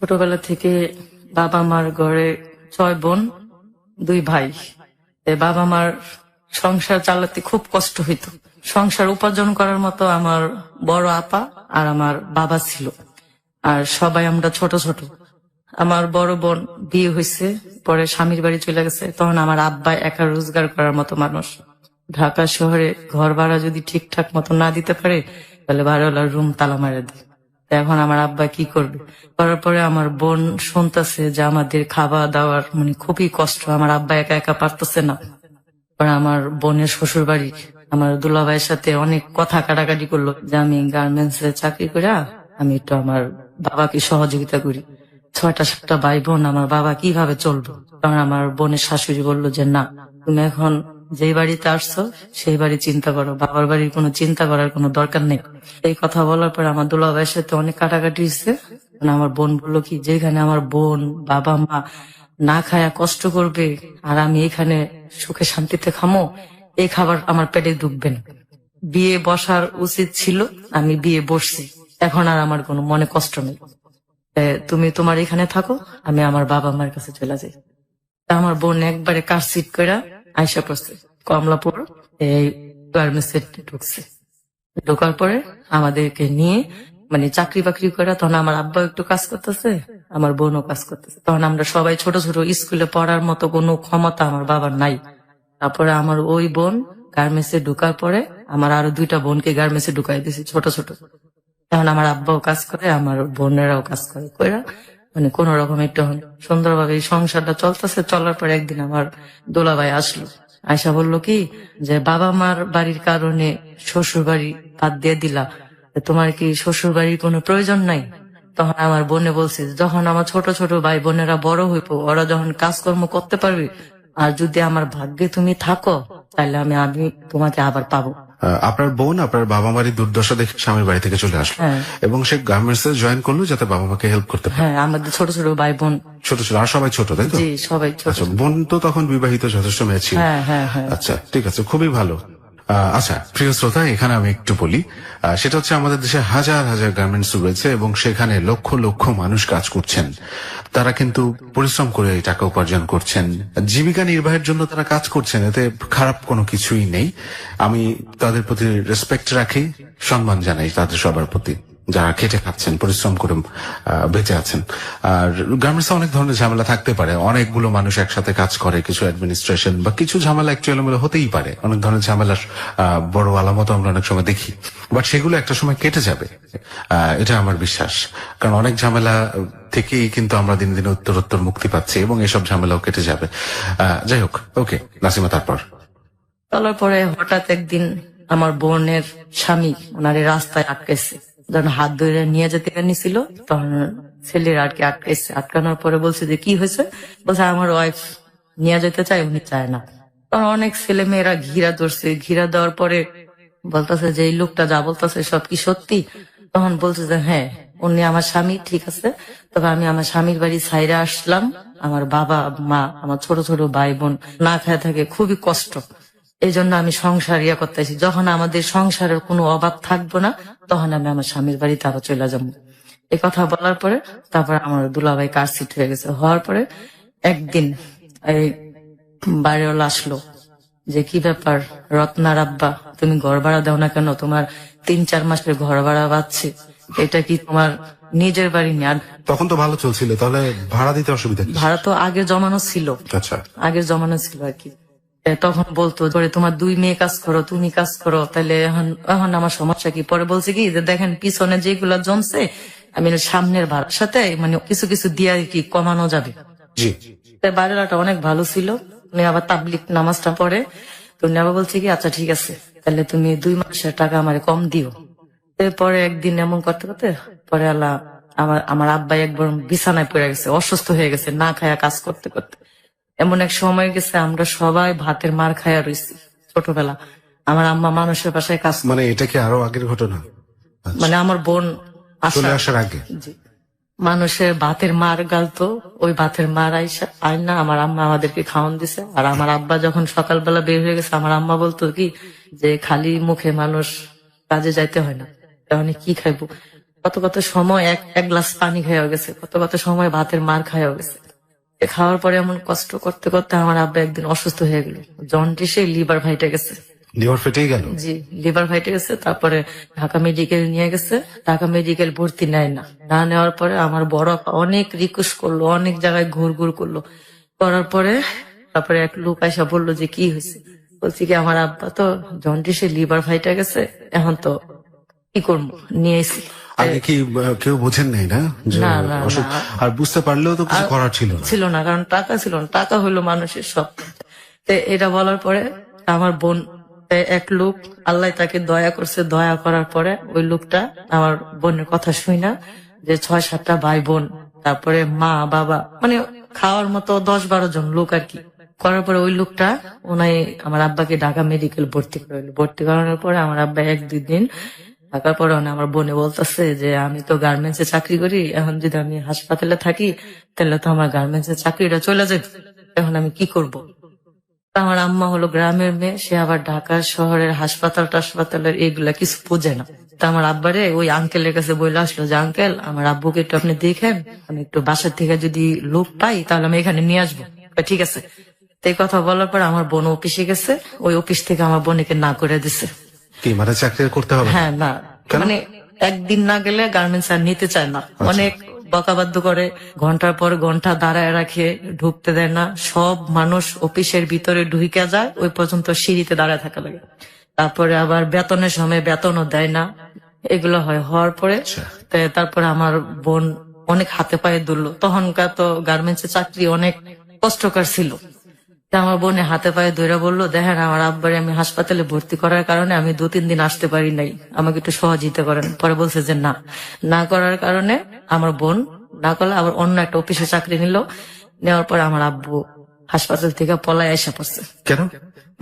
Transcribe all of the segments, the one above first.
ছোটবেলা থেকে বাবা মার ঘরে 6 বোন 2 ভাই। বাবা মার সংসার চালাতে খুব কষ্ট হইতো। সংসার উপার্জন করার মতো আমার বড় আপা আর আমার বাবা ছিল, আর সবাই আমরা ছোট ছোট। আমার বড় বোন বিয়ে হয়েছে, পরে স্বামীর বাড়ি চলে গেছে। তখন আমার আব্বা একা রোজগার করার মতো মানুষ। ঢাকা শহরে ঘর ভাড়া যদি ঠিকঠাক মতো না দিতে পারে, তাহলে ভাড়াওয়ালার রুম তালা মারা দেয়। এখন আমার আব্বা কি করবে? করার পরে আমার বোন শুনতেছে যে আমাদের খাওয়া দাওয়ার খুবই কষ্ট, আমার আব্বা একা একা পারতেছে না। পরে আমার বোনের শ্বশুর বাড়ি আমার দুলাভাইয়ের সাথে অনেক কথা কাটাকাটি করলো যে আমি গার্মেন্টস এ চাকরি করে আমি একটু আমার বাবাকে সহযোগিতা করি। 6টা-7টা ভাই বোন, আমার বাবা কিভাবে চলবে? কারণ আমার বোনের শাশুড়ি বললো যে না, তুমি এখন যেই বাড়িতে আসছো সেই বাড়ি চিন্তা করো, বাবার বাড়ির কোনো চিন্তা করার কোনো দরকার নেই। এই কথা বলার পরে আমার দুলাভাইয়ের সাথে অনেক কাটাকাটি হয়েছে। আমার বোন বললো কি, যেখানে আমার বোন বাবা মা না খায়া কষ্ট করবে আর আমি এখানে সুখে শান্তিতে খামো, এই খাবার আমার পেটে ঢুকবে না। বিয়ে বসার উচিত ছিল, আমি বিয়ে বসছি, এখন আর আমার কোনো মনে কষ্ট নেই। তুমি তোমার এখানে থাকো, আমি আমার বাবা মার কাছে চলে যাই। আমার বোন একবারে কারসিট করে আয়সা পড়ছে কমলাপুর, এই গার্মেন্টসে ঢুকছে। ঢোকার পরে আমাদেরকে নিয়ে চাকরি বাকরি করে, তখন আমার আব্বা একটু কাজ করতেছে, আমার বোনও কাজ করতেছে। তখন আমরা সবাই ছোট ছোট, স্কুলে পড়ার মতো কোনো ক্ষমতা আমার বাবার নাই। তারপরে আমার ওই বোন গার্মেন্টসে ঢুকার পরে আমার আরো 2টা বোনকে গার্মেন্টসে ঢুকাই দিয়েছি ছোট ছোট। তখন আমার আব্বাও কাজ করে, আমার বোনেরাও কাজ করে কইরা কোন রকম একটু সুন্দরভাবে এই সংসারটা চলতেছে। চলার পরে একদিন আমার দোলাভাই আসলো, আয়সা বললো কি যে বাবা মার বাড়ির কারণে শ্বশুর বাড়ি বাদ দিয়ে দিলা, তোমার কি শ্বশুর বাড়ির কোনো প্রয়োজন নাই? তখন আমার বোনে বলছে, যখন আমার ছোট ছোট ভাই বোনেরা বড় হইব, ওরা যখন কাজকর্ম করতে পারবে, আর যদি আমার ভাগ্যে তুমি থাকো, তাহলে আমি তোমাকে আবার পাবো। আপনার বোন আপনার বাবা মায়ের দুর্দশা দেখে স্বামীর বাড়ি থেকে চলে আসলো এবং সে গার্মেন্টস এ জয়েন করলো যাতে বাবা মাকে হেল্প করতে পারে। হ্যাঁ, আমাদের ছোট ছোট ভাই বোন ছোট ছোট, আর সবাই ছোট, তাই তো? জি, সবাই ছোট। আচ্ছা, বোন তো তখন বিবাহিত যথেষ্ট মেয়ে ছিল। হ্যাঁ। আচ্ছা, ঠিক আছে, খুবই ভালো। আচ্ছা প্রিয় শ্রোতা, এখানে আমি একটু বলি, সেটা হচ্ছে আমাদের দেশে হাজার হাজার গার্মেন্টস রয়েছে এবং সেখানে লক্ষ লক্ষ মানুষ কাজ করছেন। তারা কিন্তু পরিশ্রম করে এই টাকা উপার্জন করছেন, জীবিকা নির্বাহের জন্য তারা কাজ করছেন, এতে খারাপ কোনো কিছুই নেই। আমি তাদের প্রতি রেসপেক্ট রাখি, সম্মান জানাই তাদের সবার প্রতি, যারা খেটে খাচ্ছেন, পরিশ্রম করে বেঁচে আছেন। আর গার্মেন্টসে অনেক ধরনের ঝামেলা থাকতে পারে, অনেকগুলো মানুষ একসাথে কাজ করে, কিছু অ্যাডমিনিস্ট্রেশন বা কিছু ঝামেলা একটু এলোমেলো হতেই পারে, অনেক ধরনের ঝামেলার বড় আলামত আমরা অনেক সময় দেখি, বাট সেগুলো একটা সময় কেটে যাবে, এটা আমার বিশ্বাস। কারণ অনেক ঝামেলা থেকেই কিন্তু আমরা দিনে দিনে উত্তরোত্তর মুক্তি পাচ্ছি এবং এসব ঝামেলাও কেটে যাবে। যাই হোক, ওকে নাসিমা, তারপর? চলার পরে হঠাৎ একদিন আমার বোনের স্বামী ওনারে রাস্তায় আটকেছে, যখন হাত ধরে নিয়ে যেতে নিছিল, তখন ছেলের আর কি আটকেছে। আটকানোর পরে বলছে যে কি হয়েছে? বলছে আমার ওয়াইফ নিয়ে যেতে চায়, উনি চায় না। তখন অনেক ছেলে মেয়েরা ঘিরা ধরছে। ঘিরা দেওয়ার পরে বলতেছে যে এই লোকটা যা বলতেছে সব কি সত্যি? তখন বলছে যে হ্যাঁ, উনি আমার স্বামী, ঠিক আছে, তবে আমি আমার স্বামীর বাড়ি ছাইরে আসলাম। আমার বাবা মা, আমার ছোট ছোট ভাই বোন না খায় থাকে, খুবই কষ্ট। এই জন্য আমি সংসার করতেছি, যখন আমাদের সংসারের কোনো অভাব থাকবো না, তখন আমি আমার স্বামীর বাড়িতে আবার চলে যাবো। এই কথা বলার পরে তারপরে আমার দুলাভাই কারসিট হয়ে গেছে। হওয়ার পরে একদিন এই বাড়িওয়ালা আসলো যে কি ব্যাপার রত্নার আব্বা, তুমি ঘর ভাড়া দাও না কেন? তোমার 3-4 মাসের ঘর ভাড়া পাচ্ছে, এটা কি তোমার নিজের বাড়ি নেই? আর তখন তো ভালো চলছিল, তাহলে ভাড়া দিতে অসুবিধা কি? ভাড়া তো আগের জমানো ছিল। আচ্ছা, আগের জমানো ছিল আর কি। তখন বলতো ধরে তোমার 2 মেয়ে কাজ করো, তুমি কাজ করো, তাহলে এখন আমার সমস্যা কি? পরে বলছে কি যে দেখেন পিছনে যেগুলা জমছে, আমি সামনের ভাড়ার সাথে কিছু কিছু দিয়ে কি কমানো যাবে। জি। বাড়িওয়ালাটা অনেক ভালো ছিল, উনি আবার তাবলিগ নামাজটা পড়ে। তো উনি আবার বলছে কি আচ্ছা ঠিক আছে, তাহলে তুমি 2 মাসের টাকা আমারে কম দিও। এরপরে একদিন এমন করতে করতে পরে আল্লাহ আমার আব্বাই একবার বিছানায় পড়ে গেছে, অসুস্থ হয়ে গেছে, না খায়া কাজ করতে করতে। এমন এক সময় গেছে আমরা সবাই ভাতের মার খায়া রয়েছি ছোটবেলা। আমার আম্মা মানুষের বাসায় কাজ করে। এটা কি আরো আগের ঘটনা? আমার বোন চলে আসার আগে? জি, মানুষের ভাতের মার গালতো, ওই ভাতের মার আইনা আমার আম্মা আমাদেরকে খাওয়ান দিছে। আর আমার আব্বা যখন সকালবেলা বের হয়ে গেছে, আমার আম্মা বলতো কি যে খালি মুখে মানুষ কাজে যাইতে হয় না, তাহলে কি খাইবো? কত কত সময় এক গ্লাস পানি খাওয়া গেছে, কত কত সময় ভাতের মার খাওয়া গেছে। খাওয়ার পরে এমন কষ্ট করতে করতে আমার আব্বা একদিন অসুস্থ হয়ে গেল, জন্ডিসে লিভার ফাইটে গেছে। লিভার ফেটেই গেল? জি, লিভার ফাইটে গেছে। তারপরে ঢাকা মেডিকেল নিয়ে গেছে, ঢাকা মেডিকেল ভর্তি নেয় না, না নেওয়ার পরে আমার বড় আপা অনেক রিকোয়েস্ট করলো, অনেক জায়গায় ঘুর করলো, করার পরে তারপরে এক লোক আইসা বললো যে কি হয়েছে, বলছি কি আমার আব্বা তো জন্ডিসে লিভার ফাইটে গেছে, এখন তো কি করবো, নিয়ে এসি। আগে কি কেউ বোঝেন নাই না যে না, না, অসুখ? না। আর বুঝতে পারলেও তো কিছু করার ছিল না। ছিল না, কারণ টাকা ছিল না, টাকা হলো মানুষের সব। তো এটা বলার পরে আমার বোন, এক লোক আল্লাহ তাকে দয়া করছে, দয়া করার পরে ওই লোকটা আমার বোনের কথা শুই না, যে 6-7টা ভাই বোন, তারপরে মা বাবা, মানে খাওয়ার মতো 10-12 জন লোক আর কি, করার পরে ওই লোকটা ওনাই আমার আব্বাকে ঢাকা মেডিকেল ভর্তি করলো। ভর্তি করানোর পরে আমার আব্বা 1-2 দিন থাকার পরে আমার বোনে বলতেছে যে আমি তো গার্মেন্টস এ চাকরি করি, এখন যদি আমি হাসপাতালে থাকি তাহলে তো আমার গার্মেন্টস এর চাকরিটা চলে যাবে, এখন আমি কি করব। আমার আম্মা হলো গ্রামের মেয়ে, সে আবার ঢাকা শহরের হাসপাতালের এগুলা কিছু বোঝে না। তা আমার আব্বারে ওই আঙ্কেলের কাছে বলে আসলো যে আঙ্কেল আমার আব্বুকে একটু আপনি দেখেন, আমি একটু বাসার থেকে যদি লোক পাই তাহলে আমি এখানে নিয়ে আসবো। ঠিক আছে। তো এই কথা বলার পর আমার বোন অফিসে গেছে, ওই অফিস থেকে আমার বোনকে না করে দিছে। কি মানে চাকরি করতে হবে? হ্যাঁ, না মানে একদিন না গেলে গার্মেন্টস আর নিতে চায় না, অনেক বকাবাধ্য করে, ঘন্টার পর ঘন্টা দাঁড়ায় রাখে, ঢুকতে দেয় না। সব মানুষ অফিসের ভিতরে ঢুকে যায়, ওই পর্যন্ত সিঁড়িতে দাঁড়ায় থাকা লাগে। তারপরে আবার বেতনের সময় বেতনও দেয় না, এগুলো হওয়ার পরে তারপরে আমার বোন অনেক হাতে পায়ে দুললো। তখনকার তো গার্মেন্টস এর চাকরি অনেক কষ্টকর ছিল। আমার বোনে হাতে পায়ে ধরে বললো দেখেন আমার আব্বারে আমি হাসপাতালে ভর্তি করার কারণে আমি 2-3 দিন আসতে পারি নাই, আমাকে একটু সহযোগিতা করেন। পরে বলছে যে না করার কারণে আমার বোন না করলে আবার অন্য একটা অফিসে চাকরি নিল। নেওয়ার পরে আমার আব্বু হাসপাতাল থেকে পলায় এসে পড়ছে। কেন?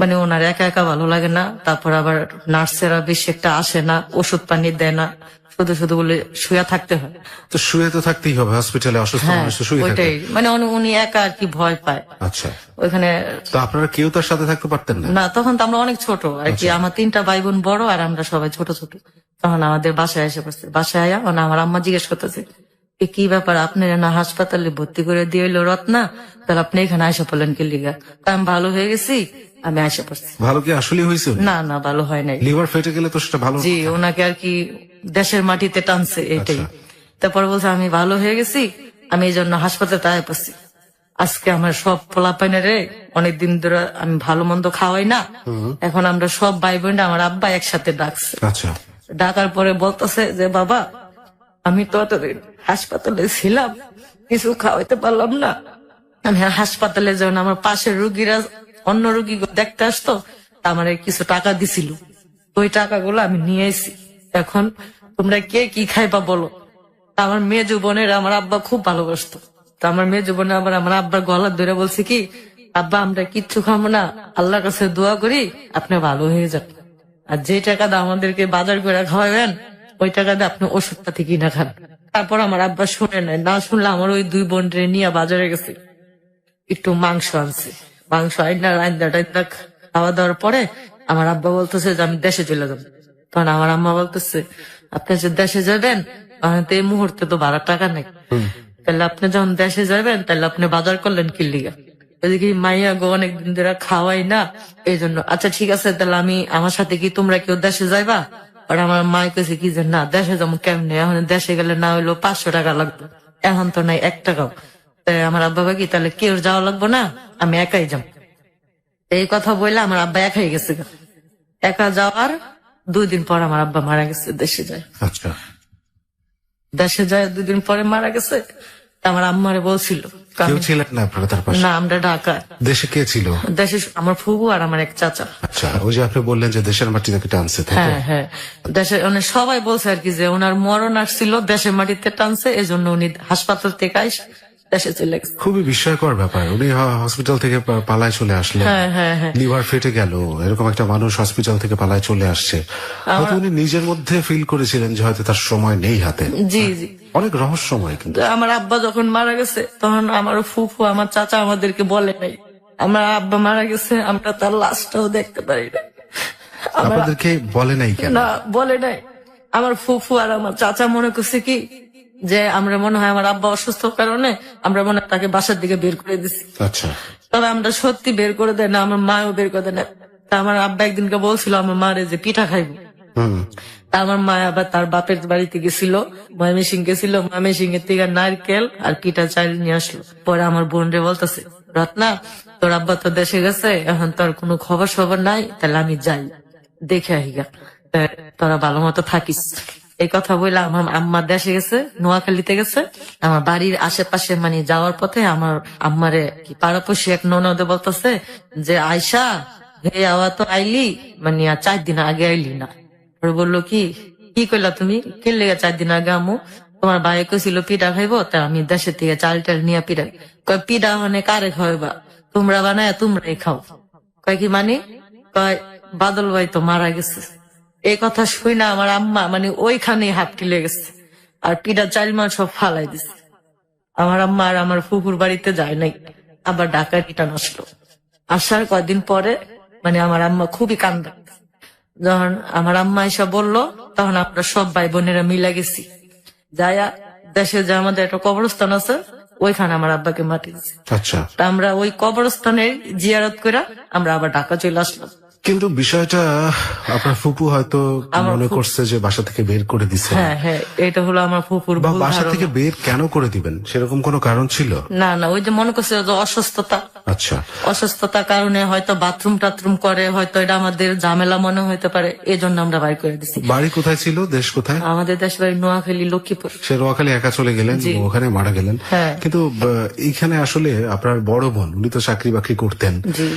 মানে ওনার একা একা ভালো লাগে না, তারপর আবার নার্সেরা বেশি একটা আসে না, ওষুধ পানি দেয় না, শুধু শুধু বলে শুয়ে থাকতে হয়। তো শুয়ে তো থাকতেই হবে, হসপিটালে অসুস্থ হ্যাঁ, মানুষ তো শুয়ে থাকে। ওইটাই, মানে উনি একা আর কি ভয় পায়। আচ্ছা, ওইখানে তো আপনারা কেউ তার সাথে থাকতে পারতেন না? না, তখন তো আমরা অনেক ছোট আর কি, আমার 3টা ভাই বোন বড় আর আমরা সবাই ছোট ছোট। তখন আমাদের বাসায় এসে পড়ছে, বাসায় আয়া আমার আম্মা জিজ্ঞেস করতেছে কি ব্যাপার, আপনি না হাসপাতালে ভর্তি করে দিয়ে এলো রত্না, তাহলে আপনি এখানে আইসা পড়লেন কি লিগা? আমি ভালো হয়ে গেছি, আমি আইসা পড়ছি। ভালো কি আসলে হয়েছে? না, ভালো হয় নাই। লিভার ফেটে গেলে তো সেটা ভালো। জি, ওনাকে আর কি দেশের মাটিতে টানছে, এটাই। তারপর বলছে আমি ভালো হয়ে গেছি, আমি এই জন্য হাসপাতালে আয় পড়ছি। আজকে আমার সব পোলাপাইনারে অনেকদিন ধরে আমি ভালো মন্দ খাওয়াই না, এখন আমরা সব ভাই বোনরা আমার আব্বা একসাথে ডাকছে। আচ্ছা, ডাকার পরে বলতেছে যে বাবা আমি তো এতদিন হাসপাতালে ছিলাম, কিছু খাওয়াইতে পারলাম না, আমি হাসপাতালে যখন আমার পাশের রুগীরা অন্য রুগী দেখতে আসতো আমার কিছু টাকা দিছিল, ওই টাকাগুলো আমি নিয়ে এসি, এখন তোমরা কে কি খাইবা বলো। আমার মেয়ে জীবনের আমার আব্বা খুব ভালোবাসতো, তো আমার মেয়ে জীবনে আবার আমার আব্বার গলা ধরে বলছে কি আব্বা আমরা কিচ্ছু খাবো না, আল্লাহর কাছে দোয়া করি আপনি ভালো হয়ে যান, আর যে টাকা দিয়ে আমাদেরকে বাজার করে খাওয়াবেন ওই টাকা দিয়ে আপনি ওষুধপাতি কিনা খান। তারপর আমার আব্বা শুনে নেয়, না শুনলে আমার ওই 2 বোনরে নিয়ে বাজারে গেছে, একটু মাংস আনছে, মাংস আইনা খাওয়া দাওয়ার পরে আমার আব্বা বলতেছে যে আমি দেশে চলে যাবো। তখন আমার আম্মা বলতেছে আপনি যে দেশে যাবেন তো এই মুহূর্তে তো ভাড়ার টাকা নেই, তাহলে আপনি যখন দেশে যাবেন তাহলে আপনি বাজার করলেন কি লিগা? এদিকে মাইয়া গো অনেকদিন ধরে খাওয়াই না, এই জন্য। আচ্ছা ঠিক আছে, তাহলে আমার সাথে কি তোমরা কেউ দেশে যাইবা? আর আমার মা কেছে কি যে না দেশে যেমন কেমনে, এখন দেশে গেলে না হইলো 500 টাকা লাগবে, এখন তো নাই 1 টাকাও। তাই আমার আব্বা কি তাহলে কেউ যাওয়া লাগবো না, আমি একাই যাম। এই কথা বললে আমার আব্বা একাই গেছে, একা যাওয়ার 2 দিন পর আমার আব্বা মারা গেছে, দেশে যায়। আচ্ছা, দেশে যায় 2 দিন পরে মারা গেছে। আমার আম্মারে বলছিল কেউ ছিলেন না আপনারা তার পাশে? না, আমরা ঢাকা। দেশে কে ছিল? দেশে আমার ফুবু আর আমার এক চাচা। আচ্ছা, ওই যে আপনি বললেন যে দেশের মাটি থেকে টানছে, তাই তো? হ্যাঁ, দেশে মানে সবাই বলছে আর কি যে ওনার মরণ আসছিল দেশের মাটিতে টানছে, এই জন্য উনি হাসপাতাল থেকে আইসা দেশে চলে গেছে। খুবই বিস্ময়কর ব্যাপার, উনি হসপিটাল থেকে পালায় চলে আসলেন, হ্যাঁ। লিভার ফেটে গেল, এরকম একটা মানুষ হসপিটাল থেকে পালায় চলে আসছে, হয়তো উনি নিজের মধ্যে ফিল করেছিলেন যে হয়তো তার সময় নেই হাতে। জি। অনেক রহস্যময়। কিন্তু আমার আব্বা যখন মারা গেছে তখন আমার ফুফু আমার চাচা আমাদেরকে বলে নাই, আমার আব্বা মারা গেছে আমরা তার লাশটাও দেখতে পারি না। আপনাদেরকে বলে নাই কেন? না, বলে নাই, আমার ফুফু আর আমার চাচা মনে করছে কি যে আমরা মনে হয় আমার আব্বা অসুস্থ কারণে আমরা মনে হয় তাকে বাসার দিকে বের করে দিছি। আচ্ছা, তবে আমরা সত্যি বের করে দেয় না, আমার মাও বের করে দেয় না। তা আমার আব্বা একদিনকে বলছিল আমার মারে যে পিঠা খাইবো। তা আমার মা আবার তার বাপের বাড়িতে গেছিল, ময়মনসিংহ গেছিল, ময়মনসিংহ এর থেকে নারকেল আর পিঠা চাল নিয়ে আসলো। পরে আমার বোন রে বলতেছে, রত্না তোর আব্বা তো দেশে গেছে, এখন তোর কোনো খবর সবর নাই, তাহলে আমি যাই দেখে আহিগা, তোরা ভালো মতো থাকিস। এই কথা বলে আমার আম্মা দেশে গেছে, নোয়াখালীতে গেছে। আমার বাড়ির আশেপাশে মানে যাওয়ার পথে আমার আম্মারে কি পাড়াপড়শি এক ননদে বলতেছে যে আয়সা হে আওয়া তো আইলি, মানে আর 4 দিন আগে আইলি না। ওরা বললো কি কি কইলা তুমি, কে লেগে 4 দিন আগে আমু? তোমার ভাই কইছিল পিঠা খাইবো, তা আমি দেশের থেকে চাল টাল নিয়ে পিঠা। কয় পিঠা মানে কারে খাওয়াইবা, তোমরা বানায় তোমরাই খাও। কয় কি মানে? কয় বাদল ভাই তো মারা গেছে। এই কথা শুই না আমার আম্মা মানে ওইখানে হাত কিলে গেছে, আর পিঠা চাল মাল সব ফালাই দিছে। আমার আম্মা আর আমার ফুফুর বাড়িতে যায় নাই, আবার ঢাকায় রিটার্ন আসলো। আসার কয়দিন পরে মানে আমার আম্মা খুবই কান্দা। যখন আমার আম্মা এসে বললো, তখন আমরা সব ভাই বোনেরা মিলে গেছি, যায়া দেশে যে আমাদের একটা কবরস্থান আছে ওইখানে আমার আব্বাকে মাটি দিছি। আচ্ছা। তা আমরা ওই কবরস্থানের জিয়ারত করে আমরা আবার ঢাকা চলে আসলাম। কিন্তু বিষয়টা আপনার ফুপু হয়তো মনে করছে যে বাসা থেকে বের করে দিছে। হ্যাঁ হ্যাঁ, এটা হলো আমার ফুফুর বা ভুল বাসা ধারণা। থেকে বের কেন করে দিবেন, সেরকম কোনো কারণ ছিল? না না, ওই যে মনে করছে যে অসুস্থতা, আচ্ছা, অসুস্থতার কারণে হয়তো বাথরুম টাথরুম করে, হয়তো এটা আমাদের ঝামেলা মনে হইতে পারে, এই জন্য আমরা বাইর করে দিছি। বাড়ি কোথায় ছিল, দেশ কোথায়? আমাদের দেশ বাড়ি নোয়াখালী, লক্ষ্মীপুর। সে নোয়াখালী একা চলে গেলেন, জি। ওখানে মারা গেলেন। হ্যাঁ। কিন্তু এইখানে আসলে আপনার বড় বোন, উনি তো চাকরি বাকরি করতেন। জি।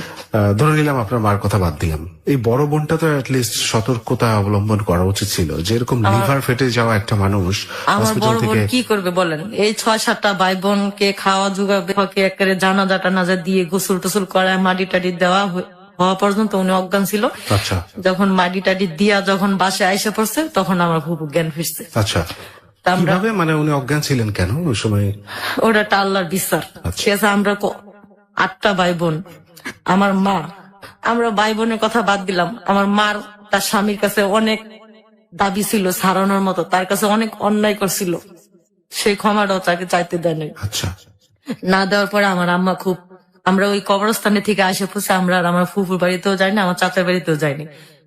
ধরে নিলাম আপনার মার কথা বাদ দিলাম, এই বড় বোনটা তো অ্যাটলিস্ট সতর্কতা অবলম্বন করা উচিত ছিল। যেরকম লিভার ফেটে যাওয়া একটা মানুষ আমার হসপিটাল বড় বোন থেকে, কি করবে বলেন? এই 6-7টা ভাই বোনকে খাওয়া জোগাবে, একেবারে জানাজা টানাজা দিয়ে গোসল টোসল করায় মাটি টাটি দেওয়া হওয়া পর্যন্ত উনি অজ্ঞান ছিল। আচ্ছা যখন মাটি টাটি দিয়া যখন বাসায় আইসা পড়ছে, তখন আমার ফুফু জ্ঞান ফিরছে। আচ্ছা। তা আমরা কিভাবে, মানে উনি অজ্ঞান ছিলেন কেন ওই সময়? ওটা একটা আল্লাহর বিচার। আচ্ছা। ঠিক আছে, আমরা 8টা ভাই বোন, আমার মা, আমরা ভাই বোনের কথা বাদ দিলাম, আমার মার তার স্বামীর কাছে অনেক দাবি ছিল ছাড়ানোর মতো, তার কাছে অনেক অন্যায় করছিল, সেই ক্ষমাটাও তাকে চাইতে দেয় নাই। আচ্ছা, না দেওয়ার পরে আমার আম্মা খুব, আমরা ওই কবরস্থানে থেকে আসে পড়ছে, আমরা আর আমার ফুফুর বাড়িতেও যাইনি, আমার চাচার বাড়িতেও যাইনি।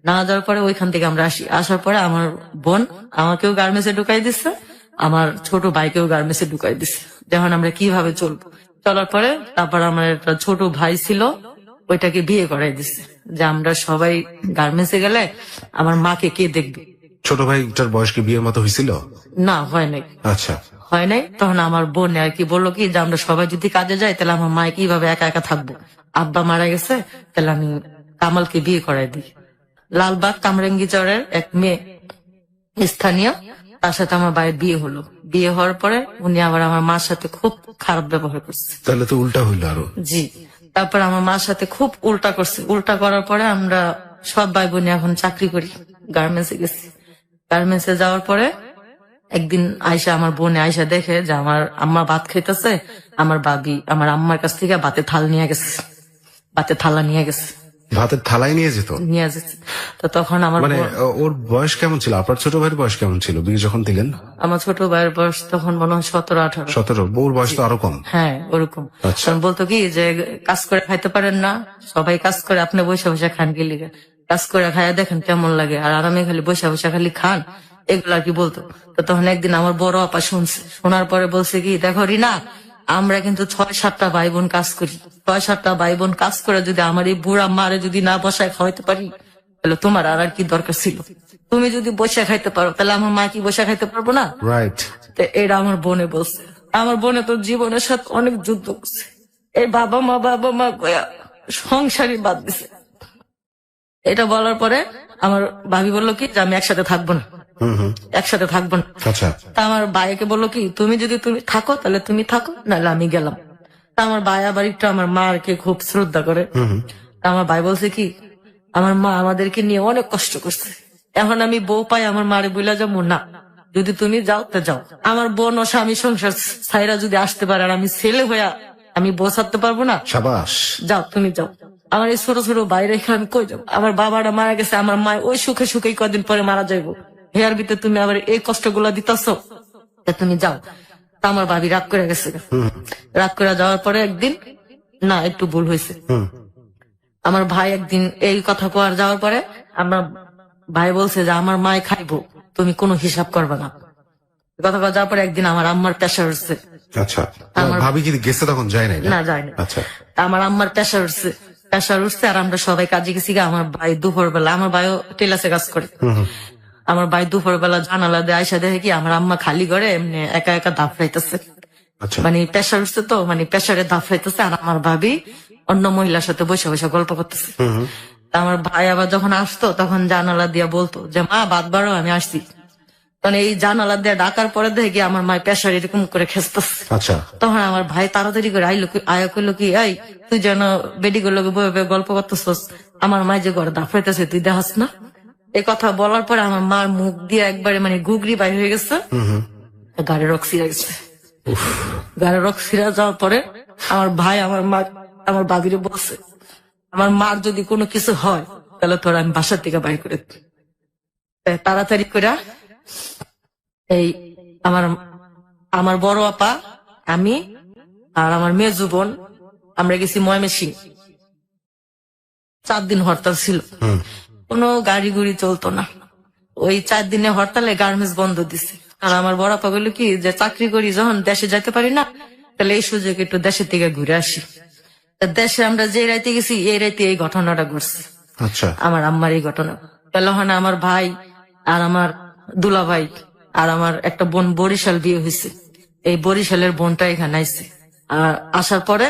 না যাওয়ার পরে ওইখান থেকে আমরা আসি, আসার পরে আমার বোন আমাকেও গার্মেন্টসে ঢুকাই দিচ্ছে, আমার ছোট ভাইকেও গার্মেন্টসে ঢুকাই দিচ্ছে। যখন আমরা কিভাবে চলবো, চলার পরে তারপর আমার একটা ছোট ভাই ছিল, ওইটাকে বিয়ে করাই দিচ্ছে, যে আমরা সবাই গার্মেন্টসে গেলে আমার মাকে কে দেখবে। ছোট ভাইটার বয়স কি বিয়ের মতো হয়েছিল? না, হয় নাই, আচ্ছা, হয় নাই। তখন আমার বোন আর কি বললো কি যে আমরা সবাই যদি কাজে যাই তাহলে আমার মায় কিভাবে একা একা থাকবো, আব্বা মারা গেছে, তাহলে আমি কামালকে বিয়ে করাই দিই। লালবাগ কামরাঙ্গি চরের এক মেয়ে স্থানীয়, তার সাথে আমার ভাইয়ের বিয়ে হলো। বিয়ে হওয়ার পরে উনি আবার আমার মার সাথে খুব খারাপ ব্যবহার করছে। তাহলে তো উল্টা হইলো আরো। জি, তারপর আমার মার সাথে খুব উল্টা করছে। উল্টা করার পরে আমরা সব ভাই বোন এখন চাকরি করি, গার্মেন্টসে গেছি। গার্মেন্টসে যাওয়ার পরে একদিন আয়সা, আমার বোনে আয়সা দেখে যে আমার আম্মা ভাত খাইতেছে, আমার ভাবি আমার আম্মার কাছ থেকে ভাতের থাল নিয়ে গেছে, ভাতের থালা নিয়ে গেছে, ভাতের থালায় নিয়ে যেত? নিয়ে যেত। তো তখন আমার মানে ওর বয়স কেমন ছিল? আপনার ছোট ভাইয়ের বয়স কেমন ছিল বিয়ে যখন দিলেন? আমার ছোট ভাইয়ের বয়স তখন মনে হয় 17-18। 17। বউর বয়স তো আরো কম। হ্যাঁ, ওরকম। আচ্ছা। তখন বলতো কি যে কাজ করে খাইতে পারেন না, সবাই কাজ করে, আপনি বসে বসে খান কি লিগে, কাজ করে খাইয়া দেখেন কেমন লাগে, আর আরামে খালি বসে বসে খালি খান, এগুলো আর কি বলতো। তো তখন একদিন আমার বড় আপা শুনছে, শোনার পরে বলছে কি, দেখো রিনা, আমরা কিন্তু 6-7টা ভাই বোন কাজ করি, 6-7টা ভাই বোন কাজ করে যদি আমার এই বুড়া মারে যদি না বসায় খাওয়াইতে পারি, তাহলে তোমার আর কি দরকার ছিল? তুমি যদি বসে খাইতে পারো তাহলে আমার মা কি বসে খাইতে পারবো না? রাইট। তো এটা আমার বোনে বলছে। আমার বোনে তো জীবনের সাথে অনেক যুদ্ধ করছে, এই বাবা মা কয়া সংসারই বাদ দিছে। এটা বলার পরে আমার ভাবি বললো কি যে আমি একসাথে থাকবো না, একসাথে থাকবো না। আচ্ছা, তা আমার ভাইকে বললো কি, তুমি যদি তুমি থাকো তাহলে তুমি থাকো, নাহলে আমি গেলাম। তা আমার ভাই আবার একটু আমার মাকে খুব শ্রদ্ধা করে। তা আমার ভাই বলছে কি, আমার মা আমাদেরকে নিয়ে অনেক কষ্ট করছে, এখন আমি বউ পাই আমার মারে বইলা যাবো না, যদি তুমি যাও তা যাও। আমার বোন ও স্বামী সংসার ছাইরা যদি আসতে পারে, আর আমি ছেলে হইয়া আমি বউ ছাড়তে পারবো না? সাবাস। যাও, তুমি যাও। আমার এই ছোট ছোট বাইরে আমি কই যাবো? আমার বাবাটা মারা গেছে, আমার মা ওই সুখে সুখেই কদিন পরে মারা যাইবো, হেয়ার ভিতরে তুমি আবার এই কষ্টগুলা দিতেছো, তুমি যাও। তা আমার ভাবি রাগ করে গেছে। রাগ করে যাওয়ার পরে একদিন, না একটু ভুল হয়েছে, আমার ভাই একদিন এই কথা কোয়ার যাওয়ার পরে আমার ভাই বলছে যে আমার মায় খাইবো, তুমি কোনো হিসাব করবে না। এই কথা কওয়া যাওয়ার পরে একদিন আমার আম্মার প্রেশার উঠছে। আচ্ছা, ভাবি কি গেছে তখন যায় নাই? না যায় না। আচ্ছা, আমার আম্মার প্রেশার উঠছে, প্রেশার উঠছে, আর আমরা সবাই কাজে গেছি। আমার ভাই দুপুর বেলা, আমার ভাইও টেলাসে কাজ করে, আমার ভাই দুপুর বেলা জানালা দিয়ে আইসা দেখে কি আমার আম্মা খালি ঘরে এমনি একা একা দাফড়াইতেছে। আচ্ছা, মানে প্রেশার উঠছে তো, মানে প্রেশারে দাফড়াইতেছে, আর আমার ভাবি অন্য মহিলার সাথে বসে বসে গল্প করতেছে। তা আমার ভাই আবার যখন আসতো তখন জানালা দিয়ে বলতো যে মা ভাত বাড়ো, আমি আসছি। তখন এই জানালা দিয়ে ডাকার পরে দেখি আমার মায়ের প্রেশার এরকম করে খেসতেছে। আচ্ছা, তখন আমার ভাই তাড়াতাড়ি করে আয়া করলো কি, এই তুই যেন বেডি গুলো বয়ে বয়ে গল্প করতেছস, আমার মায় যে ঘরে দাফড়াইতেছে তুই দেখাস না। এই কথা বলার পরে আমার মার মুখ দিয়ে একবারে মানে গুগরি বাইর হয়ে গেছে, গাড়ি রক ছিঁড়ে গেছে। গাড়ি রক ছিঁড়ে যাওয়ার পরে আমার ভাই আমার মা আমার বাবিরে বলছে, আমার মার যদি কোনো কিছু হয় তাহলে তোরা আমি বাসার থেকে বাইর করে দিই। তাই তাড়াতাড়ি করে এই আমার বড় আপা, আমি আর আমার মেজু বোন আমরা গেছি ময়মনসিংহ। 4 দিন হরতাল ছিল, কোনো গাড়ি গুড়ি চলতো না। ওই 4 দিনে হরতালে গার্মেন্টস বন্ধ দিছে। আর আমার বড় আপা বললো কি যে চাকরি করি যখন দেশে যেতে পারি না, তাহলে এই সুযোগে একটু দেশের থেকে ঘুরে আসি। তা দেশে আমরা যে রাইতে গেছি এই রাইতে এই ঘটনাটা ঘটছে। আচ্ছা, আমার আম্মার এই ঘটনা পেলহানা আমার ভাই আর আমার দুলা ভাই আর আমার একটা বোন বরিশাল বিয়ে হয়েছে, এই বরিশালের বোনটা এখানে আইছে। আর আসার পরে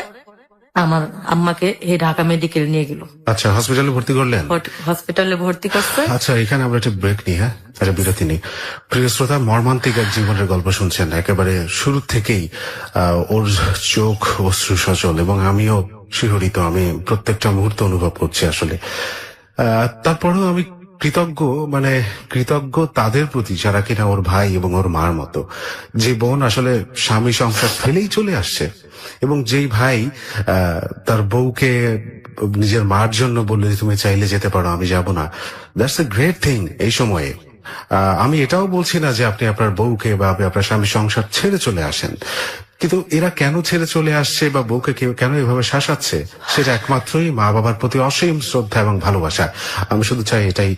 আমার আম্মাকে এই ঢাকা মেডিকেল নিয়ে গেল। আচ্ছা, হসপিটালে ভর্তি করলেন? হসপিটালে ভর্তি করছে। আচ্ছা, এখানে আমরা একটা ব্রেক নিই। হ্যাঁ, একটা বিরতি নিই। প্রিয় শ্রোতা, মর্মান্তিক এক জীবনের গল্প শুনছেন একেবারে শুরু থেকেই। ওর চোখ অশ্রু সচল এবং আমিও শিহরিত, আমি প্রত্যেকটা মুহূর্ত অনুভব করছি আসলে। তারপরেও আমি কৃতজ্ঞ তাদের প্রতি যারা কিনা ওর ভাই এবং ওর মার মতো, যে বোন আসলে স্বামী সংসার ফেলেই চলে আসছে, এবং যেই ভাই তার বউকে নিজের মার জন্য বললে তুমি চাইলে যেতে পারো, আমি যাব না। দ্যাটস এ গ্রেট থিং এই সময়ে। আমি এটাও বলছি না যে আপনি আপনার বউকে বা আপনি আপনার স্বামী সংসার ছেড়ে চলে আসেন, কিন্তু এরা কেন ছেড়ে চলে আসছে বা বউকে কেন এভাবে শাসাচ্ছে, সেটা একমাত্রই মা বাবার প্রতি অসীম শ্রদ্ধা এবং ভালোবাসা। আমি শুধু চাই এটাই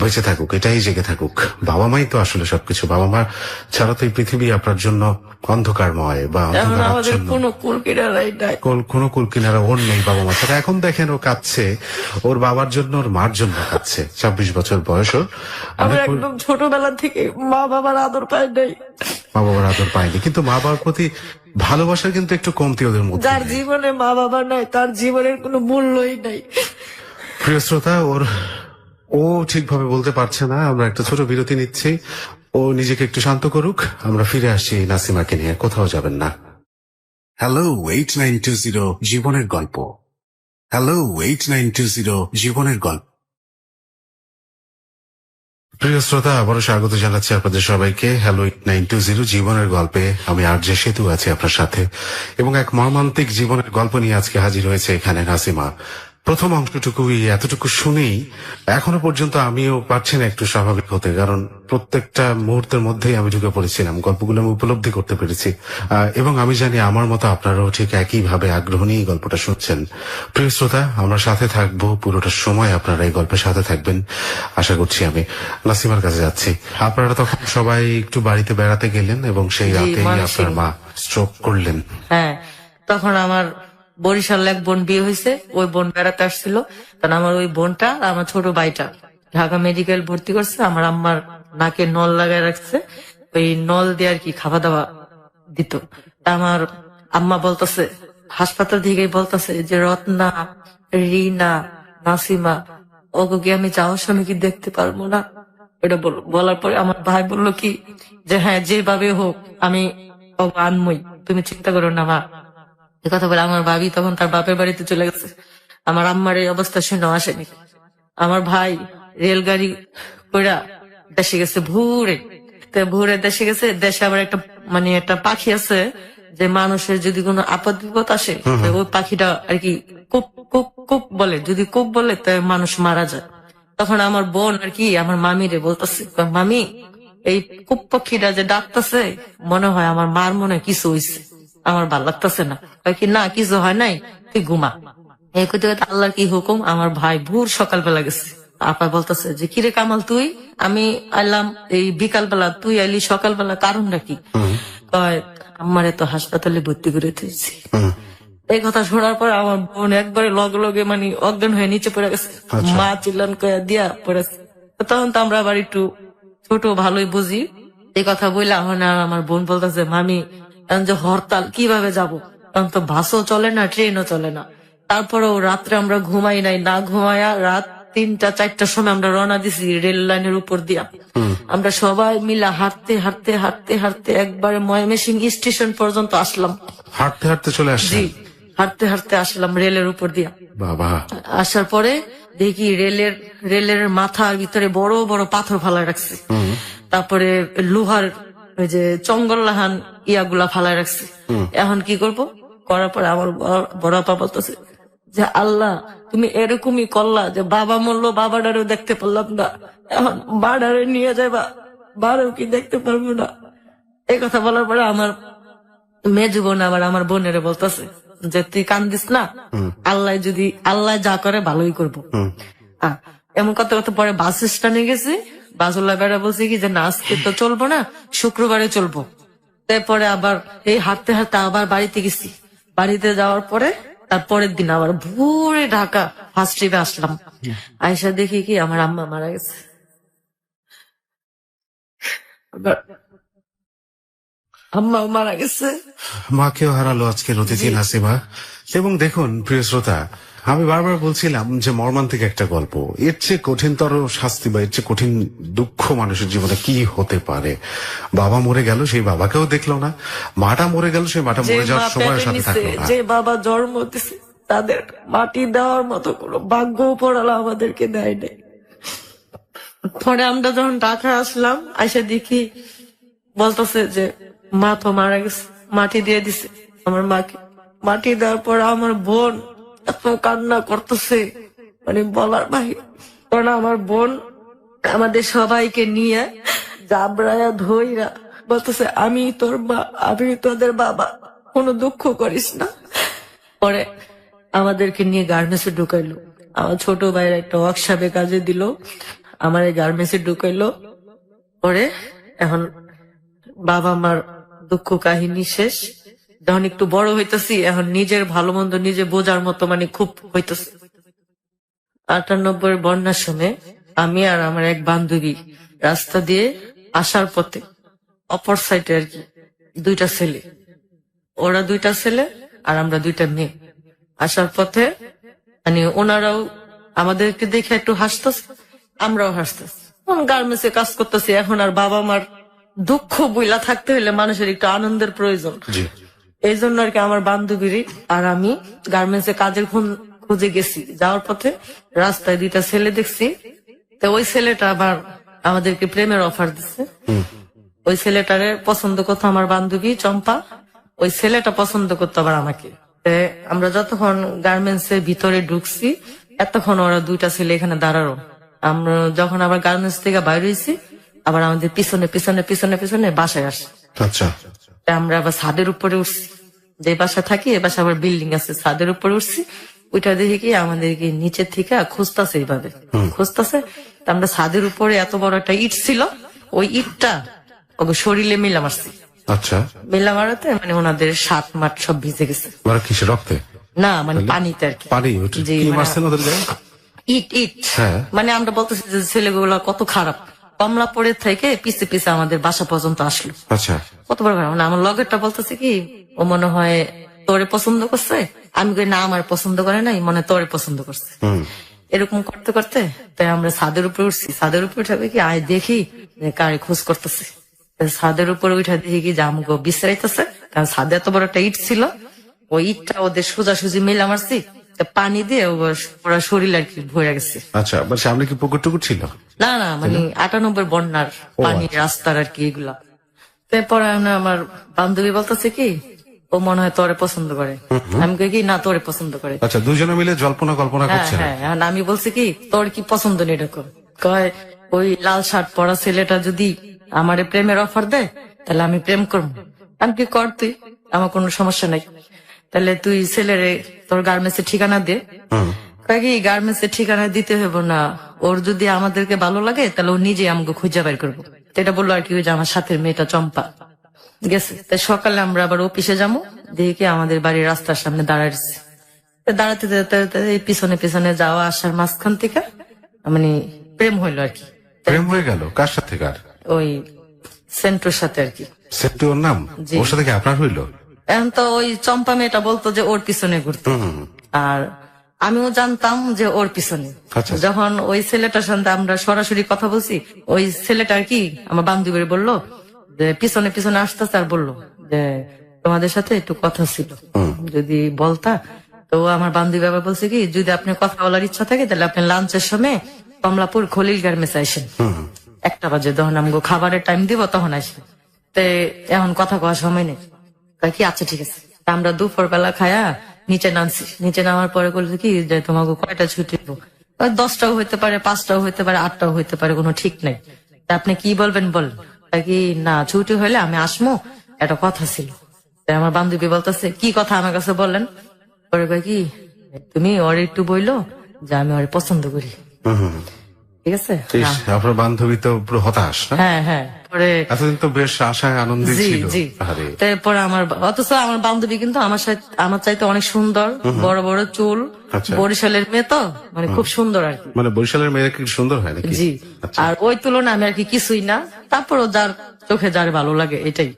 বেঁচে থাকুক, এটাই জেগে থাকুক। বাবা মাই তো আসলে সবকিছু। বাবা মা ছাড়া তো এই পৃথিবী আপনার জন্য অন্ধকারময় বা কোনো কুল কিনারা ওর নেই বাবা মা ছাড়া। এখন দেখেন ও কাঁদছে ওর বাবার জন্য, ওর মার জন্য কাঁদছে। 26 বছর বয়স ওর। একদম ছোটবেলা থেকে মা বাবার আদর পায় নাই, মা বাবার আদর পায়নি, কিন্তু মা বাবার প্রতি ভালোবাসার কিন্তু একটু কমতি ওদের মধ্যে। যার জীবনে মা বাবা নাই তার জীবনের কোনো মূল্যই নাই। প্রিয় শ্রোতা, ও ঠিকভাবে বলতে পারছে না। আমরা একটা ছোট বিরতি নিচ্ছি, ও নিজেকে একটু শান্ত করুক, আমরা ফিরে আসছি নাসিমাকে নিয়ে। কোথাও যাবেন না। হ্যালো 8920 জীবনের গল্প। হ্যালো 8920 জীবনের গল্প। প্রিয় শ্রোতা, আবারও স্বাগত জানাচ্ছি আপনাদের সবাইকে হ্যালো 8920 জীবনের গল্পে। আমি আরজে সেতু আছি আপনার সাথে, এবং এক মর্মান্তিক জীবনের গল্প নিয়ে আজকে হাজির হয়েছে এখানে নাসিমা। প্রথম অংশটুকুই এতটুকু শুনেই এখনো পর্যন্ত আমিও পারছি না একটু স্বাভাবিক হতে, কারণ প্রত্যেকটা মুহূর্তের মধ্যেই আমি ঢুকে পড়েছিলাম, গল্পগুলো আমি উপলব্ধি করতে পেরেছি, এবং আমি জানি আমার মতো আপনারাও ঠিক একইভাবে আগ্রহ নিয়ে গল্পটা শুনছেন। প্রিয় শ্রোতা, আমরা সাথে থাকবো পুরোটা সময়, আপনারা এই গল্পের সাথে থাকবেন আশা করছি। আমি নাসিমার কাছে যাচ্ছি। আপনারা তখন সবাই একটু বাড়িতে বেড়াতে গেলেন এবং সেই রাতেই আপনার মা স্ট্রোক করলেন। হ্যাঁ, তখন আমার বরিশাল এক বোন বিয়ে হয়েছে, ওই বোন বেড়াতে আসছিল। কারণ আমার ওই বোনটা আমার ছোট ভাইটা ঢাকা মেডিকেল ভর্তি করছে। আমার আম্মার নাকে নল লাগায় রাখছে, ওই নল দিয়ে আর কি খাওয়া দাওয়া দিত। তা আমার আম্মা বলতেছে, হাসপাতাল থেকেই বলতেছে যে রত্না, রিনা, নাসিমা ওকে কি আমি যাওয়ার সময় কি দেখতে পারবো না। এটা বলার পরে আমার ভাই বললো কি যে হ্যাঁ, যেভাবে হোক আমি আনমই, তুমি চিন্তা করো না মা। কথা বলে আমার ভাবি তখন তার বাপের বাড়িতে চলে গেছে। আমার আম্মার এই অবস্থা শুনে আসেনি। আমার ভাই রেলগাড়ি কইরা দেশে গেছে ভোরে দেশে গেছে। দেশে আবার একটা পাখি আছে যে মানুষের যদি কোনো আপদ বিপদ আসে ওই পাখিটা আর কি কুপ কুপ কুপ বলে, যদি কুপ বলে তাই মানুষ মারা যায়। তো তখন আমার বোন আর কি আমার মামিরে বলতেছে, মামি এই কুপ পাখিটা যে ডাকতেছে মনে হয় আমার মার মনে হয় কিছু হইছে, আমার ভাল লাগতেছে না। কয় কি না কিছু হয় নাই, তুই ঘুমা। এই করতে করতে আল্লাহর কি হুকুম, আমার ভাই ভোর সকালবেলা গেছে। আপা বলতেছে যে কিরে কামাল তুই, আমি আইলাম এই বিকালবেলা, তুই আইলি সকালবেলা, কারণটা কি? কয় আমারে তো হাসপাতালে ভর্তি করে দিয়েছি। এই কথা শোনার পর আমার বোন একবারে লগে লগে মানে অজ্ঞান হয়ে নিচে পড়ে গেছে। মা চিল্লান কয়া দিয়া পড়েছে। তখন তো আমরা আবার একটু ছোট ভালোই বুঝি। এই কথা বললে আমার বোন বলতেছে, মামি এখন যে হরতাল কিভাবে যাব, তখন তো বাসও চলে না, ট্রেনও চলে না। তারপরেও রাত্রে আমরা ঘুমাই নাই, না ঘুমায়া রাত 3টা-4টার সময় আমরা রওনা দিছি রেল লাইনের উপর দিয়া। আমরা সবাই মিলে হাঁটতে হাঁটতে হাঁটতে হাঁটতে একবারে ময়মনসিংহ স্টেশন পর্যন্ত আসলাম। হাঁটতে হাঁটতে চলে আসছে? জি, হাঁটতে হাঁটতে আসলাম রেলের উপর দিয়া। বাবা। আসার পরে দেখি রেলের মাথার ভিতরে বড় বড় পাথর ফালায় রাখছে। তারপরে লোহার ওই যে চঙ্গল্লাহান ইয়াগুলা ফালায় রাখছে। এখন কি করব? করার পরে আমার বড় আপা বলতেছে যে আল্লাহ তুমি এরকমই করলা যে বাবা মরলো, বাবাটারও দেখতে পারলাম না, এখন বাড়ারে নিয়ে যাবা, বাড়াও কি দেখতে পারবো না। এই কথা বলার পরে আমার মেজু বোন আবার আমার বোনেরে বলতেছে যে তুই কান্দিস না, আল্লাহ যা করে ভালোই করবো। এমন কথা কথা পরে বাস স্ট্যান্ডে গেছি, বাসুল্লাহ বেড়া বলছে কি যে না আজকে তো চলবো না, শুক্রবারে চলবো। তারপরে আবার এই হাঁটতে হাঁটতে আবার বাড়িতে গেছি। বাড়িতে যাওয়ার পরে তারপরের দিন আবার ভোরে ঢাকা ফার্স্ট ট্রিপে আসলাম। আয়সা দেখি কি আমার আম্মা মারা গেছে। আম্মাও মারা গেছে, মাকেও হারালো আজকের অতিথি নাসিমা। এবং দেখুন প্রিয় শ্রোতা, আমি বারবার বলছিলাম যে মর্মান্তিক একটা গল্প, এর চেয়ে কঠিনতর শাস্তি বা এর চেয়ে কঠিন দুঃখ মানুষের জীবনে কি হতে পারে? বাবা মরে গেল, সেই বাবাকেও দেখলো না। মাটা মরে গেল, সেই মাটা মরে যাওয়ার সময় সাথে থাকলো না। যে বাবা জন্ম দিছে তাদের মাটি দেওয়ার মতো কোনো ভাগ্য পড়ালো আমাদেরকে দেয় নাই। পরে আমরা যখন ঢাকা আসলাম, আইসা দেখি বলতেছে যে মা তো মারা গেছে, মাটি দিয়ে দিছে আমার মাকে। মাটি দেওয়ার পর আমার বোন এত কান্না করতেছে মানে বলার বাহিরে। কারণ আমার বোন আমাদের সবাইকে নিয়ে জাবরায়া ধইরা বলতেছে আমি তোর মা, আমি তোদের বাবা, কোনো দুঃখ করিস না। পরে আমাদেরকে নিয়ে গার্মেন্টসে ঢুকাইলো। আমার ছোট ভাইয়ের একটা ওয়ার্কশপে কাজে দিল, আমার এই গার্মেন্টসে ঢুকাইলো। পরে এখন বাবা মার দুঃখ কাহিনী শেষ। যখন একটু বড় হইতেছি, এখন নিজের ভালো মন্দ নিজে বোঝার মতো মানে খুব হইতেছে। 98 বন্যার সময় আমি আর আমার এক বান্ধবী রাস্তা দিয়ে আসার পথে অপর সাইডে আর কি 2টা ছেলে, ওরা 2টা ছেলে আর আমরা 2টা মেয়ে আসার পথে মানে ওনারাও আমাদেরকে দেখে একটু হাসতেছে, আমরাও হাসতেছি। গার্মেন্টসে কাজ করতেছি, এখন আর বাবা মার দুঃখ বইলা থাকতে হলে মানুষের একটু আনন্দের প্রয়োজন। এই জন্য আর কি আমার বান্ধবীর আর আমি গার্মেন্টসে কাজের খুঁজে গেছি। যাওয়ার পথে রাস্তায় 2টা ছেলে দেখছি। তো ওই ছেলেটা আবার আমাদেরকে প্রেমের অফার দিচ্ছে। ওই ছেলেটারে পছন্দ করতো আমার বান্ধবী চম্পা, ওই ছেলেটা পছন্দ করতো আবার আমাকে। আমরা যতক্ষণ গার্মেন্টস এর ভিতরে ঢুকছি এতক্ষণ ওরা 2টা ছেলে এখানে দাঁড়ানো। আমরা যখন আবার গার্মেন্টস থেকে বাইরে হয়েছি, আবার আমাদের পিছনে পিছনে পিছনে পিছনে বাসায় আসে। আচ্ছা, আমরা আবার ছাদের উপরে উঠছি, যে বাসা থাকি এ বাসা আবার বিল্ডিং আছে, ছাদের উপরে উঠছি। ওইটা দেখে কি আমাদেরকে নিচের থেকে খুঁজতেছে, এইভাবে খুঁজতেছে। আমরা ছাদের উপরে এত বড় একটা ইট ছিল, ওই ইটটা ওকে শরীরে মিলা মারছি। আচ্ছা, মিলা মারাতে মানে ওনাদের শার্ট মাঠ সব ভিজে গেছে। কিসে, রক্তে? না মানে পানিতে আর কি। পানি? ইট মানে আমরা বলতেছি যে ছেলেগুলো কত খারাপ। কমলা পরে থেকে পিছে পিছে আমাদের বাসা পর্যন্ত আসলো। আচ্ছা, কত বড় খারাপ। আমার লগেরটা বলতেছে কি ও মনে হয় তোরে পছন্দ করছে। আমি কই না, আমার পছন্দ করে নাই, মনে তোরে পছন্দ করছে। এরকম করতে করতে তাই আমরা ছাদের উপরে উঠছি। ছাদের উপরে উঠে কি আয় দেখি কারে খোঁজ করতেছে। ছাদের উপরে উঠে দেখি কি যে আমাকে বিশ্রাইতেছে, কারণ ছাদে এত বড় একটা ইট ছিল। ওই ইটটা ওদের সোজাসুজি মিলা মারছি, পানি দিয়ে ওরা শরীর আর কি ভরে গেছে। আচ্ছা, সামনে কি পুকুর টুকুর ছিল? না না, মানে 98 বন্যার পানি রাস্তার আর কি এগুলা। তারপরে আমার বান্ধবী বলতেছে কি ও মনে হয় তোরে পছন্দ করে। আমি কই কি না, তোরে পছন্দ করে। আচ্ছা, দুজনে মিলে জল্পনা কল্পনা হ্যাঁ করছেন। হ্যাঁ, এখন আমি বলছি কি তোর কি পছন্দ নেই এরকম, কয় ওই লাল শার্ট পরা ছেলেটা যদি আমারে প্রেমের অফার দেয় তাহলে আমি প্রেম করবো। আমি কি কর তুই, আমার কোনো সমস্যা নাই, তাহলে তুই ছেলেরে তোর গার্মেন্টস এর ঠিকানা দে। কয় কি গার্মেন্টস এর ঠিকানা দিতে হইব না, ওর যদি আমাদেরকে ভালো লাগে তাহলে ও নিজে আমাকে খুঁজে বের করবো। তো এটা বললো আর কি ওই যে আমার সাথে মেয়েটা চম্পা গেছে। তাই সকালে আমরা আবার অফিসে যাবো, দেখি আমাদের বাড়ির রাস্তার সামনে দাঁড়াইছে। দাঁড়াতে দাঁড়াতে এই পিছনে পিছনে যাওয়া আসার মাঝখান থেকে মানে প্রেম হইলো আর কি। প্রেম হয়ে গেল কার সাথে কার? ওই সেন্টুর সাথে আর কি। সেন্টু ওর নাম? জি। ওর সাথে কি আপনার হইলো? এখন তো ওই চম্পা মেয়েটা বলতো যে ওর পিছনে ঘুরতো, আর আমিও জানতাম যে ওর পিছনে। আচ্ছা। যখন ওই ছেলেটার সাথে আমরা সরাসরি কথা বলছি, ওই ছেলেটা আর কি আমার বান্ধবীর বললো যে পিছনে পিছনে আসতেছে, আর বললো যে তোমাদের সাথে একটু কথা ছিল, যদি বলতা। তো আমার বান্ধবী আবার বলছে কি যদি আপনার কথা বলার ইচ্ছা থাকে তাহলে আপনি লাঞ্চের সময় কমলাপুর খলিল গার্মেন্টস আসেন, 1টা বাজে, তখন আমাকে খাবারের টাইম দিব তখন আসেন। তো এখন কথা কওয়ার সময় নেই। কয় কি আচ্ছা ঠিক আছে। তা আমরা দুপুর বেলা খায়া নিচে নামছি। নিচে নামার পরে বলছে কি যে তোমাকে কয়টা ছুটি দিব? 10টাও হইতে পারে, 5টাও হইতে পারে, 8টাও হইতে পারে, কোনো ঠিক নাই। তা আপনি কি বলবেন বলেন। কয় কি না ছুটি হইলে আমি আসমো, একটা কথা ছিল। তাই আমার বান্ধবী বলতেছে কি কথা আমার কাছে বললেন। পরে কয় কি তুমি ওর একটু বইলো যে আমি ওর পছন্দ করি। ঠিক আছে। ইস, আপনার বান্ধবী তো পুরো হতাশ না? হ্যাঁ হ্যাঁ। পরে এতদিন তো বেশ আশায় আনন্দে জি ছিল। জি। আরে, তারপরে অথচ আমার বান্ধবী কিন্তু আমার চাইতে অনেক সুন্দর, বড় বড় চুল, আচ্ছা। বরিশালের মেয়ে তো মানে খুব সুন্দর আর কি। মানে বরিশালের মেয়েরা কি সুন্দর হয় নাকি? জি। আচ্ছা। আর ওই তুলনায় আমি আর কি কিছুই না, তারপরও যার চোখে যার ভালো লাগে এটাই।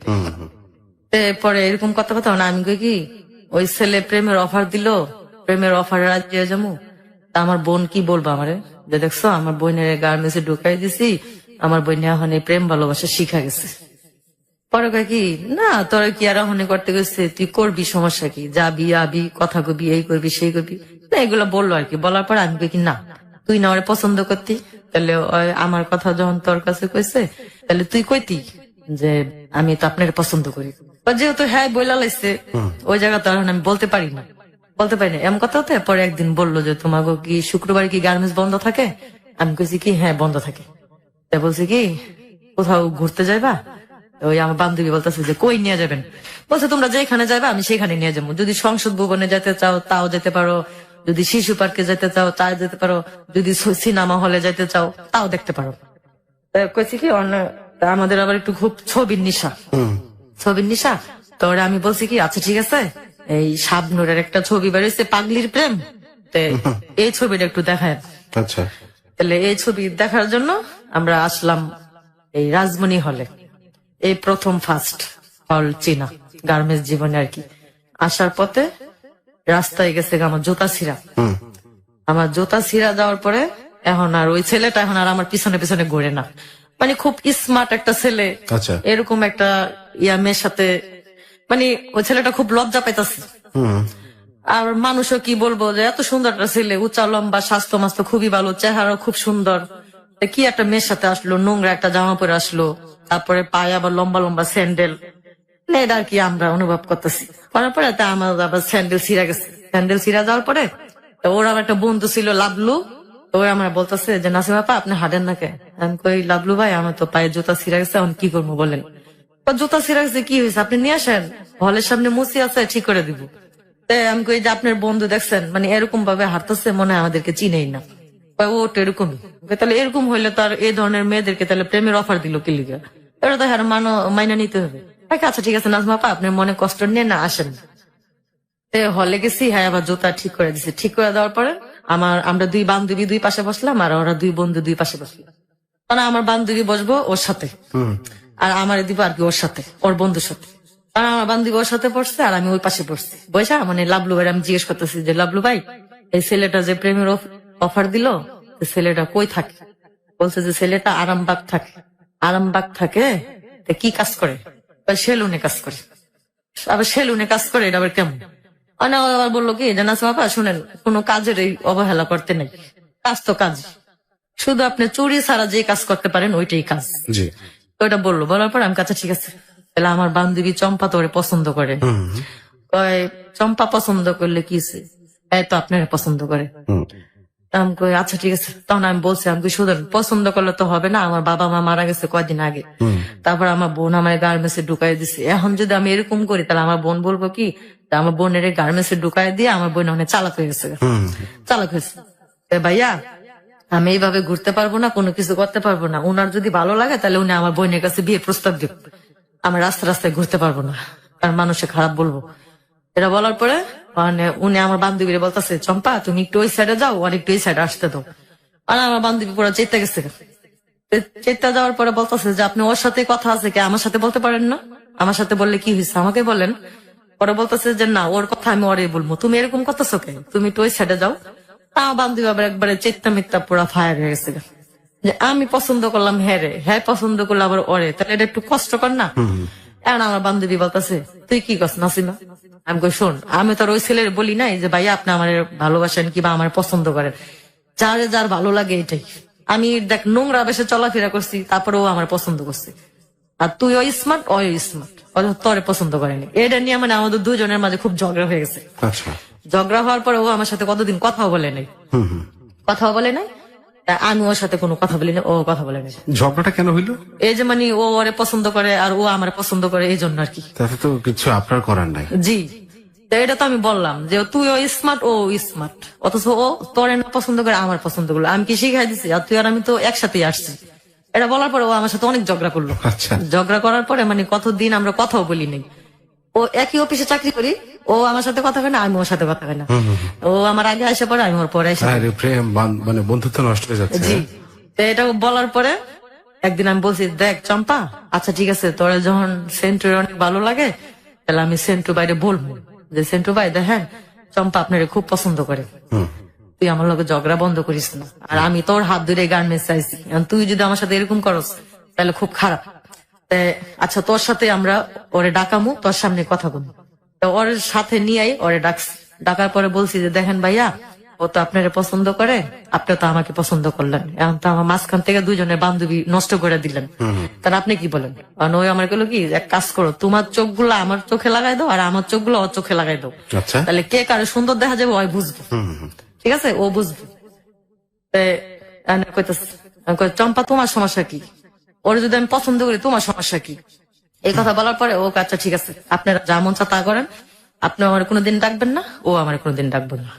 পরে এরকম কথা কথা না, আমি কই কি ওই ছেলে প্রেমের অফার দিল, প্রেমের অফারে রাজি হয়ে যাবো। তা আমার বোন কি বলবো আমারে, যে দেখছো আমার বোনের গার্মেন্টসে ঢুকাই দিছি, আমার বোন এখন এই প্রেম ভালোবাসা শিখা গেছে। পরে কয় কি না তোরা কি আর হনে করতে গেছে, তুই করবি, সমস্যা কি, যাবি আবি, কথা কবি, এই করবি সেই করবি, না এগুলো বললো আর কি। বলার পর আমি কই কি না তুই না ওরে পছন্দ করতি, তাহলে আমার কথা যখন তোর কাছে কইছে তাহলে তুই কইতি যে আমি তো আপনার পছন্দ করি। যেহেতু হ্যাঁ বইলা লাইছে, ওই জায়গা তো এখন আমি বলতে পারি না এমন কথা হতে। পরে একদিন বললো যে তোমাকে কি শুক্রবার কি গার্মেন্টস বন্ধ থাকে? আমি কইছি কি হ্যাঁ বন্ধ থাকে। তা বলছি কি কোথাও ঘুরতে যাইবা? ওই আমার বান্ধবী বলতেছে যে কই নিয়ে যাবেন? বলছে তোমরা যেখানে যাবে আমি সেখানে নিয়ে যাবো, যদি সংসদ ভবনে যেতে চাও তাও যেতে পারো, যদি শিশু পার্কে যেতে চাও তাও যেতে পারো, যদি সিনেমা হলে যেতে চাও তাও দেখতে পারো। কইছি কি আমাদের আবার একটু খুব ছবির নিশা। তো ওরা আমি বলছি কি আচ্ছা ঠিক আছে, এই শাবনুরের একটা ছবি বেরিয়েছে পাগলির প্রেম, এই ছবিটা একটু দেখায়। আচ্ছা। তাহলে এই ছবি দেখার জন্য আমরা আসলাম এই রাজমণি হলে, এই প্রথম ফার্স্ট হল চীনা গার্মেন্টস জীবনে আর কি। আসার পথে রাস্তায় গেছে আমার জুতা ছিঁড়া। আমার জুতা ছিঁড়া যাওয়ার পরে এখন আর ওই ছেলেটা এখন আর আমার পিছনে পিছনে ঘুরে না, মানে খুব স্মার্ট একটা ছেলে, আচ্ছা। এরকম একটা মেয়ের সাথে মানে ওই ছেলেটা খুব লজ্জা পাইতাছে। আর মানুষও কি বলবো যে এত সুন্দর একটা ছেলে, উঁচা লম্বা, স্বাস্থ্য মাস্ত খুবই ভালো, চেহারা খুব সুন্দর, কি একটা মেয়ের সাথে আসলো, নোংরা একটা জামা পরে আসলো, তারপরে পায়ে আবার লম্বা লম্বা স্যান্ডেল, এটা আর কি আমরা অনুভব করতেছি। করার পরে আমার আবার স্যান্ডেল ছিঁড়া গেছে। স্যান্ডেল ছিঁড়া যাওয়ার পরে ওর আমার একটা বন্ধু ছিল লাভলু, তো ওরা আমার বলতেছে যে নাসিমা আপা আপনি হাঁটেন না কে? আমি কই লাভলু ভাই আমার তো পায়ে জুতা ছিঁড়া গেছে, এখন কি করবো বলেন? জুতা ছিঁড়া গেছে কি হয়েছে, আপনি নিয়ে আসেন, হলের সামনে মুসি আছে, ঠিক করে দিব। তাই আমি কই যে আপনার বন্ধু দেখছেন মানে এরকম ভাবে হাঁটতেছে, মনে হয় আমাদেরকে চিনেই না। ও তো এরকমই। তাহলে এরকম হইলে তো আর এই ধরনের মেয়েদেরকে তাহলে প্রেমের অফার দিল কি লিগা? এটা তো হ্যাঁ মাইনা নিতে হবে। আচ্ছা ঠিক আছে নাজমা আপা আপনার মনে কষ্ট নিয়ে না আসেন। হলে গেছি, হ্যাঁ আবার জুতা ঠিক করে দিছি। ঠিক করে দেওয়ার পরে আমরা দুই বান্ধবী দুই পাশে বসলাম, আর ওরা দুই বন্ধু দুই পাশে বসলাম। মানে আমার বান্ধবী বসবো ওর সাথে, আর আমার দিব আর কি ওর সাথে, ওর বন্ধুর সাথে। কারণ আমার বান্ধবী ওর সাথে পড়ছে আর আমি ওই পাশে পড়ছি। বৈশা মানে লাভলু ভাই আমি জিজ্ঞেস করতেছি যে লাভলু ভাই এই ছেলেটা যে প্রেমের অফার দিল, ছেলেটা কই থাকে? বলছে যে ছেলেটা আরামবাগ থাকে। আরামবাগ থাকে কি কাজ করে? সেলুনে কাজ করে। আবার সেলুনে কাজ করে এটা আবার কেমন? আবার বললো কি জানাস বাবা শুনেন, কোনো কাজের এই অবহেলা করতে নেই, কাজ তো কাজ, শুধু আপনি চুরি ছাড়া যে কাজ করতে পারেন ওইটাই কাজ। জি। তো এটা বললো, বলার পর আমি কাছে ঠিক আছে, তাহলে আমার বান্ধবী চম্পা তো ওরে পছন্দ করে, কয় চম্পা পছন্দ করলে কি হইছে? এই তো আপনারা পছন্দ করে। তা আমি কই আচ্ছা ঠিক আছে। তখন আমি বলছি, আমি কই শুধু পছন্দ করলে তো হবে না, আমার বাবা মা মারা গেছে কয়দিন আগে। তারপর আমার বোন আমার গার্মেন্টসে ঢুকাই দিছে। এখন যদি আমি এরকম করি তাহলে আমার বোন বলবো কি আমার বোনের গার্মেন্টসে ঢুকাই দিয়ে আমার বোন অনেক চালাক হয়ে গেছে। চালাক হয়েছে ভাইয়া, আমি এইভাবে ঘুরতে পারবো না, কোনো কিছু করতে পারবো না। উনার যদি ভালো লাগে তাহলে উনি আমার বোনের কাছে বিয়ে প্রস্তাব দিব। আমি রাস্তায় রাস্তায় ঘুরতে পারবো না, কারণ মানুষে খারাপ বলবো। এটা বলার পরে মানে উনি আমার বান্ধবীরা বলতেছে, চম্পা তুমি একটু ওই সাইডে যাও, আর একটু এই সাইডে আসতে দাও। আর আমার বান্ধবী পুরো চেতে গেছে। চেতে যাওয়ার পরে বলতেছে যে আপনি ওর সাথে কথা আছে কি, আমার সাথে বলতে পারেন না? আমার সাথে বললে কি হয়েছে আমাকে বলেন। পরে বলতেছে যে না, ওর কথা আমি ওরে বলবো, তুমি এরকম করতেছো কেন, তুমি একটু ওই সাইডে যাও। আমার বান্ধবী আবার একবারে চেত্তা মিথ্যা পুরা ফায়ার হয়ে গেছে যে আমি পছন্দ করলাম হ্যাঁ রে, হ্যাঁ পছন্দ করলে আবার ওরে, তাহলে এটা একটু কষ্টকর না? এখন আমার বান্ধবী বলতেছে তুই কি করছ নাসিমা? আমি কই শোন, আমি তো আর ওই ছেলের বলি নাই যে ভাইয়া আপনি আমার ভালোবাসেন কিংবা আমার পছন্দ করেন, যারে যার ভালো লাগে এটাই। আমি দেখ নোংরা বেশে চলাফেরা করছি, তারপরে ও আমার পছন্দ করছে। আর তুই ওই স্মার্ট, ওই স্মার্ট, তোরে পছন্দ করেনি। এটা নিয়ে মানে আমাদের দুজনের মাঝে খুব ঝগড়া হয়ে গেছে। আচ্ছা, ঝগড়া হওয়ার পরে ও আমার সাথে কতদিন কথাও বলে নাই, কথাও বলে নাই। আমি ওর সাথে কোনো কথা বলি না, ও কথা বলে নাই। ঝগড়াটা কেন হইলো? এই যে মানে ও ওরে পছন্দ করে আর ও আমার পছন্দ করে, এই জন্য আর কি। তাতে তো কিছু আপনার করার নাই। জি, তো এটা তো আমি বললাম যে তুই ও স্মার্ট, ও স্মার্ট, অথচ ও তোরে না পছন্দ করে আমার পছন্দ করলো। আমি কি শিখাই দিছি? আর তুই আর আমি তো একসাথেই আসছি। এটা বলার পরে ও আমার সাথে অনেক ঝগড়া করলো। আচ্ছা, ঝগড়া করার পরে মানে কতদিন আমরা কথাও বলি নাই। ও একই অফিসে চাকরি করি, ও আমার সাথে কথা হয় না, আমি ওর সাথে কথা হয় না। ও আমার আগে আসে পরে, আমি ওর পরে আসে। আরে প্রেম মানে বন্ধুত্ব নষ্ট হয়ে যাচ্ছে। জি, তো এটা বলার পরে একদিন আমি বলছি, দেখ চম্পা, আচ্ছা ঠিক আছে, তোরা যখন সেন্টুর অনেক ভালো লাগে তাহলে আমি সেন্টু বাইরে বলবো যে সেন্টু ভাই দেখেন চম্পা আপনারে খুব পছন্দ করে, তুই আমার লোকের ঝগড়া বন্ধ করিস না। আর আমি তোর হাত ধরে গার্মেন্টস চাইছি, তুই যদি আমার সাথে এরকম করস তাহলে খুব খারাপ। আচ্ছা তোর সাথে আমরা ওরে ডাকামু, তোর সামনে কথা বলবো। তো ওর সাথে নিয়ে ওরে ডাকছি। ডাকার পরে বলছি যে দেখেন ভাইয়া, ও তো আপনারে পছন্দ করে, আপনি তো আমাকে পছন্দ করলেন, এখন তো আমার মাঝখান থেকে দুজনের বান্ধবী নষ্ট করে দিলেন, তাহলে আপনি কি বলেন? কারণ ওই আমার গেলো কি, এক কাজ করো, তোমার চোখগুলো আমার চোখে লাগাই দাও আর আমার চোখগুলো ওর চোখে লাগাই দাও, আচ্ছা, তাহলে কে কারো সুন্দর দেখা যাবে ওই বুঝবো। ঠিক আছে, ও বুঝবে। চম্পা তোমার সমস্যা কি? ওর যদি আমি পছন্দ করি তোমার সমস্যা কি? এই কথা বলার পরে ও আচ্ছা ঠিক আছে, আপনারা যা মন চা তা করেন, আপনি আমার কোনোদিন ডাকবেন না, ও আমার কোনোদিন ডাকবেন না,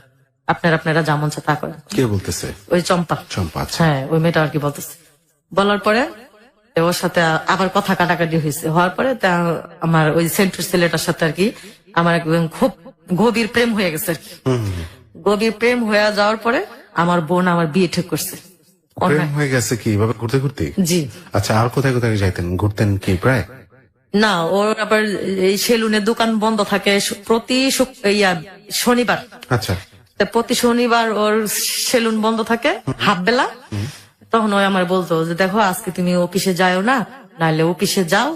আপনারা যা মন চা তা করেন। কে বলতেছে? ওই চম্পা। চম্পা, আচ্ছা। হ্যাঁ, ওই মেয়েটা আর কি বলতেছে। বলার পরে ওর সাথে আবার কথা কাটাকাটি হয়েছে। হওয়ার পরে আমার ওই সেন্টুর ছেলেটার সাথে আর কি আমার একদম খুব গভীর প্রেম হয়ে গেছে আর কি। গভীর প্রেম হয়ে যাওয়ার পরে আমার বোন আমার বিয়ে ঠিক করছে। প্রেম হয়ে গেছে কি এভাবে ঘুরতে ঘুরতে? জি। আচ্ছা, আর কোথায় কোথায় যাইতেন, ঘুরতেন কি প্রায়? না, ওর আবার এই সেলুনের দোকান বন্ধ থাকে প্রতি শনিবার। আচ্ছা, প্রতি শনিবার ওর সেলুন বন্ধ থাকে হাফ বেলা। তখন ওই আমার বলতো যে দেখো আজকে তুমি অফিসে যাও না, নাইলে অফিসে যাও,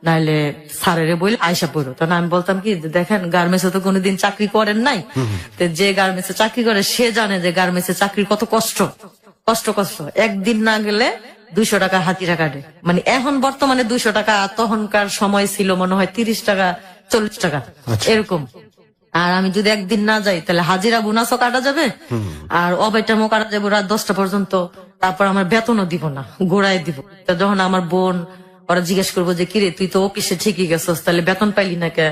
নাইলে স্যারেরে বলে আয়সা পড়ো। তখন আমি বলতাম কি দেখেন গার্মেন্টসে তো কোনোদিন চাকরি করেন নাই, তো যে গার্মেন্টসে চাকরি করে সে জানে যে গার্মেন্টসে চাকরির কত কষ্ট। একদিন না গেলে 200 টাকা হাতিরা কাটে। মানে এখন বর্তমানে 200 টাকা, তখনকার সময় ছিল মনে হয় 30 টাকা 40 টাকা এরকম। আর আমি যদি একদিন না যাই তাহলে হাজিরা বোনাসও কাটা যাবে আর ওভারটাইমও কাটা যাবে রাত 10টা পর্যন্ত। তারপর আমার বেতনও দিব না, গোড়ায় দিব। তা যখন আমার বোন ওরা জিজ্ঞেস করবো যে কিরে তুই তো অফিসে ঠিকই গেছস, তাহলে বেতন পাইলি না কে,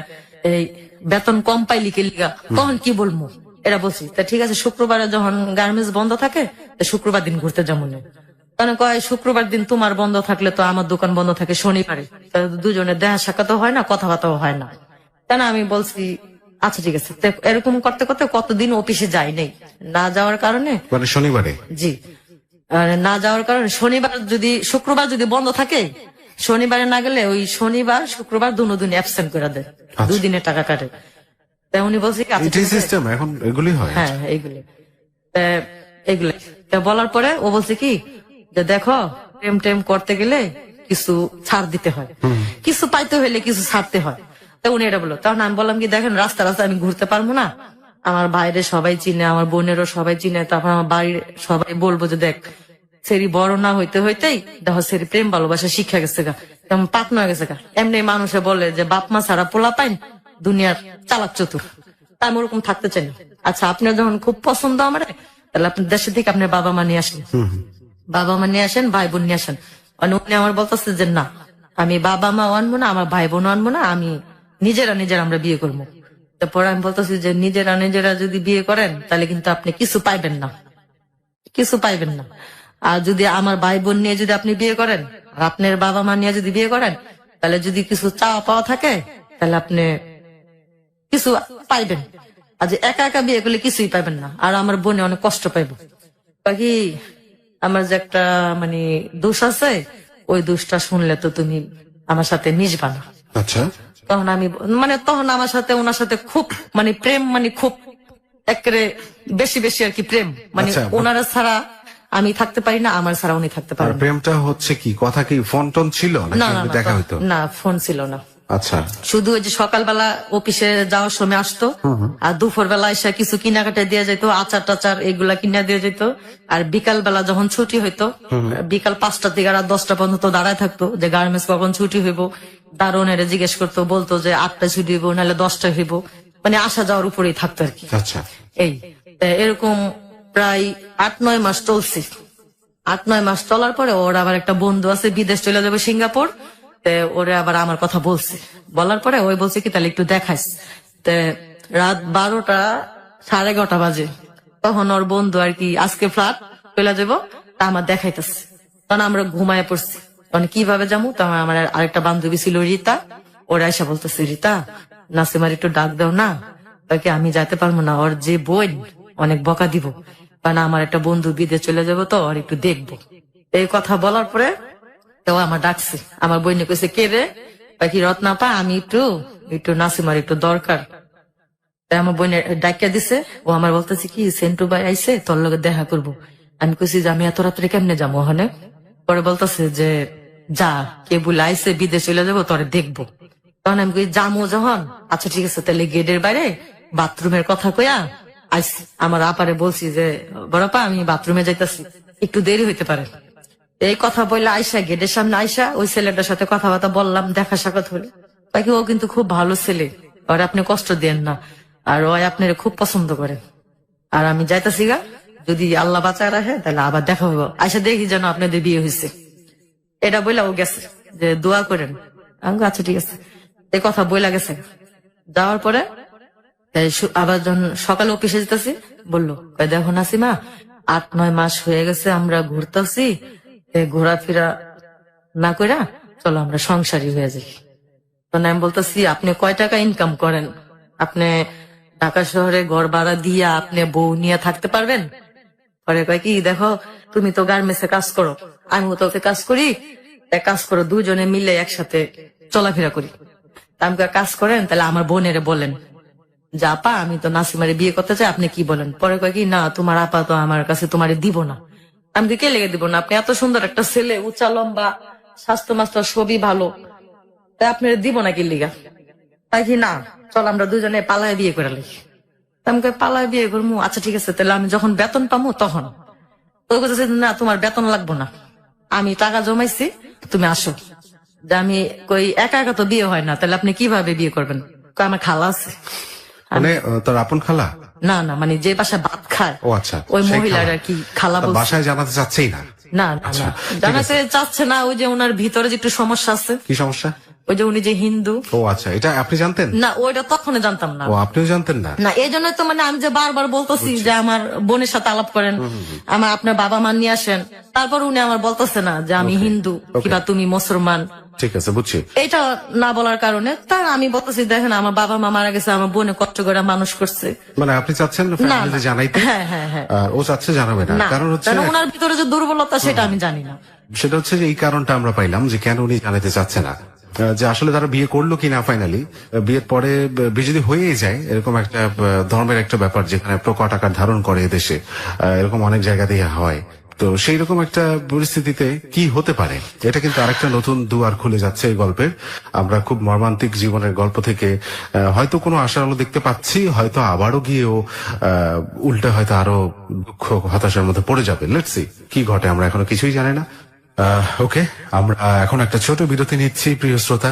এই বেতন কম পাইলি কে লিগা, তখন কি বলবো? এরা বলছি তা ঠিক আছে শুক্রবারে যখন গার্মেন্টস বন্ধ থাকে শুক্রবার দিন ঘুরতে যাবো না। তাহলে কয় শুক্রবার দিন তোমার বন্ধ থাকলে তো আমার দোকান বন্ধ থাকে শনিবারে, দুজনের দেখা সাক্ষাৎ হয় না, কথাবার্তাও হয় না। কেন আমি বলছি আচ্ছা ঠিক আছে। এরকম করতে করতে কতদিন অফিসে যাই নাই, না যাওয়ার কারণে মানে শনিবারে। জি, না যাওয়ার কারণে শনিবার যদি শুক্রবার যদি বন্ধ থাকে, শনিবারে না গেলে ওই শনিবার শুক্রবার দুদিন অ্যাবসেন্ট করে দেয়, 2 দিনের টাকা কাটে। তাই উনি বলছি সিস্টেম এখন এগুলি হয়। হ্যাঁ এইগুলি বলার পরে ও বলছে কি যে দেখো প্রেম টেম করতে গেলে কিছু ছাড় দিতে হয়, কিছু পাইতে হইলে কিছু ছাড়তে হয়। তা উনি এটা বললো। তখন আমি বললাম কি দেখেন রাস্তা আমি ঘুরতে পারবো না, আমার বাইরে সবাই চিনে, আমার বোনেরও সবাই চিনে, তারপর আমার বাড়ির সবাই বলবো যে দেখ সেরি বড় না হইতে হইতেই দেখো সেরি প্রেম ভালোবাসা শিক্ষা গেছে গা, তেমন পাকনা হয়ে গেছে গা। এমনি মানুষে বলে যে বাপ মা ছাড়া পোলা পাইন দুনিয়ার চালাক চতুর, তা আমি ওরকম থাকতে চাই না। আচ্ছা আপনার যখন খুব পছন্দ আমার, তাহলে আপনি দেশে থেকে আপনার বাবা মা নিয়ে আসেন, বাবা মা নিয়ে আসেন, ভাই বোন নিয়ে আসেন। মানে উনি আমার বলতেছে যে না, আমি বাবা মা আনবো না, আমার ভাই বোন আনবো না, আমি নিজেরা আমরা বিয়ে করবো। তারপর আমি বলতেছি যে নিজেরা যদি বিয়ে করেন তাহলে কিন্তু আপনি কিছু পাইবেন না, কিছু পাইবেন না। আর যদি আমার ভাই বোন নিয়ে যদি আপনি বিয়ে করেন, আর আপনার বাবা মা নিয়ে যদি বিয়ে করেন, তাহলে যদি কিছু চাওয়া পাওয়া থাকে তাহলে আপনি কিছু পাইবেন। আর যে একা একা বিয়ে করলে কিছুই পাইবেন না, আর আমার বোনে অনেক কষ্ট পাইব। বাকি আমার যে একটা মানে দোষ আছে, ওই দোষটা শুনলে তো তুমি আমার সাথে মিশবা না। আচ্ছা, তখন আমি তখন আমার সাথে ওনার সাথে খুব প্রেম, খুব একেবারে বেশি বেশি আর কি প্রেম। আচ্ছা। ওনারা ছাড়া আমি থাকতে পারি না, আমার ছাড়া উনি থাকতে আর পারেন না। প্রেমটা হচ্ছে কি, কথা কি ফোন টোন ছিল না নাকি না এমনি দেখা হইতো? না, ফোন ছিল না। আচ্ছা, শুধু ওই যে সকালবেলা অফিসে যাওয়ার সময় আসতো, আর দুপুর বেলা এসে কিছু কেনাকাটা দিয়ে যেত, আচার টাচার এগুলা কিনা দিয়ে যেত। আর বিকাল বেলা যখন ছুটি হইতো, বিকাল 5টা থেকে রাত 10টা পর্যন্ত দাঁড়ায় থাকতো যে গার্মেন্টস কখন ছুটি হইব। দারোয়ানেরা জিজ্ঞেস করতো, বলতো যে 8টায় ছুটি হইব, নাহলে 10টায় হইব। আসা যাওয়ার উপরেই থাকতো আর কি। আচ্ছা, এই এরকম প্রায় 8-9 মাস চলছে। 8-9 মাস চলার পরে ওর আবার একটা বন্ধু আছে, বিদেশ চলে যাবে সিঙ্গাপুর। ওরে আবার আমার কথা বলছে, বলার পরে ওই বলছে কি তাহলে একটু দেখাইস। রাত 12টা 11:30 বাজে, তখন ওর বন্ধু আর কি আজকে ফ্ল্যাট চলে যাবো, তা আমার দেখাইতেছে। তখন আমরা ঘুমায় পড়ছি। তখন কিভাবে যাবো, তখন আমার আরেকটা বান্ধবী ছিল রিতা, ওরা এসে বলতেছে রিতা নাসিমার একটু ডাক দাও না। তাকে আমি যাইতে পারবো না, ওর যে বোন অনেক বকা দিব, কারণ আমার একটা বন্ধু বিদেশ চলে যাবো, তো ওর একটু দেখবো। এই কথা বলার পরে তো আমার ডাকছে, আমার বইনে কইছে কে রে, কি রত্না পা, আমি একটু নাসিমার একটু দরকার। তাই আমার বইনে ডাকিয়া দিছে। ও আমার বলতেছে কি সেন্টু ভাই আইসে, তোর লগে দেখা করবো। আমি কইছি যে আমি এত রাত্রে কেমনে যাবো ওখানে। পরে বলতেছে যে যা, কে বলে আইসে বিদেশ চলে যাবো, তোরে দেখবো। তখন আমি কই যামো যখন, আচ্ছা ঠিক আছে, তাহলে গেটের বাইরে বাথরুমের কথা কইয়া আইসি। আমার আপারে বলছি যে বড়পা আমি বাথরুমে যাইতাছি, একটু দেরি হইতে পারে। এই কথা বললে আইসা গেটের সামনে আইসা ওই ছেলেটার সাথে কথাবার্তা বললাম, দেখা সাক্ষাৎ হলে। বাকি ও কিন্তু খুব ভালো ছেলে, আর আপনি কষ্ট দেন না, আর ও আপনার খুব পছন্দ করে। আর আমি যাইতাছি গা, যদি আল্লাহ বাঁচায় রাখে তাহলে আবার দেখা হইব, আইসা দেখি যেন আপনাদের বিয়ে হয়েছে। এটা বইলা ও গেছে যে দোয়া করেন। আমি বললাম, আচ্ছা ঠিক আছে। এই কথা বইলা গেছে। যাওয়ার পরে আবার যখন সকালে অফিসে যেতেছি, বললো দেখো নাসিমা 8-9 মাস হয়ে গেছে আমরা ঘুরতেছি, ঘোরাফেরা না কইরা চলো আমরা সংসারী হয়ে যাই। তখন আমি বলতেছি আপনি কয় টাকা ইনকাম করেন, আপনি ঢাকা শহরে ঘর ভাড়া দিয়া আপনি বউ নিয়ে থাকতে পারবেন? পরে কয় কি দেখো তুমি তো গার্মেন্টসে কাজ করো, আমিও তো কাজ করি, তাই কাজ করো, দুজনে মিলে একসাথে চলাফেরা করি। আমি কাজ করেন তাহলে আমার বোনেরে বলেন যে আপা আমি তো নাসিমারে বিয়ে করতে চাই, আপনি কি বলেন? পরে কয় কি না তোমার আপা তো আমার কাছে তোমারে দিব না। আমি কে লেগে দিব না, আপনি এত সুন্দর একটা ছেলে, উঁচা লম্বা, স্বাস্থ্য মাস্টার সবই ভালো, তাই আপনার দিব না কি লিগা? তাই কি না চল আমরা দুজনে পালায় বিয়ে করে লি। আমি পালায় বিয়ে করবো, আচ্ছা ঠিক আছে, তাহলে আমি যখন বেতন পাবো তখন। তো বলতেছে না তোমার বেতন লাগবো না, আমি টাকা জমাইছি, তুমি আসো। যে আমি কই একা একা তো বিয়ে হয় না, তাহলে আপনি কিভাবে বিয়ে করবেন? আমার খালা আছে। তোর আপন খালা? না না, যে বাসায় ভাত খায়, ও আচ্ছা, ওই সেই মহিলার খালা। আর কি খালা বলছে। বাসায় জানাতে চাচ্ছেই না? না না আচ্ছা, না, ঠিক জানাতে আছে। চাচ্ছে না, ওই যে ওনার ভিতরে যে একটু সমস্যা আছে। কি সমস্যা? ওই যে উনি যে হিন্দু। ও আচ্ছা, এটা আপনি জানতেন না? ওইটা তখনই জানতাম না। ও আপনিও জানতেন না? না, এই জন্য তো আমি যে বারবার বলতেছি যে আমার বোনের সাথে আলাপ করেন, আমার আপনার বাবা মা নিয়ে আসেন। তারপর উনি আমার বলতেছে না যে আমি হিন্দু কিংবা তুমি মুসলমান। ঠিক আছে, বুঝছি। এটা না বলার কারণে তার আমি বলতেছি দেখেন আমার বাবা মা মারা গেছে, আমার বোনে কষ্ট করে মানুষ করছে। আপনি চাচ্ছেন ফ্যামিলিতে জানাইতে? হ্যাঁ হ্যাঁ হ্যাঁ। আর ও চাচ্ছে জানাবে না, কারণ হচ্ছে ওনার ভিতরে যে দুর্বলতা সেটা আমি জানি না। সেটা হচ্ছে যে এই কারণটা আমরা পাইলাম যে কেন উনি জানাতে চাচ্ছে না, যে আসলে তারা বিয়ে করলো কিনা ফাইনালি, বিয়ের পরে বিয়ে যদি হয়েই যায়, এরকম একটা ধর্মের একটা ব্যাপার যেখানে প্রকট আকার ধারণ করে দেশে, এরকম অনেক জায়গাতেই হয়। তো সেই রকম একটা পরিস্থিতিতে কি হতে পারে, এটা কিন্তু আরেকটা নতুন দুয়ার খুলে যাচ্ছে এই গল্পের। আমরা খুব মর্মান্তিক জীবনের গল্প থেকে হয়তো কোনো আশার আলো দেখতে পাচ্ছি, হয়তো আবারও গিয়েও উল্টে হয়তো আরো দুঃখ হতাশার মধ্যে পড়ে যাবে। লেটস সি কি ঘটে, আমরা এখনো কিছুই জানি না। ওকে, আমরা এখন একটা ছোট বিরতি নিচ্ছি। প্রিয় শ্রোতা,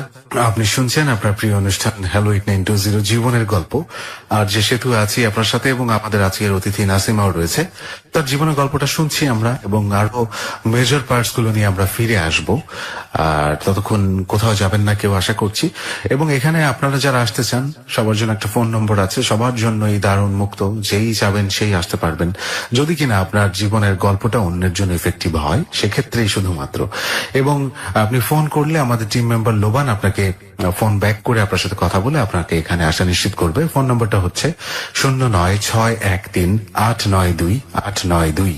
আপনি শুনছেন আপনার প্রিয় অনুষ্ঠান হ্যালো 8920 জীবনের গল্প। আর যে সেতু আছি আপনার সাথে, এবং আমাদের আজকের অতিথি নাসিমাও রয়েছে। তার জীবনের গল্পটা শুনছি আমরা, এবং আরো মেজর পার্টস গুলো নিয়ে আমরা ফিরে আসব। আর ততক্ষণ কোথাও যাবেন না কেউ, আশা করছি। এবং এখানে আপনারা যারা আসতে চান, সবার জন্য একটা ফোন নম্বর আছে, সবার জন্য এই দারুণ মুক্ত, যেই যাবেন সেই আসতে পারবেন, যদি কিনা আপনার জীবনের গল্পটা অন্যের জন্য ইফেক্টিভ হয়, সেক্ষেত্রেই শুধুমাত্র। এবং আপনি ফোন করলে আমাদের টিম মেম্বার লোবান আপনাকে ফোন ব্যাক করে আপনার সাথে কথা বলে আপনাকে এখানে আসা নিশ্চিত করবে। ফোন নম্বরটা হচ্ছে 09613892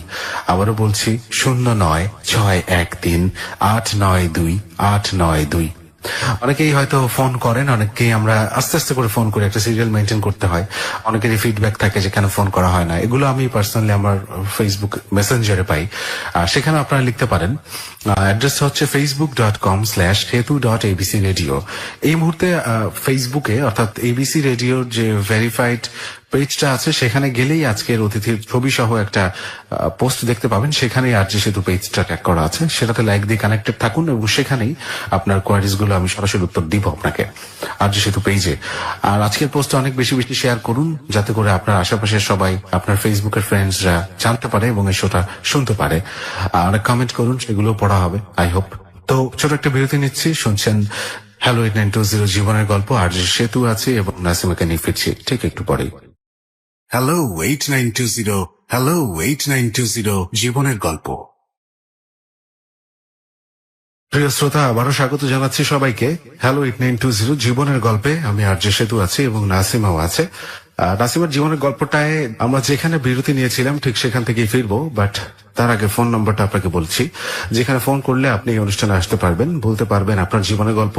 আবারও বলছি 09613892 অনেকেই হয়তো ফোন করেন, অনেকেই আমরা আস্তে আস্তে করে ফোন করে একটা সিরিয়াল মেনটেন করতে হয়। অনেকেরই ফিডব্যাক থাকে যে কেন ফোন করা হয় না। এগুলো আমি পার্সোনালি আমার ফেসবুক মেসেঞ্জারে পাই, সেখানে আপনারা লিখতে পারেন। অ্যাড্রেস হচ্ছে facebook.com/hetu.abcradio। এই মুহূর্তে ফেসবুকে, অর্থাৎ এবিসি রেডিওর যে ভেরিফাইড পেজটা আছে, সেখানে গেলেই আজকের অতিথির ছবি সহ একটা পোস্ট দেখতে পাবেন। সেখানেই আরজি সেতু পেজটা ট্যাগ করা আছে, সেটাতে লাইক দিয়ে কানেক্টেড থাকুন, এবং সেখানেই আপনার কোয়ারিজ গুলো আমি সরাসরি উত্তর দিব আপনাকে আরজি সেতু পেজে। আর আজকের পোস্ট অনেক বেশি বেশি শেয়ার করুন, যাতে করে আপনার আশেপাশের সবাই, আপনার ফেসবুকের ফ্রেন্ডসরা জানতে পারে এবং এই শোটা শুনতে পারে। আর কমেন্ট করুন, সেগুলো পড়া হবে আই হোপ। তো ছোট একটা বিরতি নিচ্ছি। শুনছেন হ্যালো 8920 জীবনের গল্প। আরজি সেতু আছে এবং নাসিমাকে নিয়ে ফিরছি ঠিক একটু পরেই। হ্যালো 8920, হ্যালো 8920 জীবনের গল্প। প্রিয় শ্রোতা, আবারও স্বাগত জানাচ্ছি সবাইকে হ্যালো 8920 জীবনের গল্পে। আমি আরজে সেতু আছি এবং নাসিমাও আছে। নাসিমার জীবনের গল্পটায় আমরা যেখানে বিরতি নিয়েছিলাম ঠিক সেখান থেকেই ফিরবো, বাট তার আগে ফোন নম্বরটা আপনাকে বলছি, যেখানে ফোন করলে আপনি এই অনুষ্ঠানে আসতে পারবেন, বলতে পারবেন আপনার জীবনের গল্প।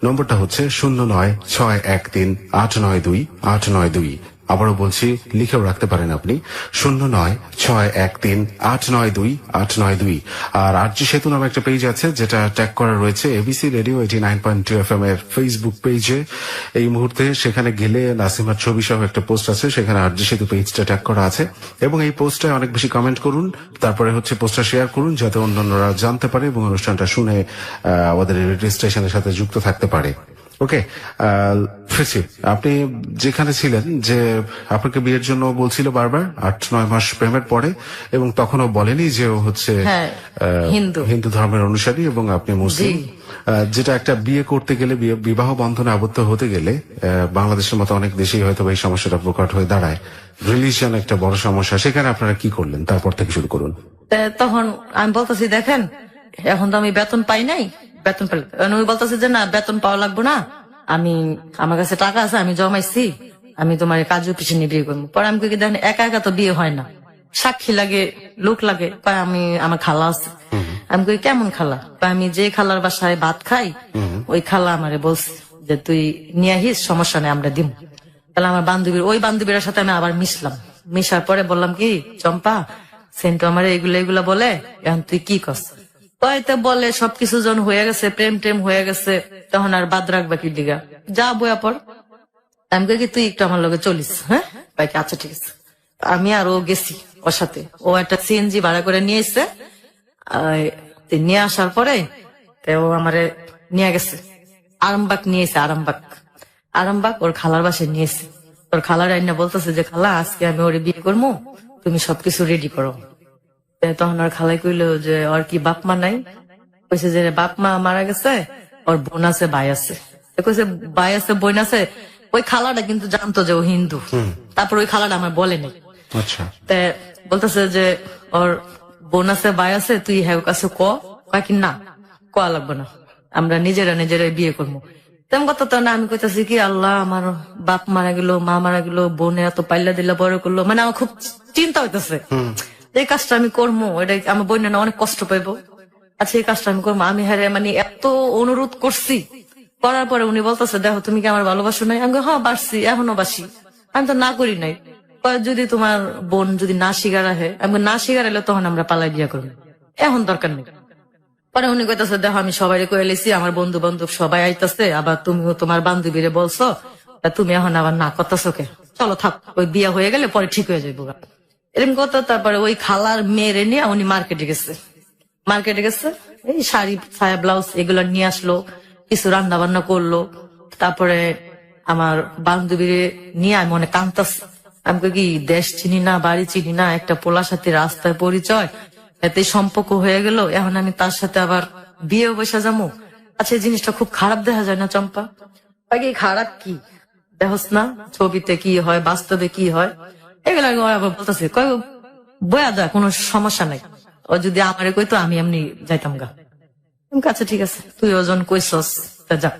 নম্বরটা হচ্ছে 09613892। আবারও বলছি, লিখেও রাখতে পারেন আপনি 09613892। আর আরজি সেতু নামে একটা পেজ আছে, যেটা ট্যাগ করা রয়েছে এবিসি রেডিও 89.2 FM এর ফেসবুক পেজে এই মুহূর্তে। সেখানে গেলে নাসিমার ছবি সহ একটা পোস্ট আছে, সেখানে আরজি সেতু পেজটা ট্যাগ করা আছে। এবং এই পোস্টে অনেক বেশি কমেন্ট করুন, তারপরে হচ্ছে পোস্টটা শেয়ার করুন, যাতে অন্যান্যরা জানতে পারে এবং অনুষ্ঠানটা শুনে আমাদের রেডিও স্টেশনের সাথে যুক্ত থাকতে পারে। ওকে, ফিরছি। আপনি যেখানে ছিলেন, যে আপনাকে বিয়ের জন্য বলছিল বারবার 8-9 মাস প্রেমের পরে, এবং তখনও বলেনি যে ও হচ্ছে হিন্দু ধর্মের অনুসারী এবং আপনি মুসলিম। যেটা একটা বিয়ে করতে গেলে, বিবাহ বন্ধনে আবদ্ধ হতে গেলে বাংলাদেশের মতো অনেক দেশেই হয়তো এই সমস্যাটা প্রকট হয়ে দাঁড়ায়। রিলিজিয়ন একটা বড় সমস্যা। সেখানে আপনারা কি করলেন? তারপর থেকে শুরু করুন। তখন আমি বলতেছি, দেখেন এখন তো আমি বেতন পাই নাই, বেতন পেলে উনি বলতেছে যে না, বেতন পাওয়া লাগবো না, আমি আমার কাছে টাকা আছে, আমি জমাইছি, আমি তোমার কাজ অফিসে নিয়ে বিয়ে করবো। পরে আমি কি দেখেন, একা একা তো বিয়ে হয় না, সাক্ষী লাগে, লোক লাগে। আমি আমার খালা আছে, আমি কই কেমন খালা? আমি যে খালার বাসায় ভাত খাই, ওই খালা আমারে বলছে যে তুই নিয়ে আহিস, সমস্যা নেই, আমরা দিব। তাহলে আমার ওই বান্ধবীর সাথে আমি আবার মিশার পরে বললাম কি, চম্পা সেন্টু আমার এগুলা বলে, এখন তুই কি করছ? তো বলে সবকিছু যখন হয়ে গেছে, প্রেম টেম হয়ে গেছে, তখন আর বাদ রাখবা কি দিঘা, যা বয়া পর। আমি কি তুই একটু আমার লগে চলিস? হ্যাঁ ভাইকে, আচ্ছা ঠিক আছে। আমি আর ও গেছি ওর সাথে। ও একটা সিএনজি ভাড়া করে নিয়ে এসছে। নিয়ে আসার পরে ও আমারে নিয়ে গেছে আরামবাগ, নিয়ে এসে আরামবাগ ওর খালার বাসায় নিয়েছে। ওর খালার আইনা বলতেছে যে খালা, আজকে আমি ওরে বিয়ে করবো, তুমি সবকিছু রেডি করো। তখন ওর খালাই কইলো যে ওর কি বাপ মা নাই? কইছে যে বাপ মা মারা গেছে, ওর বোন আছে, ভাই আছে। কইছে ভাই আছে, বোন আছে। ওই খালাটা কিন্তু জানতো যে ও হিন্দু, তারপর ওই খালাটা আমার বলে নাই। আচ্ছা, বলতেছে যে ওর বোন আছে, ভাই আছে, তুই হ্যাঁ কাছে কি না, কোয়া লাগবো না, আমরা নিজেরাই বিয়ে করবো। তেমন কথা তো না। আমি কইতাছি কি, আল্লাহ, আমার বাপ মারা গেল, মা মারা গেল, বোনে এত পাইলা দিলা, বড় করলো, মানে আমার খুব চিন্তা হইতেছে এই কাজটা আমি করবো, এটা আমার বোন না অনেক কষ্ট পাইবো। আচ্ছা, এই কাজটা আমি করবো। আমি হ্যাঁ মানে এত অনুরোধ করছি, করার পরে উনি বলতেছে দেখো তুমি কি আমার ভালোবাসো নাই? আমি হ্যাঁ বাসছি, এখনো বাসি, আমি তো না করি নাই। যদি তোমার বোন যদি না শিকার আহে, আমি না শিকার এলে তখন আমরা পালাই বিয়া করবো, এখন দরকার নেই। পরে উনি কইতাছে দেখো আমি সবাই কয়ে লেছি, আমার বন্ধু বান্ধব সবাই আইতাছে, আবার তুমিও তোমার বান্ধবীরে বলছো, তুমি এখন আবার না করতেছো কে? চলো থাক, ওই বিয়া হয়ে গেলে পরে ঠিক হয়ে যাবো এরকম কথা। তারপরে ওই খালার মেয়েরে নিয়ে উনি মার্কেটে গেছে। মার্কেটে গেছে, এই শাড়ি ছায়া ব্লাউজ এগুলো নিয়ে আসলো, কিছু রান্না বান্না করলো। তারপরে আমার বান্ধবীর নিয়ে আমি অনেক কাঁদতাছি। আমি কই কি দেশ চিনি না, বাড়ি চিনি না, একটা পোলার সাথে রাস্তায় পরিচয়, এতে সম্পর্ক হয়ে গেল, এখন আমি তার সাথে আবার বিয়ে বসে যাবো। আচ্ছা, এই জিনিসটা খুব খারাপ দেখা যায় না চম্পা? কি খারাপ কি দেখস না, ছবিতে কি হয় বাস্তবে কি হয়, এগুলো আবার বলতেছে। কয় বয়া যায়, কোনো সমস্যা নাই, ও যদি আমারে কইতো আমি এমনি যাইতাম গা। আচ্ছা ঠিক আছে, তুই ওজন কইসস, তা যাক।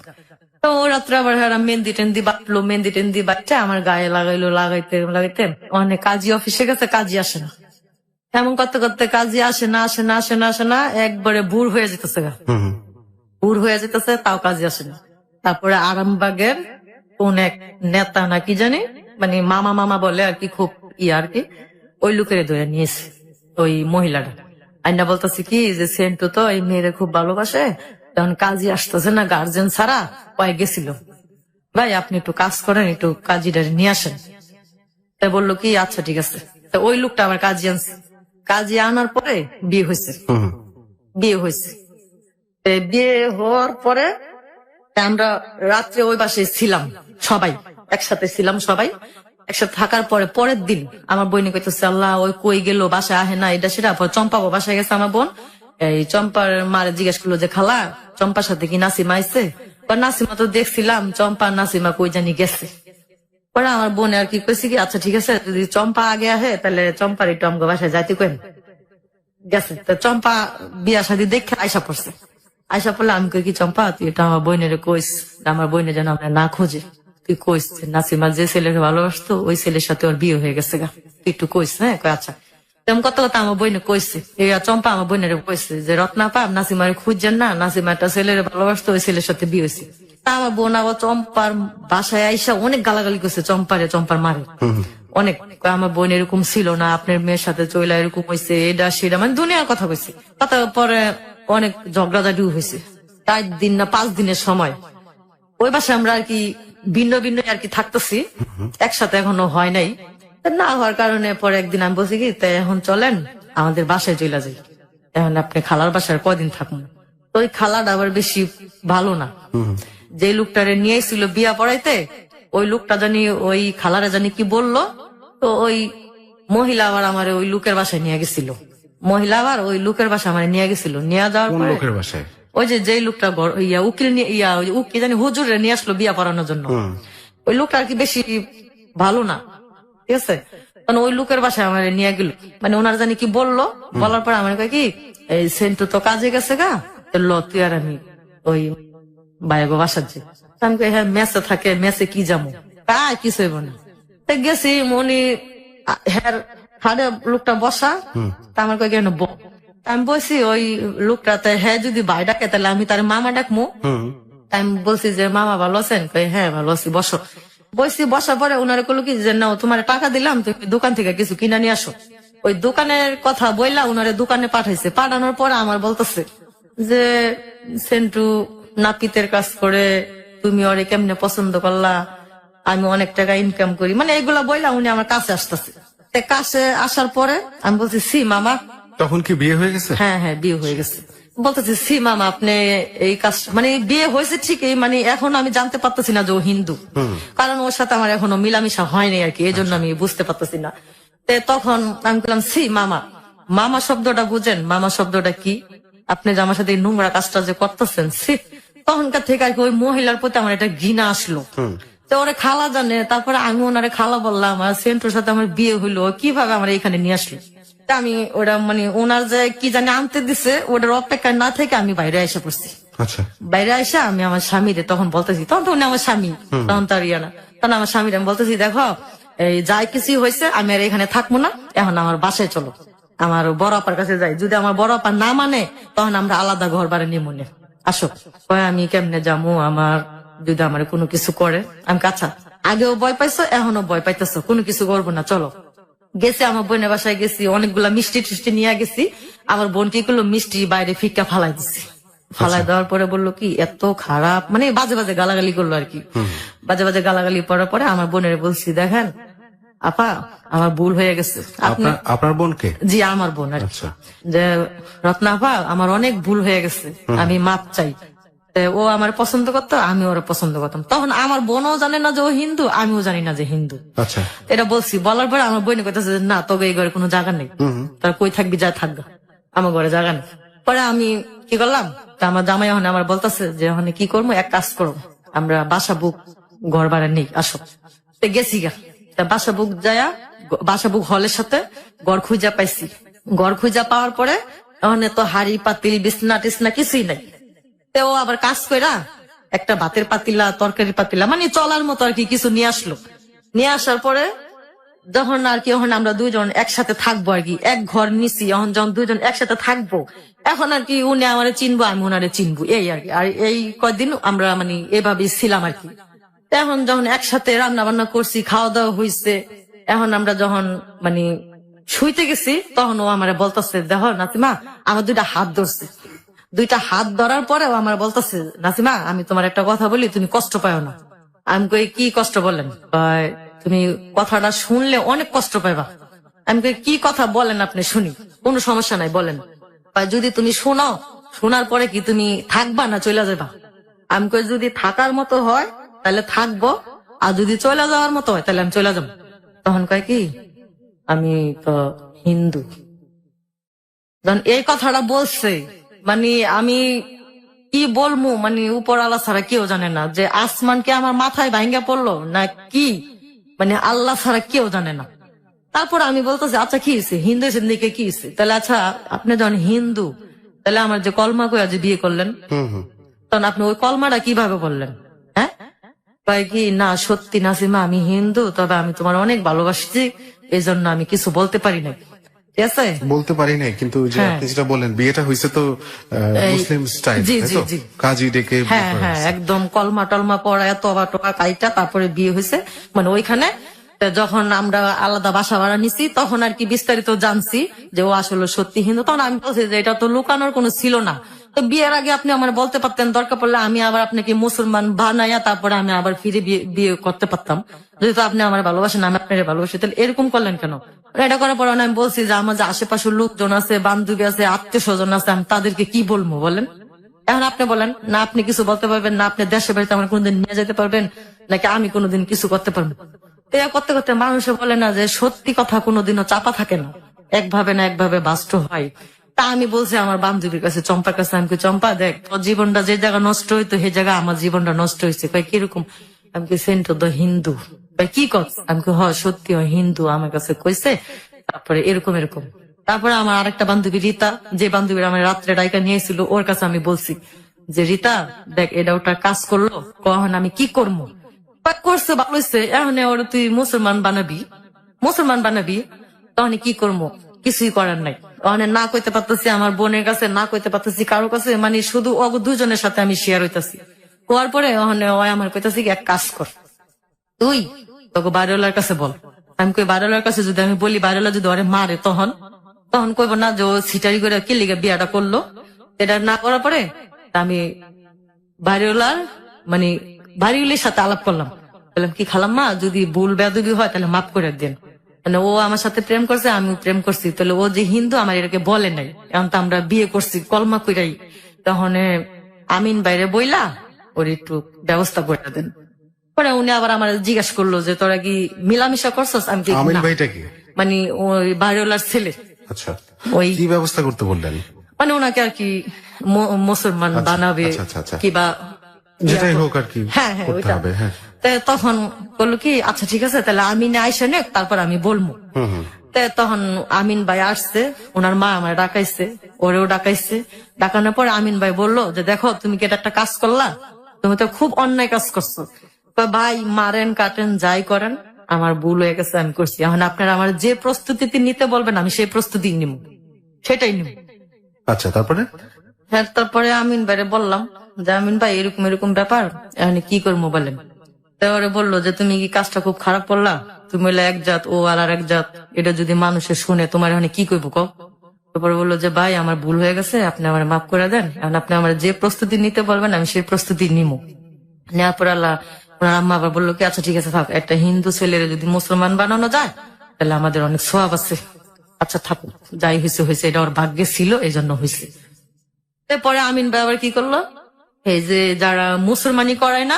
তো ও রাত্রে আবার মেহেন্দি টেন্দি বাটলো, মেহেন্দি টেন্দি বাটতে আমার গায়ে লাগাইলো, লাগাইতে লাগাইতে অনেক কাজী অফিসে গেছে, কাজী আসে না। এমন করতে করতে কাজী আসে না, আসে না, আসে না, আসে না, একবারে বুড় হয়ে যেতেছে গা, বুড় হয়ে যেতেছে, তাও কাজী আসে না। তারপরে আরামবাগের কোন এক নেতা না কি জানি, মানে মামা মামা বলে আর কি, খুব আর কি, ওই লোকের ধরে নিয়েছে ওই মহিলাটা। আইনা বলতেছে কি যে সেন্টু তো এই মেয়েরে খুব ভালোবাসে, তখন কাজী আসতেছে না গার্জেন ছাড়া, কয়ে গেছিল, ভাই আপনি একটু কাজ করেন, একটু কাজীটা নিয়ে আসেন। তাই বললো কি আচ্ছা ঠিক আছে। তো ওই লোকটা আবার কাজী আনছে, কাজী আনার পরে বিয়ে হয়েছে, বিয়ে হয়েছে। বিয়ে হওয়ার পরে আমরা রাত্রে ওই বাসায় ছিলাম, সবাই একসাথে ছিলাম, সবাই একসাথে থাকার পরে পরের দিন আমার বোনে কইতেছে আল্লাহ ওই কই গেল, বাসায় আহে না, এটা সেটা। চম্পা বাসায় গেছে আমার বোন, এই চম্পার মারে জিজ্ঞেস করলো যে খালা চম্পার সাথে কি নাসিমা আইছে? নাসিমা তো দেখছিলাম, চম্পা নাসিমা কই জানি গেছে। পরে আমার বোনে আর কি কইছে কি আচ্ছা ঠিক আছে, যদি চম্পা আগে আহে তাহলে চম্পার একটু আমাকে বাসায় যাইতে কেন গেছে। তো চম্পা বিয়া শাদী দেখে আয়সা পড়ছে, আয়সা পড়লে আমি কই কি চম্পা তুই এটা আমার বোনের কইস, আমার বোনের যেন আমরা না খোঁজে, তুই কইস নাসিমা যে ছেলেকে ভালোবাসতো ওই ছেলের সাথে ওর বিয়ে হয়ে গেছে গা, তুই একটু কইস। হ্যাঁ কই আচ্ছা। তেমন কত কথা আমার বোনে কইছে, চম্পা আমার বোনের কইছে যে রত্নাপা নাসিমারে খুঁজছেন না, নাসিমা একটা ছেলের ভালোবাসতো ওই ছেলের সাথে বিয়ে হয়েছে। তা আমার বোন আবার চম্পার বাসায় আইসা অনেক গালাগালি করছে চম্পারে, চম্পার মারে অনেক। আমার বোন এরকম ছিল না, আপনার মেয়ের সাথে চইলা এরকম হয়েছে, এটা সেটা, মানে দুনিয়ার কথা কইছে। কথা পরে অনেক ঝগড়াঝাটিও হয়েছে। 4 দিন না 5 দিনের সময় ওই বাসায় আমরা আর কি ভিন্ন ভিন্ন আর কি থাকতেছি, একসাথে এখনো হয় নাই। না হওয়ার কারণে পরে একদিন আমি বলছি কি তাই এখন চলেন আমাদের বাসায় চলে যাই, এখন আপনি খালার বাসায় কয়দিন থাকুন। তো ওই খালাটা আবার বেশি ভালো না, যে লোকটারে নিয়েছিল বিয়া পড়াইতে, ওই লোকটা জানি ওই খালারা জানি কি বললো, তো ওই মহিলা আবার আমার ওই লোকের বাসায় নিয়ে গেছিল, মহিলা আবার ওই লোকের বাসায় আমার নিয়ে গেছিল। নিয়ে যাওয়ার পরে লোকের বাসায় ওই যে লোকটা উকিল উকিল জানি হুজুরে নিয়ে আসলো বিয়া পড়ানোর জন্য, ওই লোকটা আর কি বেশি ভালো না, ঠিক আছে। ওই লোকের বাসায় আমার নিয়ে গেল, মানে ওনার জানি কি বললো, বলার পর আমার কয় কি এই সেন্টু তো কাজে গেছে গা, ল তুই আর আমি ওই বাইগো বাসার যে আমি কই হ্যাঁ মেসে থাকে, মেসে কি যাবো, তাই কিছু হইব না। গেছি মনি হ্যাঁ হাড়ে লোকটা বসা, তা আমার কয় কেন আমি বলছি ওই লোকটাতে হ্যাঁ যদি ভাই ডাকে তাহলে আমি তার মামা ডাকবো। আমি বলছি যে মামা ভালো আছেন? হ্যাঁ ভালো আছি, বসো। বসছি, বসার পরে ওনারা বললো কি যে না তোমার টাকা দিলাম, তুমি দোকান থেকে কিছু কিনে নিয়ে আসো। ওই দোকানের কথা বললা, ওনারে দোকানে পাঠাইছে। পাঠানোর পরে আমার বলতেছে যে সেন্টু নাপিতের কাজ করে, তুমি ওরে কেমনে পছন্দ করলা, আমি অনেক টাকা ইনকাম করি, মানে এগুলা বললা উনি আমার কাছে আসতেছে। কাছে আসার পরে আমি বলছি সি মামা, তখন কি বিয়ে হয়ে গেছে? হ্যাঁ হ্যাঁ বিয়ে হয়ে গেছে। বলতেছি সি মামা আপনি এই কাজ, মানে বিয়ে হয়েছে ঠিকই, মানে এখন আমি জানতে পারতেছি না যে ও হিন্দু, কারণ ওর সাথে আমার এখনো মিলামিশা হয়নি আর কি, এই জন্য আমি বুঝতে পারতেছি না। তখন আমি বললাম সি মামা, মামা শব্দটা বুঝেন, মামা শব্দটা কি, আপনি যে আমার সাথে এই নোংরা কাজটা যে করতেছেন, সি। তখনকার থেকে আর কি ওই মহিলার প্রতি আমার এটা ঘৃণা আসলো। তো ওরে খালা জানে, তারপরে আমি ওনারে খালা বললাম, আর সেন্টুর সাথে আমার বিয়ে হইলো, কিভাবে আমার এখানে নিয়ে আসলো। আমি ওরা মানে ওনার যে কি জানি আনতে দিছে, ওটার অপেক্ষা না থেকে আমি বাইরে এসে পড়ছি। আচ্ছা, বাইরে এসে আমি আমার স্বামীরে তখন বলতেছি, তখন তো উনি আমার স্বামী, তখন তার ইয়া না, তখন আমার স্বামীর আমি বলতেছি দেখো এই যাই কিছু হয়েছে আমি আর এখানে থাকবো না, এখন আমার বাসায় চলো, আমার বড় আপার কাছে যাই, যদি আমার বড় আপা না মানে তখন আমরা আলাদা ঘর বাড়ি নিয়ে মনে আসো। আমি কেমনে যাবো, আমার যদি আমার কোনো কিছু করে, আমি আচ্ছা আগেও ভয় পাইছো এখনো ভয় পাইতেছো, কোনো কিছু করবো না, চলো। গেছি আমার বোনের বাসায় গেছি, অনেকগুলা মিষ্টি টিষ্টি নিয়ে গেছি, আমার বোনটি গুলো মিষ্টি বাইরে ফিক্কা ফালাই দিছি। ফালাই দেওয়ার পরে বললো কি এত খারাপ, মানে বাজে বাজে গালাগালি করলো আর কি, বাজে বাজে গালাগালি করার পরে আমার বোনের বলছি দেখেন আপা আমার ভুল হয়ে গেছে, আপনি আপনার বোনকে? জি আমার বোন আর কি। আচ্ছা। যে রত্না আপা আমার অনেক ভুল হয়ে গেছে, আমি মাপ চাই। তে ও আমার পছন্দ করতো, আমি ওরা পছন্দ করতাম। তখন আমার বোনও জানে না যে ও হিন্দু, আমিও জানি না যে হিন্দু। আচ্ছা। এটা বলছি, বলার পরে আমার বোন কইতেছে যে না তবে এই ঘরে কোনো জায়গা নেই, তার কই থাকবি যা থাকবে, আমার ঘরে জায়গা নেই। পরে আমি কি করলাম, তা আমার জামাই এখন আমার বলতেছে যে এখন কি করবো, এক কাজ করো, আমরা বাসা বুক ঘর ভাড়া নেই, আসো। তো গেছি গা, তা বাসা বুক যায়া বাসা বুক হলের সাথে ঘর খুঁজা পাইছি। ঘর খুঁজা পাওয়ার পরে ওখানে তো হাড়ি পাতিল বিছনা টিছনা কিছুই নাই। তো ও আবার কাজ কইরা একটা ভাতের পাতিলা তরকারি পাতিলা মানে চলার মতো আর কি কিছু নিয়ে আসলো। নিয়ে আসার পরে যখন আর কি এখন আমরা দুইজন একসাথে থাকবো আর কি, এক ঘর নিছি, এখন যখন দুইজন একসাথে থাকবো, এখন আর কি উনি আমারে চিনবো, আমি ওনারে চিনবো, এই আর কি। আর এই কয়দিন আমরা মানে এভাবেই ছিলাম আর কি। তো এখন যখন একসাথে রান্না বান্না করছি, খাওয়া দাওয়া হয়েছে, এখন আমরা যখন মানে শুইতে গেছি, তখন ও আমারে বলতেছে দেখো নাতিমা আমার দুইটা হাত ধরছে। দুইটা হাত ধরার পরে ও আমার বলতেছে নাসিমা আমি তোমার একটা কথা বলি, তুমি কষ্ট পাও না। আমি কই কি কষ্ট বলেন? কয়, তুমি কথাটা শুনলে অনেক কষ্ট পাইবা। আমি কই কি কথা বলেন আপনি, শুনি, কোনো সমস্যা নাই বলেন। কয়, যদি তুমি শোনো, শোনার পরে কি তুমি থাকবা না চলে যাবা? আমি কই যদি থাকার মতো হয় তাহলে থাকবো, আর যদি চলে যাওয়ার মতো হয় তাহলে আমি চলে যাবো। তখন কয় কি আমি তো হিন্দু। যখন এই কথাটা বলছে মানে আমি কি বলবো, মানে উপর আল্লাহ ছাড়া কেউ জানে না যে আসমান কি আমার মাথায় ভাঙ্গা পড়লো না কি, মানে আল্লাহ ছাড়া কেউ জানে না। তারপর আমি বলতেছি আচ্ছা কি হয়েছে, হিন্দু হয়েছেন দিকে কি হয়েছে? তাহলে আচ্ছা আপনি যখন হিন্দু তাহলে আমার যে কলমা কইয়া যে বিয়ে করলেন, তখন আপনি ওই কলমাটা কিভাবে বললেন? হ্যাঁ, কয় কি না সত্যি নাসিমা আমি হিন্দু, তবে আমি তোমার অনেক ভালোবাসছি, এই জন্য আমি কিছু বলতে পারি না। ঠিক আছে, বলতে পারি নাই, কিন্তু ওই যে হ্যাঁ। আপনি যেটা বললেন বিয়েটা হয়েছে তো মুসলিম স্টাইল, জি, তাই জি, তো? জি। কাজী ডেকে বিয়ে হ্যাঁ করা হ্যাঁ হয়েছে। একদম কলমা টলমা পড়ায় তবা টবা কাইটা তারপরে বিয়ে হয়েছে। মানে ওইখানে যখন আমরা আলাদা বাসা ভাড়া নিছি তখন আর কি বিস্তারিত জানছি যে ও আসলে সত্যি হিন্দু। তখন আমি বলছি যে এটা তো লুকানোর কোনো ছিল না, তো বিয়ের আগে আপনি আমার বলতে পারতেন, দরকার পড়লে আমি আবার আপনাকে মুসলমান বানাইয়া তারপরে আমি আবার ফিরে বিয়ে করতে পারতাম। যেহেতু আপনি আমার ভালোবাসেন, আমি আপনার ভালোবাসি, তাহলে এরকম করলেন কেন? এটা করার পর আমি বলছি যে আমার যে আশেপাশের লোকজন আছে, বান্ধবী আছে, আত্মীয় স্বজন আছে, আমি তাদেরকে কি বলবো বলেন? এখন আপনি বলেন না, আপনি কিছু বলতে পারবেন না, আপনি দেশে বাড়িতে আমার কোনোদিন নিয়ে যেতে পারবেন নাকি আমি কোনোদিন কিছু করতে পারবো? এটা করতে করতে মানুষে বলে না যে সত্যি কথা কোনোদিনও চাপা থাকে না, একভাবে না একভাবে বাস্তব হয়। তা আমি বলছি আমার বান্ধবীর কাছে, চম্পার কাছে, আমি চম্পা দেখ তোর জীবনটা যে জায়গা নষ্ট হইতো সেই জায়গা আমার জীবনটা নষ্ট হয়েছে। কয় কিরকম? আমি সেন্ট তো হিন্দু। কি কস? আমি সত্যি হয় হিন্দু, আমার কাছে কইছে। তারপরে এরকম এরকম। তারপরে আমার আরেকটা বান্ধবী রীতা, যে বান্ধবীর আমার রাত্রে ডাইকা নিয়েছিল, ওর কাছে আমি বলছি যে রীতা দেখ এটা ওটা কাজ করলো, কখন আমি কি করবো? করছে ভালো হয়েছে, এখন ওর তুই মুসলমান বানাবি, তখন কি করবো? কিছুই করার নাই। ওখানে না কইতে পারতেছি আমার বোনের কাছে, না কইতে পারতেছি কারো কাছে, মানে শুধু দুজনের সাথে আমি শেয়ার হইতাছি। হওয়ার পরে ওখানে ওই আমার কইতাছি এক কাজ কর, তুই তোকে বাড়িওয়ালার কাছে বল। আমি কই বাড়িওয়ালার কাছে যদি আমি বলি, বাড়িওয়ালা যদি ওরে মারে তখন কইব না যে ও সিটারি করে কি লিগে বিয়াটা করলো। এটা না করার পরে আমি বাড়িওয়ালার মানে বাড়িওয়ালির সাথে আলাপ করলাম, বললাম কি খালাম্মা যদি ভুল বেয়াদবি হয় তাহলে মাফ করে দেন। মানে ও আমার সাথে প্রেম করছে, আমিও প্রেম করছি, তাহলে ও যে হিন্দু আমার এটাকে বলে নাই, এখন তো আমরা বিয়ে করছি কলমা কইরাই। তখন আমিন বাইরে বইলা ওর একটু ব্যবস্থা করে দেন। পরে উনি আবার আমার জিজ্ঞাসা করলো যে তোরা কি মিলামিশা করছস? আমি কি আমিন না। ভাইটা কি? মানে ওই বাড়িওয়ালার ছেলে। আচ্ছা, ওই কি ব্যবস্থা করতে বললেন? মানে ওনাকে আর কি মুসলমান বানাবে আচ্ছা। কিবা যেটাই হোক আর কি হ্যাঁ হ্যাঁ করতে ওইটা। হবে। হ্যাঁ, তখন বললো কি আচ্ছা ঠিক আছে তাহলে আমিন আইসা নেক, তারপর আমি বলবো। তখন আমিন ভাই আসছে, ওনার মা আমার ডাকাইছে, ওরেও ডাকাইছে। ডাকানোর পর আমিন ভাই বললো যে দেখো তুমি কি এটা একটা কাজ করলা, তুমি তো খুব অন্যায় কাজ করছো। ভাই মারেন কাটেন যাই করেন, আমার ভুল হয়ে গেছে, আমি করছি। এখন আপনারা আমার যে প্রস্তুতি নিতে বলবেন আমি সেই প্রস্তুতি নিব, সেটাই নিব। আচ্ছা, তারপরে? হ্যাঁ, তারপরে আমিন ভাইরে বললাম যে আমিন ভাই এরকম এরকম ব্যাপার, এখন কি করবো বলেন। তারপরে বললো যে তুমি কি কাজটা খুব খারাপ করলা, তুমি হলে এক জাত ও আর এক জাত, এটা যদি মানুষে শুনে তোমার এখন কি করবো কও। তারপরে বললো যে ভাই আমার ভুল হয়ে গেছে, আপনি আমার মাফ করে দেন, এখন আপনি আমার যে প্রস্তুতি নিতে বলবেন আমি সেই প্রস্তুতি নিবো। নেওয়ার পর আল্লাহ ওনার আম্মা আবার বললো কি আচ্ছা ঠিক আছে থাক, একটা হিন্দু ছেলের যদি মুসলমান বানানো যায় তাহলে আমাদের অনেক সওয়াব আছে, আচ্ছা থাকো, যাই হয়েছে হয়েছে, এটা ওর ভাগ্যে ছিল এই জন্য হয়েছে। পরে আমিন ভাই আবার কি করলো, এই যে যারা মুসলমানি করায় না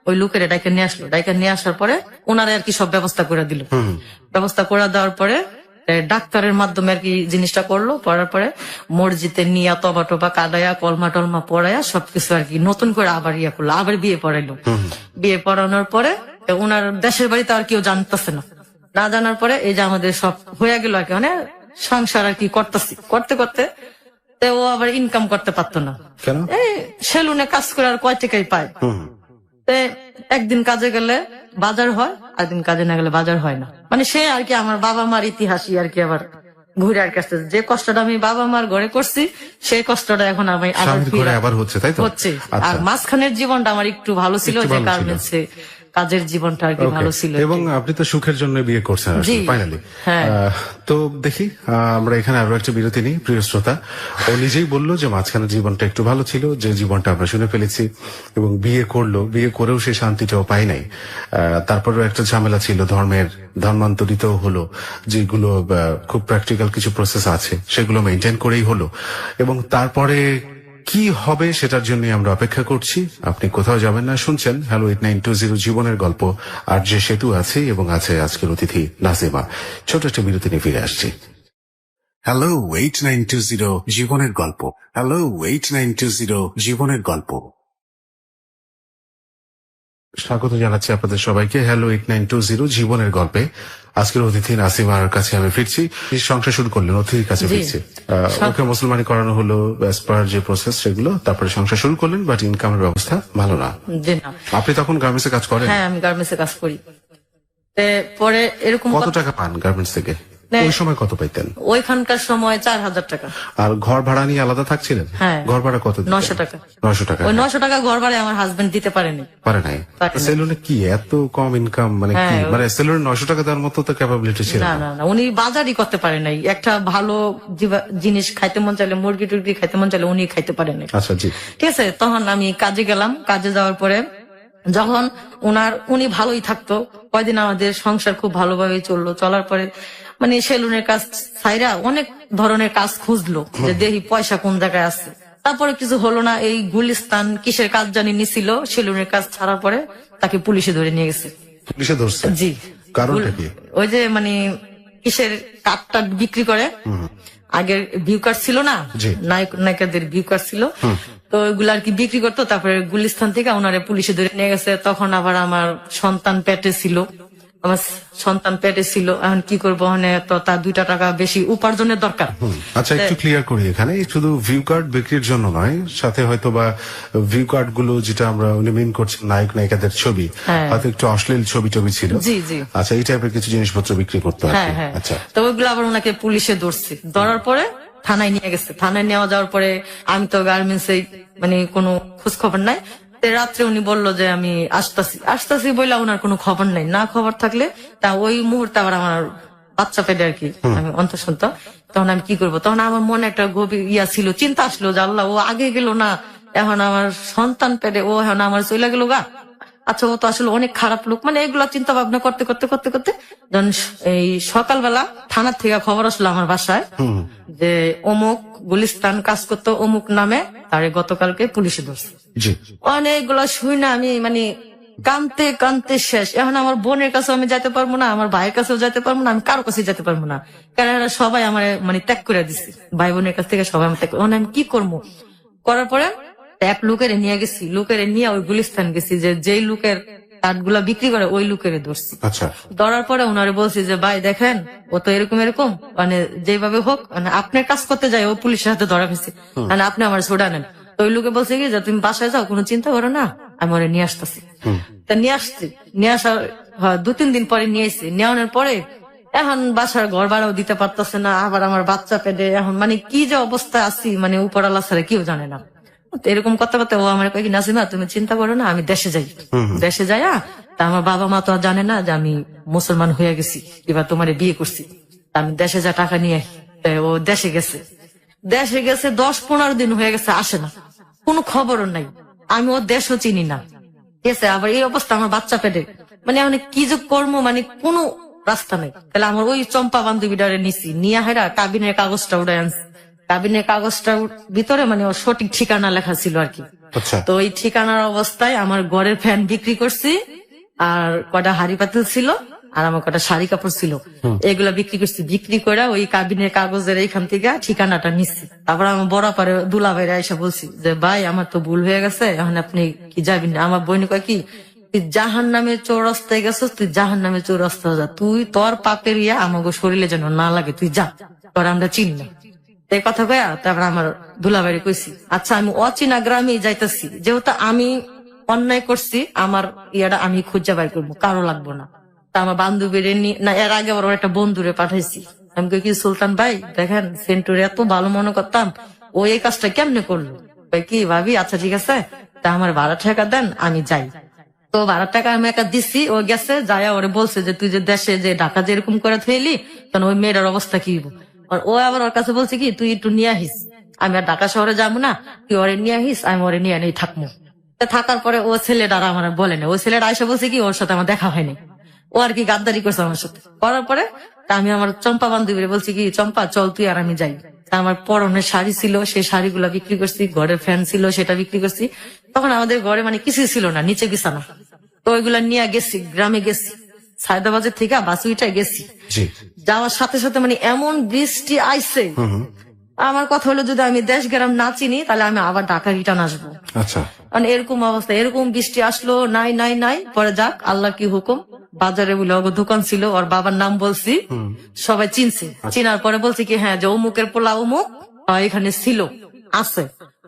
ওই লোকেরা ডাইকা নিয়ে আসলো, ডাইকা নিয়ে আসার পরে ওনারা আর কি সব ব্যবস্থা করে দিল। ব্যবস্থা করে দেওয়ার পরে ডাক্তারের মাধ্যমে আর কি জিনিসটা করলো, করার পরে মসজিদে নিয়ে তবা টবা কাদায়া কলমা টলমা পড়ায়া সবকিছু আর কি নতুন করে আবার ইয়া করলো, আবার বিয়ে পড়াইলো। বিয়ে পড়ানোর পরে ওনার দেশের বাড়িতে আর কেউ জানতেছে না, না জানার পরে এই যে আমাদের সব হয়ে গেল আর কি, মানে সংসার আর কি করতেছি, করতে করতে ও আবার ইনকাম করতে পারতো না। কেন? এই সেলুনে কাজ করে আর কয় টাকাই পায়। একদিন কাজে গেলে বাজার হয়, একদিন কাজে না গেলে বাজার হয় না, মানে সে আর কি আমার বাবা মার ইতিহাসই আর কি আবার ঘুরে আর কাছে, যে কষ্টটা আমি বাবা মার ঘরে করছি সেই কষ্টটা এখন আমি আবার স্বামীর ঘরে আবার হচ্ছে, তাই তো? হচ্ছে। আচ্ছা। আর মাঝখানের জীবনটা আমার একটু ভালো ছিল, একটু যে ভালো ছিল। গার্মেন্টসে কাজের জীবনটা আর কি Okay. ভালো ছিল। এবং আপনি তো সুখের জন্য বিয়ে করছেন জি। ফাইনালি। হ্যাঁ। তো দেখি আমরা এখানে আরো একটা বিরতি নিই। প্রিয় শ্রোতা, ও নিজেই বললো যে মাঝখানে জীবনটা একটু ভালো ছিল, যে জীবনটা আমরা শুনে ফেলেছি, এবং বিয়ে করলো, বিয়ে করেও সে শান্তিটাও পায় নাই। তারপরেও একটা ঝামেলা ছিল, ধর্মান্তরিত হলো, যেগুলো খুব প্র্যাকটিক্যাল কিছু প্রসেস আছে সেগুলো মেনটেন করেই হলো, এবং তারপরে কি হবে সেটার জন্য আমরা অপেক্ষা করছি। আপনি কোথাও যাবেন না, শুনছেন হ্যালো 8920 জীবনের গল্প। আর যে সেতু আছে এবং আছে আজকের অতিথি নাসিমা। ছোট একটা বিরতি নিয়ে ফিরে আসছি। হ্যালো 8920 জীবনের গল্প। হ্যালো 8920 জীবনের গল্প। স্বাগত জানাচ্ছি আপনাদের সবাইকে হ্যালো 8920 জীবনের গল্পে। আজকের অতিথি নাসিমার কাছে আমি ফিরছি। সংসার শুরু করলেন, অতিথির কাছে জি। ফিরছি। ওকে মুসলমানি করানো হলো, অ্যাজ পার যে প্রসেস সেগুলো, তারপরে সংসার শুরু করলেন, বাট ইনকামের ব্যবস্থা ভালো না। জি না। আপনি তখন গার্মেন্টসে কাজ করেন? হ্যাঁ আমি গার্মেন্টসে কাজ করি। পরে এরকম কত টাকা পান গার্মেন্টস থেকে? না। ওই সময় কত পাইতেন? ওইখানকার সময় 4000 টাকা। আর ঘর ভাড়া নিয়ে আলাদা থাকছিলেন? হ্যাঁ। ঘর ভাড়া কত দিতেন? 900 টাকা। 900 টাকা। ওই 900 টাকা ঘর ভাড়ায় আমার হাজবেন্ড দিতে পারেনি। পারে নাই? পারে নাই। সেলুনে কি এত কম ইনকাম? মানে কি, হ্যাঁ, মানে সেলুনে 900 টাকা দেওয়ার মতো তো ক্যাপাবিলিটি ছিল না না? না না, উনি বাজারই করতে পারে নাই। একটা ভালো জিনিস খাইতে মন চাইলে, মুরগি টুরগি খাইতে মন চাইলে উনি খাইতে পারে নাই। আচ্ছা জি। ঠিক আছে, তখন আমি কাজে গেলাম। কাজে যাওয়ার পরে যখন উনি ভালোই থাকতো, কয়দিন আমাদের সংসার খুব ভালোভাবে চললো। চলার পরে মানে সেলুনের কাজ ছাইরা অনেক ধরনের কাজ খুঁজলো, যে দেখি পয়সা কোন জায়গায় আছে। তারপরে কিছু হলো না, এই গুলিস্তান কিসের কাজ জানি নিছিল, সেলুনের কাজ ছাড়ার পরে তাকে পুলিশে ধরে নিয়ে গেছে। পুলিশে ধরছে? জি। কারণটা কি? ওই যে মানে কিসের কার্ডটা বিক্রি করে, আগের ভিউ কার্ড ছিল না, জি। নায়িকাদের ভিউ কার্ড ছিল, তো ওইগুলো আর কি বিক্রি করতো। তারপরে গুলিস্তান থেকে ওনারে পুলিশে ধরে নিয়ে গেছে। তখন আবার আমার সন্তান পেটে ছিল, এখন কি করবো, মানে তো তার 2টা টাকা বেশি উপার্জনের দরকার। আচ্ছা একটু ক্লিয়ার করি, এখানে শুধু ভিউ কার্ড বিক্রির জন্য নয়, সাথে হয়তো বা ভিউ কার্ড গুলো যেটা আমরা উনি মিন করছেন নায়ক নায়িকাদের ছবি, হ্যাঁ। হয়তো একটু অশ্লীল ছবি টবি ছিল। জি জি। আচ্ছা এই টাইপের কিছু জিনিসপত্র বিক্রি করতে হয়। হ্যাঁ হ্যাঁ। আচ্ছা তো ওইগুলো আবার ওনাকে পুলিশে ধরছে। ধরার পরে থানায় নিয়ে গেছে। থানায় নেওয়া যাওয়ার পরে আমি তো গার্মেন্টসে মানে কোনো খোঁজ খবর নাই। রাত্রে উনি বললো যে আমি আসতাছি বললে ওনার কোনো খবর নাই। না খবর থাকলে তা ওই মুহূর্তে আবার আমার বাচ্চা পেটে আর কি আমি অন্তঃসন্ত। তখন আমি কি করবো, তখন আমার মনে একটা গভীর ছিল, চিন্তা আসলো যে আল্লাহ, ও আগে গেল না, এখন আমার সন্তান পেটে, ও এখন আমার চলে গেল গা। আচ্ছা ও তো আসলে অনেক খারাপ লোক, মানে এগুলা চিন্তা ভাবনা করতে করতে করতে করতে যখন এই সকালবেলা থানার থেকে খবর আসলো আমার বাসায় যে অমুক গুলিস্তান কাজ করতো অমুক নামে, তারে গতকালকে পুলিশে ধরছে। জি। অনেকগুলো শুই না আমি মানে কানতে কানতে শেষ। এখন আমার বোনের কাছে আমি যেতে পারবো না, আমার ভাইয়ের কাছেও যেতে পারবো না, আমি কারো কাছে যেতে পারবো না, কারণ এরা সবাই আমার মানে ত্যাগ করে দিচ্ছে। ভাই বোনের কাছ থেকে সবাই আমি ত্যাগ করে, আমি কি করবো। করার পরে এক লোকের নিয়ে গেছি, লোকের নিয়ে ওই গুলিস্তান গেছি, যে যেই লোকের কাঠগুলা বিক্রি করে ওই লোকের ধরছি। আচ্ছা ধরার পরে ওনারে বলছি যে ভাই দেখেন, ও তো এরকম এরকম, মানে যেভাবে হোক, মানে আপনার কাজ করতে যায় ও পুলিশের হাতে ধরা গেছে, মানে আপনি আমার ছোড়া নেন। তো ওই লোকে বলছে কি যে তুমি বাসায় যাও, কোনো চিন্তা করো না, আমি ওরে নিয়ে আসতেছি। তা নিয়ে আসছি, নিয়ে আসার 2-3 দিন পরে নিয়ে এসছি। নেওয়ানোর পরে এখন বাসার ঘর ভাড়াও দিতে পারতেছে না, আবার আমার বাচ্চা পেটে, এখন মানে কি যে অবস্থায় আছি, মানে উপর আল্লাহ ছাড়া কেউ জানে না। তো এরকম করতে করতে ও আমার কয়েক নাসিমা তুমি চিন্তা করো না, আমি দেশে যাই। দেশে যাই, তা আমার বাবা মা তো আর জানে না যে আমি মুসলমান হয়ে গেছি, এবার তোমার বিয়ে করছি। তা আমি দেশে যা টাকা নিয়ে, ও দেশে গেছে। 10-15 দিন হয়ে গেছে, আসে না, কোনো খবরও নাই। আমি ওর দেশও চিনি না। ঠিক আছে, আবার এই অবস্থা আমার বাচ্চা পেটে, মানে আমি কি যে কর্ম, মানে কোনো রাস্তা নেই। তাহলে আমার ওই চম্পা বান্ধবীটারে নিছি, নিয়ে হেরা কাবিনের কাগজটা উড়ে আনছি। কাবিনের কাগজটার ভিতরে মানে ওর সঠিক ঠিকানা লেখা ছিল আর কি। আচ্ছা। তো ওই ঠিকানার অবস্থায় আমার ঘরের ফ্যান বিক্রি করছি, আর কটা হাড়ি পাতিল ছিল, আর আমার কটা শাড়ি কাপড় ছিল, এগুলা বিক্রি করছি। বিক্রি করে ওই কাবিনের কাগজের এইখান থেকে ঠিকানাটা নিচ্ছি। তারপর আমার বড় পারে দুলা ভাইরা এসে বলছি যে ভাই আমার তো ভুল হয়ে গেছে, এখন আপনি কি যাবেন না? আমার বোন কয় কি, তুই জাহান নামে চৌরাস্তায় গেছিস, তুই জাহান নামে চৌরাস্তা যা, তুই তোর পাপের ইয়া আমাকে শরীরে যেন না লাগে, তুই যা, তোর আমরা চিনি না। এই কথা কয়া তারপর আমার দুলাবাড়ি কইছি, আচ্ছা আমি অচেনা গ্রামে যাইতেছি, যেহেতু আমি অন্যায় করছি, আমার ইয়াটা আমি খুঁজে বাই করবো, কারো লাগবো না। তা আমার বান্ধবীর না, এর আগে আবার ওর একটা বন্ধুরে পাঠাইছি। আমি কই কি, সুলতান ভাই দেখেন সেন্টুরে এত ভালো মনে করতাম, ও এই কাজটা কেমনে করলো? কই কি ভাবি, আচ্ছা ঠিক আছে, তা আমার ভাড়া টাকা দেন, আমি যাই। তো ভাড়ার টাকা আমি একা দিচ্ছি, ও গেছে, যায়া ওরে বলছে যে তুই যে দেশে যে ঢাকা যেরকম করে থইলি, তখন ওই মেয়েটার অবস্থা কি হইব। আর ও আবার ওর কাছে বলছে কি, তুই একটু নিয়ে আহিস, আমি আর ঢাকা শহরে যাবো না, তুই ওরে নিয়ে আহিস, আমি ওরে নিয়ে নেই থাকবো। থাকার পরে ও ছেলেটা আর আমার বলে না, ও ছেলেটা আইসা বলছে কি ওর সাথে আমার দেখা হয়নি, ও আর কি গাদ্দারি করছে আমার সাথে। করার পরে তা আমি আমার চম্পা বান্ধবীরে বলছি কি, চম্পা চল তুই আর আমি যাই। তা আমার পরনের শাড়ি ছিল, সেই শাড়িগুলা বিক্রি করছি, ঘরের ফ্যান ছিল সেটা বিক্রি করছি। তখন আমাদের ঘরে মানে কিছুই ছিল না, নিচে বিছানা। তো ওইগুলা নিয়ে গেছি, গ্রামে গেছি, সায়দাবাজার থেকে বাসুইটায় গেছি। জি। যাওয়ার সাথে সাথে মানে এমন বৃষ্টি আইছে, আমার কথা হলো যদি আমি দেশ গ্রাম না চিনি তাহলে আমি আবার ঢাকা রিটার্ন আসবো। আচ্ছা। মানে এরকম অবস্থা, এরকম বৃষ্টি আসলো, নাই নাই নাই, পরে যাক আল্লাহ কি হুকুম, বাজারে বলে ওর দোকান ছিল, ওর বাবার নাম বলছি, সবাই চিনছে। চিনার পরে বলছি কি হ্যাঁ যে অমুকের পোলা অমুক এখানে ছিল, আছে।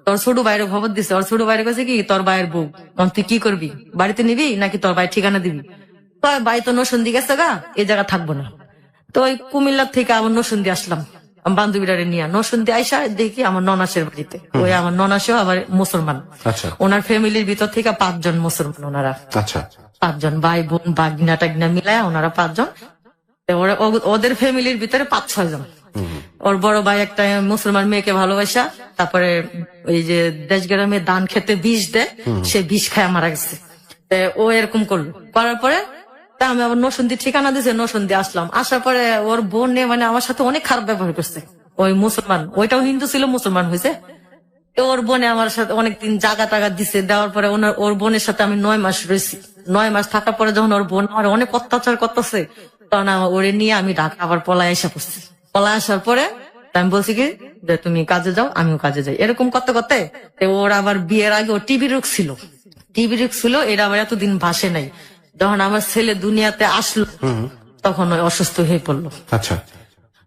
তোর ছোট বাইরে খবর দিছে, ওর ছোট বাইরে কাছে কি তোর ভাইয়ের বউ, তখন তুই কি করবি, বাড়িতে নিবি নাকি তোর ভাই ঠিকানা দিবি? তো ভাই তো নসন্দি গেছে গা, এই জায়গা থাকবো না। তো ওই কুমিল্লার থেকে আমার নসন্দি আসলাম বান্ধবীরারে নিয়ে। নসন্দি আইসা দেখি আমার ননাসের বাড়িতে, ওই আমার ননাসেও আবার মুসলমান। আচ্ছা। ওনার ফ্যামিলির ভিতর থেকে 5 জন মুসলমান, ওনারা আচ্ছা। 5 জন ভাই বোন বাগনা টাগনা মিলায় ওনারা 5 জন। তো ওদের ফ্যামিলির ভিতরে 5-6 জন। ওর বড় ভাই একটা মুসলমান মেয়েকে ভালোবাসা, তারপরে ওই যে দেশ গ্রামে ধান খেতে বিষ দেয়, সে বিষ খায় মারা গেছে। ও এরকম করলো, করার পরে তা আমি আবার নসন্দি ঠিকানা দিয়েছে, নসন্দি আসলাম। আসার পরে ওর বোন মানে আমার সাথে অনেক খারাপ ব্যবহার করছে। ওই মুসলমান, ওইটাও হিন্দু ছিল, মুসলমান হয়েছে। ওর বোনে আমার সাথে অনেকদিন জাগা টাগা দিছে, দেওয়ার পরে ওর বোনের সাথে আমি 9 মাস রয়েছি। 9 মাস থাকার পরে যখন ওর বোন আমার অনেক অত্যাচার করতেছে, তখন ওরে নিয়ে আমি ঢাকা আবার পলায় এসে পড়ছি। পলায় আসার পরে আমি বলছি কি যে তুমি কাজে যাও, আমিও কাজে যাই। এরকম করতে করতে ওর আবার বিয়ের আগে ও টিবি রোগ ছিল, এটা আবার এতদিন ভাসে নাই। যখন আমার ছেলে দুনিয়াতে আসলো তখন ওই অসুস্থ হয়ে পড়লো। আচ্ছা।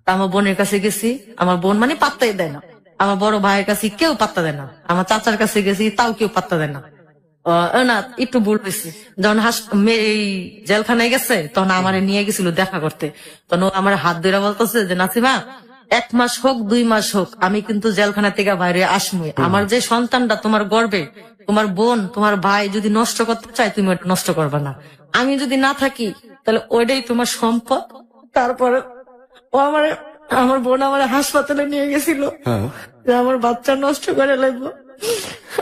আমার বোনের কাছে গেছি, আমার বোন মানে পাত্তাই দেয় না। আমার বড় ভাইয়ের কাছে কেউ পাত্তা দেয় না, আমার চাচার কাছে গেছি তাও কেউ পাত্তা দেয় না। না একটু ভুল হয়েছে, যখন এই জেলখানায় গেছে তখন আমার নিয়ে গেছিল দেখা করতে। তখন ও আমার হাত ধরে বলতেছে যে নাসিমা 1 মাস হোক 2 মাস হোক আমি কিন্তু জেলখানা থেকে বাইরে আসবই। আমার যে সন্তানটা তোমার গর্বে, তোমার বোন তোমার ভাই যদি নষ্ট করতে চায় তুমি ওটা নষ্ট করবে না, আমি যদি না থাকি তাহলে ওইটাই তোমার সম্পদ। তারপরে ও আমার বোন আমার হাসপাতালে নিয়ে গেছিল যে আমার বাচ্চা নষ্ট করে লাগবো।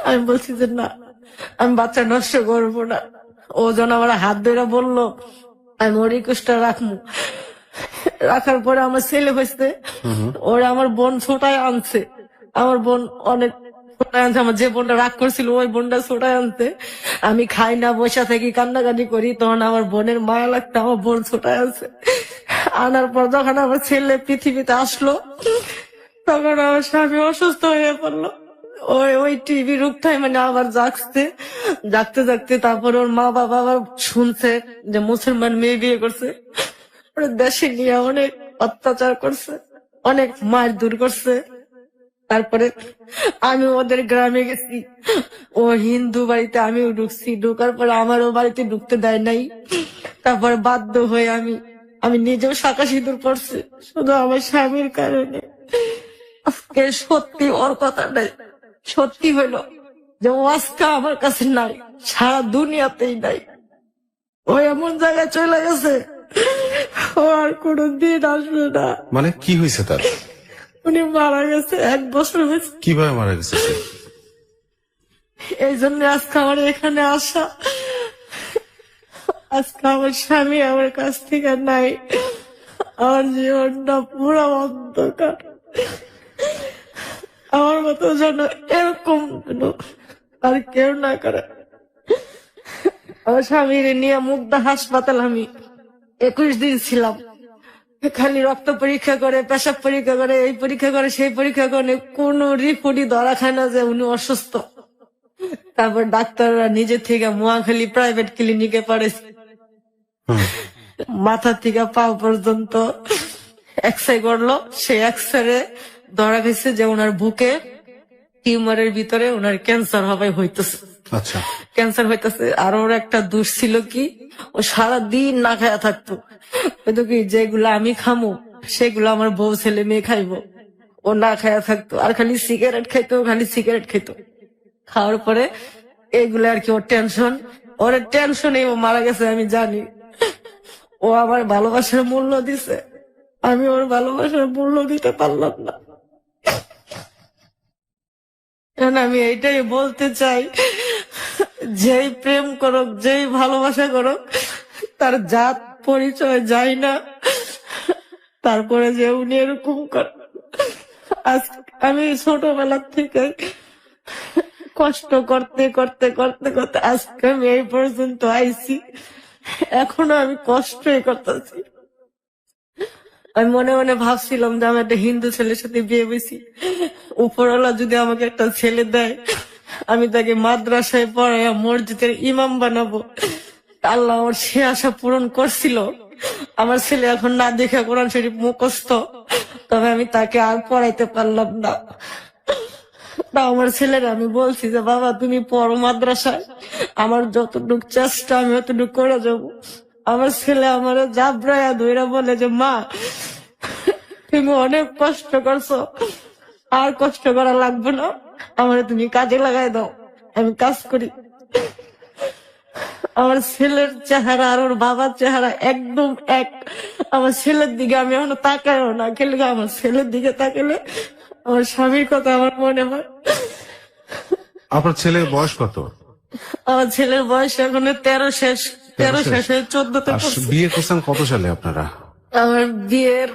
আমি বলছি যে না, আমি বাচ্চা নষ্ট করবো না। ও যেন আমার হাত ধরে বললো আমি ওর রিকোয়েস্টটা রাখবো। রাখার পরে আমার ছেলে হয়েছে, ওরা আমার বোন ছোটায় আনছে। আমার বোন অনেক ছোটায় আনছে, আমার যে বোনটা রাগ করছিল ওই বোনটা ছোটায় আনছে। আমি খাই না, বসে থাকি, কান্নাকাটি করি, তখন আমার বোনের মায়া লাগতো, আমার বোন ছোটায় আনছে। আনার পর যখন আমার ছেলে পৃথিবীতে আসলো তখন আমার স্বামী অসুস্থ হয়ে পড়লো। ওই টিভি রোগটাই মানে আবার জাগতে তারপর ওর মা বাবা আবার শুনছে যে মুসলমান মেয়ে বিয়ে করছে, দেশে নিয়ে অনেক অত্যাচার করছে, অনেক মারধর করছে। তারপরে আমি ওদের গ্রামে গেছি, ও হিন্দু বাড়িতে আমিও ঢুকছি, ঢুকার পরে আমারও বাড়িতে ঢুকতে দেয় নাই। তারপরে বাধ্য হয়ে আমি নিজেও শাঁখা সিঁদুর পড়ছি শুধু আমার স্বামীর কারণে। আজকে সত্যি ওর কথা নাই, সত্যি হইলো যে ও আজকে আমার কাছে নাই, সারা দুনিয়াতেই নাই। ও এমন জায়গায় চলে গেছে, ও আর কোনদিন আসবে না। মানে কি হয়েছে তার? উনি মারা গেছে, 1 বছর হয়েছে। কিভাবে মারা গেছে? এই জন্য আজকে আমার এখানে আসা। আজকে আমার স্বামী আমার কাছ থেকে নাই, আমার জীবনটা পুরো অন্ধকার। আমার মতো যেন এরকম যেন আর কেউ না করে। আমার স্বামীর নিয়ে মুগদা হাসপাতাল আমি 21 দিন ছিলাম। খালি রক্ত পরীক্ষা করে, পেশাব পরীক্ষা করে, এই পরীক্ষা করে, সেই পরীক্ষা করে, কোন রিপোর্টই ধরা খায় না যে উনি অসুস্থ। তারপর ডাক্তাররা নিজে থেকে মোয়াখালী প্রাইভেট ক্লিনিকে পড়েছে। মাথা থেকে পা পর্যন্ত এক্সরে করলো, সেই এক্সরে ধরা গেছে যে ওনার বুকে টিউমারের ভিতরে ওনার ক্যান্সার হবে হইতেছে। আচ্ছা, ক্যান্সার হইতেছে। আর ওর একটা দোষ ছিল কি, ও সারাদিন না খায়া থাকতো। হয়তো কি যেগুলো আমি খামো সেগুলো আমার বউ ছেলে মেয়ে খাইবো, ও না খায়া থাকতো। আর খালি সিগারেট খাইতো, খালি সিগারেট খাইতো। খাওয়ার পরে এগুলো আর কি ওর টেনশন, ওর টেনশনে ও মারা গেছে আমি জানি। ও আমার ভালোবাসার মূল্য দিছে, আমি ওর ভালোবাসার মূল্য দিতে পারলাম না। এখন আমি এইটাই বলতে চাই, যেই প্রেম করুক, যেই ভালোবাসা করুক, তার জাত পরিচয় যায় না, তারপরে যে উনি এরকম করে। আজ আমি ছোটবেলা থেকে কষ্ট করতে করতে করতে করতে আজকে আমি এই পর্যন্ত আইছি, এখনো আমি কষ্টই করতেছি। আমি মনে মনে ভাবছিলাম যে আমি একটা হিন্দু ছেলের সাথে বিয়ে হয়েছি, উপরওয়ালা যদি আমাকে একটা ছেলে দেয়, আমি তাকে মাদ্রাসায় পড়াইয়া মসজিদের ইমাম বানাবো। আল্লাহ আমার সে আশা পূরণ করছিল। আমার ছেলে এখন না দেখে কোরআন শরীফ মুখস্থ, তবে আমি তাকে আর পড়াইতে পারলাম না। তা আমার ছেলের আমি বলছি যে বাবা তুমি পড়ো মাদ্রাসায়, আমার যতটুকু চেষ্টা আমি অতটুকু করে যাবো। আমার ছেলে আমার জাবরায়া ধইরা বলে যে মা তুমি অনেক কষ্ট করছো, আর কষ্ট করা লাগবে না, আমার তুমি কাজে লাগাই দাও, আমি কাজ করি। আমার ছেলের চেহারা আর ওর বাবার চেহারা একদম এক। আমার ছেলের দিকে আমি এখনো তাকাইও না, খেলে আমার ছেলের দিকে তাকালে আমার স্বামীর কথা আমার মনে হয়। আপনার ছেলের বয়স কত? আমার ছেলের বয়স এখন 13 শেষ, 13 শেষে 14তে আর বিয়ে করছেন কত সালে আপনারা? আমার বিয়ের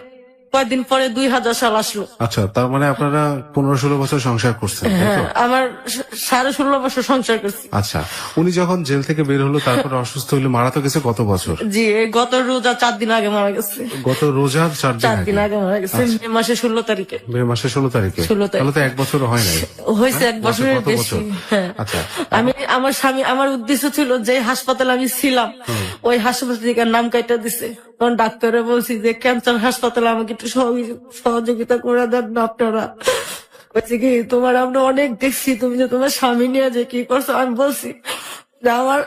কয়েকদিন পরে 2000 সাল আসলো। আচ্ছা, তার মানে আপনারা 15-16 বছর সংসার করছেন, তাই তো? আমার 16.5 বছর সংসার করছি। আচ্ছা, উনি যখন জেল থেকে বের হলো তারপর অসুস্থ হইলে মারা তো গেছে কত বছর? জি, এই গত রোজা 4 দিন আগে মারা গেছে। গত রোজা 4 4 দিন আগে মারা গেছে, মে মাসে 16 তারিখে। মে মাসের 16 তারিখে? 16 তারিখে। তাহলে তো 1 বছর হয় নাই। হয়েছে 1 বছরের কত বেশি। বছর? হ্যাঁ। আচ্ছা, আমি আমার স্বামী, আমার উদ্দেশ্য ছিল যে হাসপাতালে আমি ছিলাম ওই হাসপাতাল থেকে নাম কাটা দিছে। তখন ডাক্তারে বলছি যে ক্যান্সার হাসপাতালে আমাকে একটু সহযোগিতা করে দেন না আপনারা। বলছি কি তোমার আমরা অনেক দেখছি, তুমি যে তোমার স্বামী নিয়ে যে কি করছো। আমি বলছি যে আমার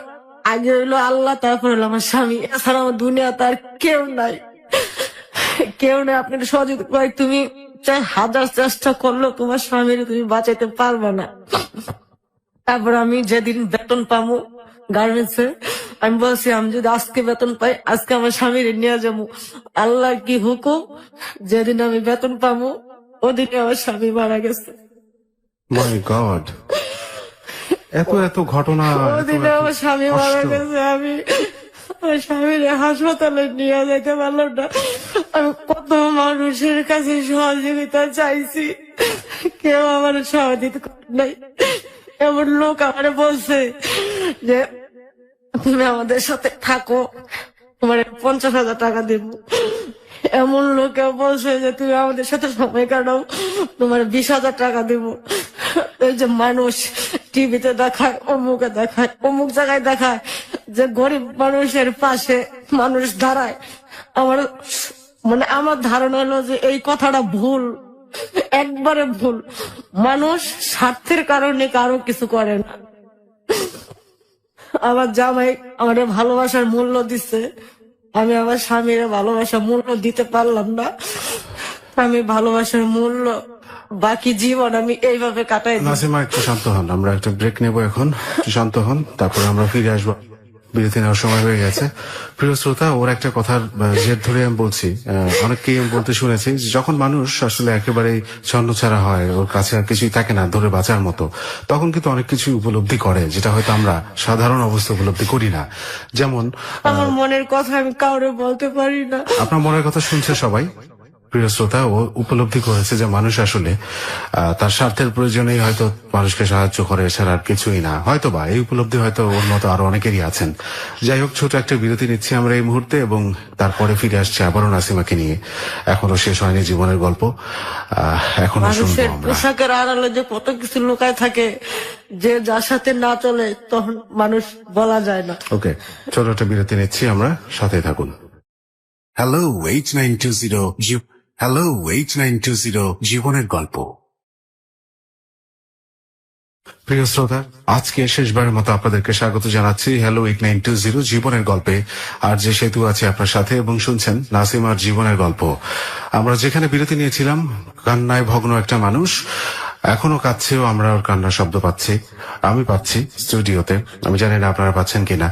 আগে হইলো আল্লাহ, তারপর হলো আমার স্বামী, এছাড়া আমার দুনিয়াতে আর কেউ নাই, কেউ নেই। আপনি একটু সহযোগিতা করে, তুমি চাই হাজার চেষ্টা করলেও তোমার স্বামীর তুমি বাঁচাইতে পারবে না। তারপর আমি যেদিন বেতন পাবো গার্মেন্টস এ, আমি বলছি আমি যদি আজকে বেতন পাই আজকে আমার স্বামীর নিয়ে যাবো। আল্লাহর কি হুকুম, যেদিন আমি বেতন পাবো ওদিনে আমার স্বামী মারা গেছে। মাই গড, এত এত ঘটনা! ওদিনে আমার স্বামী মারা গেছে, আমি আমার স্বামীর হাসপাতালে নিয়ে যেতে পারলাম না। আমি কত মানুষের কাছে সহযোগিতা চাইছি, কেউ আমার সহযোগিতা নাই। এমন লোক আমার বলছে যে তুমি আমাদের সাথে থাকো, তোমার 50,000 টাকা দেব। এমন লোকে বলছে যে তুমি আমাদের সাথে সময় কাটাও, তোমার 20,000 টাকা দেব। এই যে মানুষ টিভিতে দেখায়, অমুকে দেখায়, অমুক জায়গায় দেখায় যে গরিব মানুষের পাশে মানুষ দাঁড়ায়। আমার মানে আমার ধারণা হলো যে এই কথাটা ভুল, একবারে ভুল। মানুষ স্বার্থের কারণে কারো কিছু করে না। আমার জামাই আমার ভালোবাসার মূল্য দিচ্ছে, আমি আমার স্বামীর ভালোবাসার মূল্য দিতে পারলাম না। আমি ভালোবাসার মূল্য বাকি জীবন আমি এইভাবে কাটাই। নাসিমা একটু শান্ত হন, আমরা একটা ব্রেক নেব এখন, একটু শান্ত হন, তারপরে আমরা ফিরে আসবো। বিরতি নেওয়ার সময় হয়ে গেছে। প্রিয় শ্রোতা, ওর একটা কথার জের ধরে আমি বলছি, অনেককেই আমি বলতে শুনেছি যে যখন মানুষ আসলে একেবারেই ছন্নছাড়া হয়, ওর কাছে আর কিছুই থাকে না ধরে বাঁচার মতো, তখন কিন্তু অনেক কিছুই উপলব্ধি করে যেটা হয়তো আমরা সাধারণ অবস্থা উপলব্ধি করি না। যেমন আমার মনের কথা আমি কাউরে বলতে পারি না। আপনার মনের কথা শুনছে সবাই। প্রিয় শ্রোতা, ও উপলব্ধি করেছে যে মানুষ আসলে তার স্বার্থের প্রয়োজনেই হয়তো মানুষকে সাহায্য করে, এছাড়া আর কিছুই না। হয়তো বা এই উপলব্ধি হয়তো ওর মতো আরো অনেকেরই আছেন। যাই হোক, ছোট একটা বিরতি নিচ্ছি আমরা এই মুহূর্তে, এবং তারপরে ফিরে আসছে আবারও নাসিমাকে নিয়ে। এখনো শেষ হয়নি জীবনের গল্প, এখনো শুনবো মানুষের আমরা। পোশাকের আড়ালে যে কত কিছু লুকায় থাকে, যে যার সাথে না চলে তখন মানুষ বলা যায় না। ওকে, ছোট একটা বিরতি নিচ্ছি আমরা, সাথে থাকুন। হ্যালো 8920 হ্যালো 8920 জীবনের গল্প। প্রিয় শ্রোতা, আজকে শেষবারের মতো আপনাদেরকে স্বাগত জানাচ্ছি হ্যালো 8920 জীবনের গল্পে। আর যে সেতু আছে আপনার সাথে, এবং শুনছেন নাসিমার জীবনের গল্প। আমরা যেখানে বিরতি নিয়েছিলাম, কান্নায় ভগ্ন একটা মানুষ এখনো কাঁদছেও, আমরা ওর কান্নার শব্দ পাচ্ছি, আমি পাচ্ছি স্টুডিওতে। আমি জানি না আপনারা পাচ্ছেন কিনা।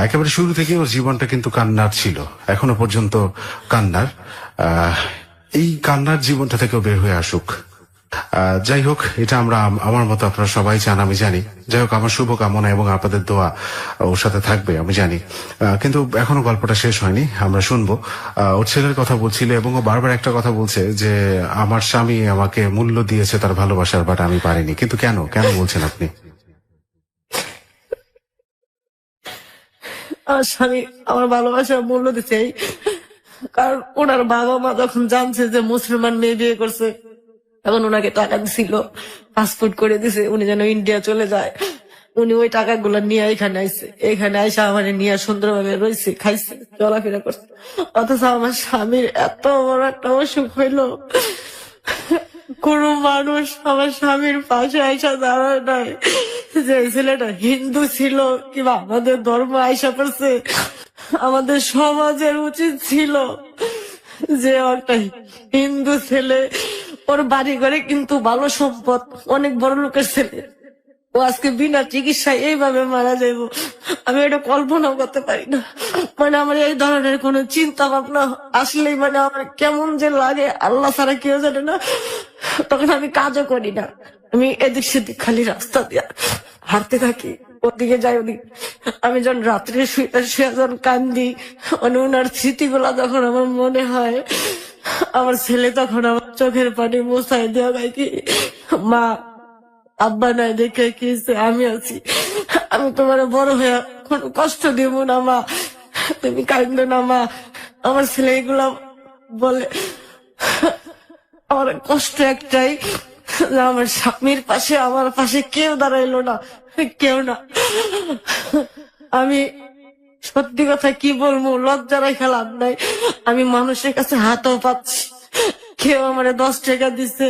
একেবারে শুরু থেকে ওর জীবনটা কিন্তু কান্নার ছিল, এখনো পর্যন্ত কান্নার। এই কান্নার জীবনটা থেকেও বের হয়ে আসুক। যাই হোক, এটা আমরা, আমার মতো আপনারা সবাই চান, আমি জানি। যাই হোক, আমার শুভ কামনা এবং আপনাদের দোয়া ওর সাথে থাকবে, আমি জানি। কিন্তু এখনো গল্পটা শেষ হয়নি, আমরা শুনবো। ওর ছেলের কথা বলছিল, এবং ও বারবার একটা কথা বলছে যে আমার স্বামী আমাকে মূল্য দিয়েছে তার ভালোবাসার, বাট আমি পারিনি। কিন্তু কেন কেন বলছেন আপনি? আমার স্বামী আমার ভালোবাসার মূল্য দিচ্ছে কারণ ওনার বাবা মা যখন জানছে যে মুসলমান মেয়ে বিয়ে করছে, তখন ওনাকে টাকা দিছিল, পাসপোর্ট করে দিছে উনি যেন ইন্ডিয়া চলে যায়। উনি ওই টাকাগুলো নিয়ে এখানে আইছে, এখানে আইসা আমার নিয়ে সুন্দরভাবে রয়েছে, খাইছে, চলাফেরা করছে। অথচ আমার স্বামীর এত বড় একটা অসুখ হইলো, কোন মানুষ আমার স্বামীর পাশে আইসা দাঁড়ায় নাই। যে ছেলেটা হিন্দু ছিল কিংবা আমাদের ধর্ম আইসা পড়ছে, আমাদের সমাজের উচিত ছিল যে একটা হিন্দু ছেলে, ওর বাড়ি ঘরে কিন্তু ভালো সম্পদ, অনেক বড় লোকের ছেলে, ও আজকে বিনা চিকিৎসায় এইভাবে মারা যাইব, আমি এটা কল্পনাও করতে পারি না। মানে আমার এই ধরনের কোন চিন্তা ভাবনা আসলেই মানে আমার কেমন যে লাগে, আল্লাহ ছাড়া কেউ জানে না। তখন আমি কাজও করি না, আমি এদিক সেদিক খালি রাস্তা দিয়ে হাঁটতে থাকি, ওদিকে যাই ওদিকে। আমি যখন রাত্রে শুয়ে যখন কান্দি, মানে ওনার স্মৃতিগুলা যখন আমার মনে হয়, আমার ছেলে তখন আমার চোখের পানি মোছাই দেওয়া গাই কি, মা আব্বা নাই দেখে কি আমি আছি, আমি তোমার বড় হয়ে কোনো কষ্ট দিব না মা, তুমি কাঁদবে না মা। আমার ছেলে এগুলা বলে। আমার কষ্ট একটাই যে আমার স্বামীর পাশে, আমার পাশে কেউ দাঁড়াইলো না, কেউ না। আমি সত্যি কথা কি বলবো, লজ্জা রেখে লাভ নাই। আমি মানুষের কাছে হাতও পাচ্ছি, কেউ আমারে 10 টাকা দিছে,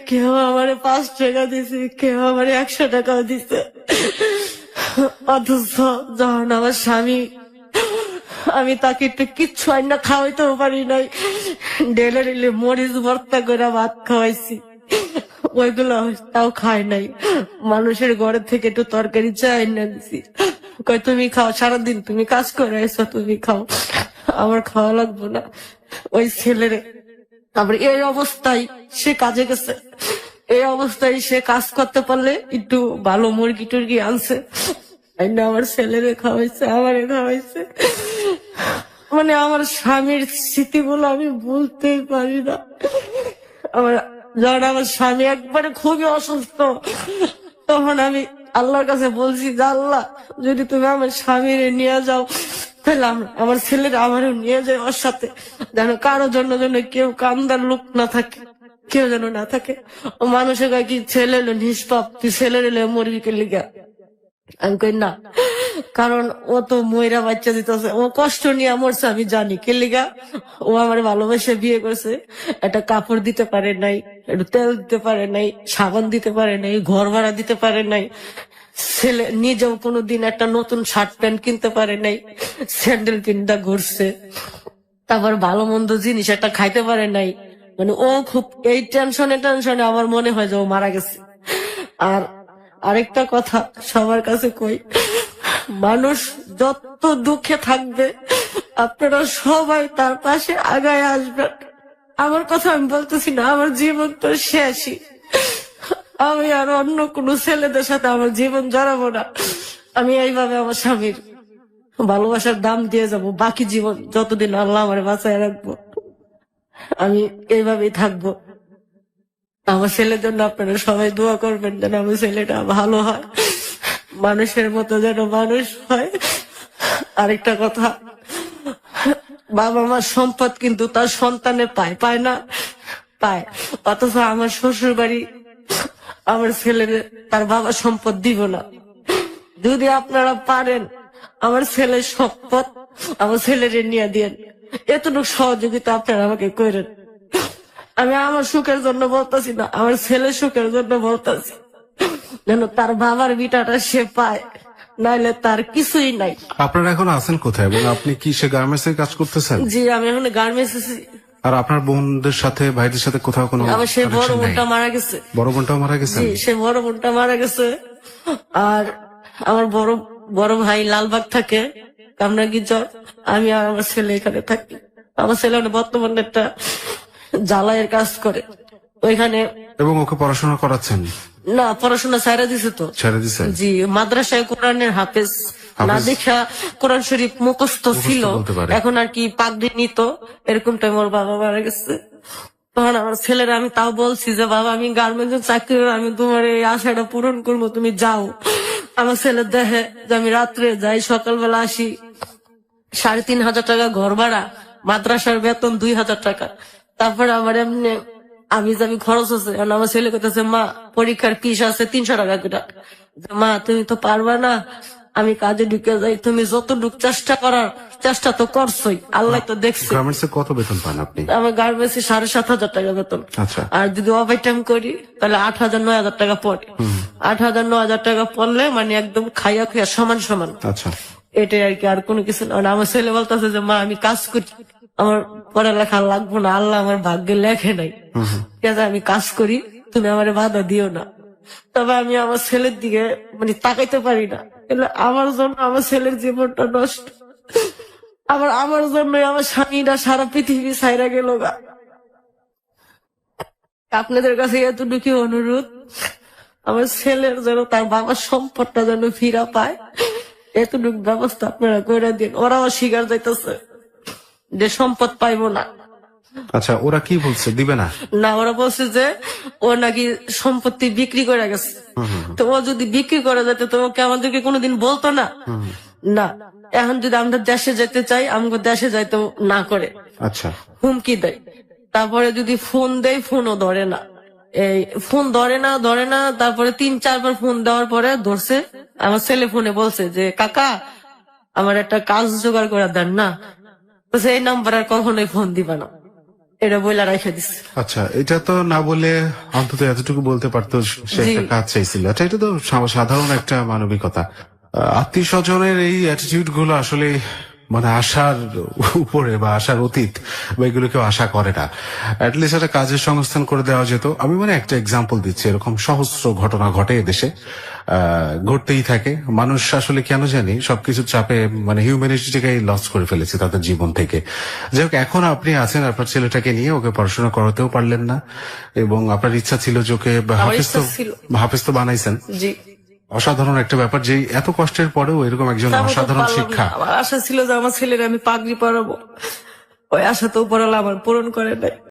কেউ আমারে 5 টাকা দিছে, কেউ আমারে 100 টাকাও দিছে। অথচ যখন আমার স্বামী, আমি তাকে একটু কিচ্ছু আইনা খাওয়াইতেও পারি নাই, ডেলে ডেলে মরিচ ভর্তা করে ভাত খাওয়াইছি, ওইগুলো তাও খায় নাই। মানুষের ঘরের থেকে একটু তরকারি চাই না দিছি, কয় তুমি খাও, সারাদিন তুমি কাজ করে এসো, তুমি খাও, আমার খাওয়া লাগবে না। ওই ছেলেরে তারপরে এই অবস্থায় সে কাজে গেছে, এই অবস্থায় সে কাজ করতে পারলে একটু ভালো মুরগি টুরগি আনছে, আমার ছেলেরে খাওয়াইছে, আমারে খাওয়াইছে। মানে আমার স্বামীর স্মৃতিগুলো আমি বলতেই পারি না। আমার যখন আমার স্বামী একবারে খুবই অসুস্থ, তখন আমি আল্লাহর কাছে বলছি যে আল্লাহ, যদি তুমি আমার স্বামীরে নিয়ে যাও, তাহলে আমার ছেলেরা আমারও নিয়ে যায় ওর সাথে, যেন কারোর জন্য যেন কেউ কান্দার লোক না থাকে, কেউ যেন না থাকে। ও মানুষের কাছে কি ছেলে এলো নিষ্পাপ, তুই ছেলের এলে মরবি কে লিগা? আমি কই না, কারণ ও তো ময়রা বাচ্চা দিতেছে, ও কষ্ট নিয়ে মরছে আমি জানি কে লিগা। ও আমার ভালোবাসে বিয়ে করছে, একটা কাপড় দিতে পারে নাই, একটু তেল দিতে পারে নাই, সাবান দিতে পারে নাই, ঘর ভাড়া দিতে পারে নাই, ছেলে নিজেও কোনোদিন একটা নতুন শার্ট প্যান্ট কিনতে পারে নাই, স্যান্ডেল কিনতে ঘুরছে, তারপর ভালো মন্দ জিনিস একটা খাইতে পারে নাই। মানে ও খুব এই টেনশনে আমার মনে হয় যে ও মারা গেছে। আর আরেকটা কথা সবার কাছে কই, মানুষ যত দুঃখে থাকবে আপনারা সবাই তার পাশে আগায় আসবেন। আমার কথা আমি বলতেছি না, আমার জীবন তো শেষই। আমি আর অন্য কোনো ছেলেদের সাথে আমার জীবন জড়াবো না। আমি এইভাবে আমার স্বামীর ভালোবাসার দাম দিয়ে যাব বাকি জীবন, যতদিন আল্লাহ আমার বাঁচায় রাখবো। আমি এইভাবেই থাকবো। আমার ছেলের জন্য আপনারা সবাই দোয়া করবেন যেন আমার ছেলেটা ভালো হয়, মানুষের মতো যেন মানুষ হয়। আরেকটা কথা, বাবা মার সম্পদ কিন্তু তার সন্তানে পায়, পায় না? পায়। অথচ আমার শ্বশুর বাড়ি আমার ছেলের তার বাবা সম্পদ দিব না। যদি আপনারা পারেন আমার ছেলের সম্পদ আমার ছেলের নিয়ে দিয়েন, এতটুকু সহযোগিতা আপনারা আমাকে করেন। আমি আমার সুখের জন্য বলতেছি না, আমার ছেলের সুখের জন্য বলতেছি, যেন তার বাবার বিটাটা সে পায়, নাইলে তার কিছুই নাই। আপনারা এখন আছেন কোথায় এবং আপনি কি সে গার্মেন্টস এর কাজ করতেছেন? জি, আমি এখন গার্মেন্টস। আর আপনার বোনদের সাথে ভাইদের সাথে কোথাও কোনো আমার সে বড় connection নাই? বোনটা মারা গেছে। বড় বোনটাও মারা গেছে? জি, সে বড় বোনটা মারা গেছে। আর আমার বড় ভাই লালবাগ থাকে, কামরাঙ্গীরচর। আমি আর আমার ছেলে এখানে থাকি। আমার ছেলে বর্তমানে একটা জ্বালাইয়ের কাজ করে ওইখানে। এবং ওকে পড়াশোনা করাচ্ছেন? না, পড়াশোনা ছাড়া দিছে তো। ছেড়ে দিছে? জি, মাদ্রাসায় কোরআনের হাফেজ না দেখা কোরআন শরীফ মুখস্থ ছিল, বলতে পারে। এখন আর কি পাগড়ি নিত। এরকম টাইম ওর বাবা মারা গেছে। তখন আমার ছেলেরা আমি তাও বলছি যে বাবা আমি গার্মেন্টস চাকরি করে আমি তোমার এই আশাটা পূরণ করবো, তুমি যাও। আমার ছেলে দেখে যে আমি রাত্রে যাই, সকালবেলা আসি। 3,500 টাকা ঘর ভাড়া, মাদ্রাসার বেতন 2,000 টাকা। তারপরে আমার এমনি আমি খরচ আছে। আমার ছেলে কইতেছে মা পরীক্ষার ফিস আছে 300 টাকা করে। মা তুমি তো পারবা না, আমি কাজে ঢুকে যাই। তুমি যতটুকু চেষ্টা করার চেষ্টা তো করছোই, আল্লাহ তো দেখছে। গার্মেন্টস এ কত বেতন পান আপনি? আমার গার্মেন্টস 7,500 টাকা বেতন। আচ্ছা। আর যদি ওভার টাইম করি তাহলে 8,000-9,000 টাকা পড়ে। 8,000-9,000 টাকা পড়লে মানে একদম খাইয়া খাইয়া সমান সমান। আচ্ছা। এটাই আর কি, আর কোনো কিছু না। আমার ছেলে বলতেছে যে মা আমি কাজ করি, আমার পড়ালেখা লাগবো না, আল্লাহ আমার ভাগ্যে লেখে নাই, ঠিক আছে আমি কাজ করি, তুমি আমার বাধা দিও না। তবে আমি আমার ছেলের দিকে মানে তাকাইতে পারি না। আমার জন্য আমার ছেলের জীবনটা নষ্ট, আমার জন্য আমার স্বামীরা সারা পৃথিবী ছাইরা গেল গা। আপনাদের কাছে এতটুকু অনুরোধ, আমার ছেলের যেন তার বাবার সম্পদটা যেন ফিরা পায়, এতটুকু ব্যবস্থা আপনারা করে দিন। ওরাও স্বীকার যাইতেছে যে সম্পদ পাইবো না। আচ্ছা, ওরা কি বলছে, দিবে না? না, ওরা বলছে যে ও নাকি সম্পত্তি বিক্রি করে গেছে। তো ও যদি বিক্রি করে যেত তো ওকে আমাদেরকে কোনোদিন বলতো না। না, এখন যদি আমরা দেশে যেতে চাই আমাকে দেশে যাইতে না করে, আচ্ছা, হুমকি দেয়। তারপরে যদি ফোন দেয় ফোনও ধরে না, এই ফোন ধরে না। তারপরে 3-4 বার ফোন দেওয়ার পরে ধরছে। আমার ছেলে ফোনে বলছে যে কাকা আমার একটা কাজ জোগাড় করে দেন না, বলছে এই নাম্বার আর কখনোই ফোন দিবা না, এটা বইলা রেখে দিচ্ছে। আচ্ছা, এটা তো না বলে অন্তত এতটুকু বলতে পারতো সে একটা কাজ চাইছিল। আচ্ছা, এটা তো সাধারণ একটা মানবিকতা। আত্মীয় স্বজনের এই অ্যাটিটিউড গুলো আসলে মানে আশার উপরে বা আশার অতীত বা এগুলো কেউ আশা করে না। অ্যাটলিস্ট একটা কাজের সংস্থান করে দেওয়া যেত। আমি মানে একটা এক্সাম্পল দিচ্ছি, এরকম সহস্র ঘটনা ঘটে এদেশে, ঘটতেই থাকে। মানুষ আসলে কেন জানি সবকিছু চাপে মানে হিউম্যানিটিটাকে লস করে ফেলেছে তাদের জীবন থেকে। যাই হোক, এখন আপনি আছেন আপনার ছেলেটাকে নিয়ে, ওকে পড়াশোনা করাতেও পারলেন না এবং আপনার ইচ্ছা ছিল যে ওকে হাফেজ তো বানাইছেন। জি, অসাধারণ একটা ব্যাপার যে এত কষ্টের পরেও এরকম একজন অসাধারণ শিক্ষা। আমার আশা ছিল যে আমার ছেলের আমি পাগড়ি পরাবো, ওই আশা তো উপরওয়ালা আমার পূরণ করে নাই।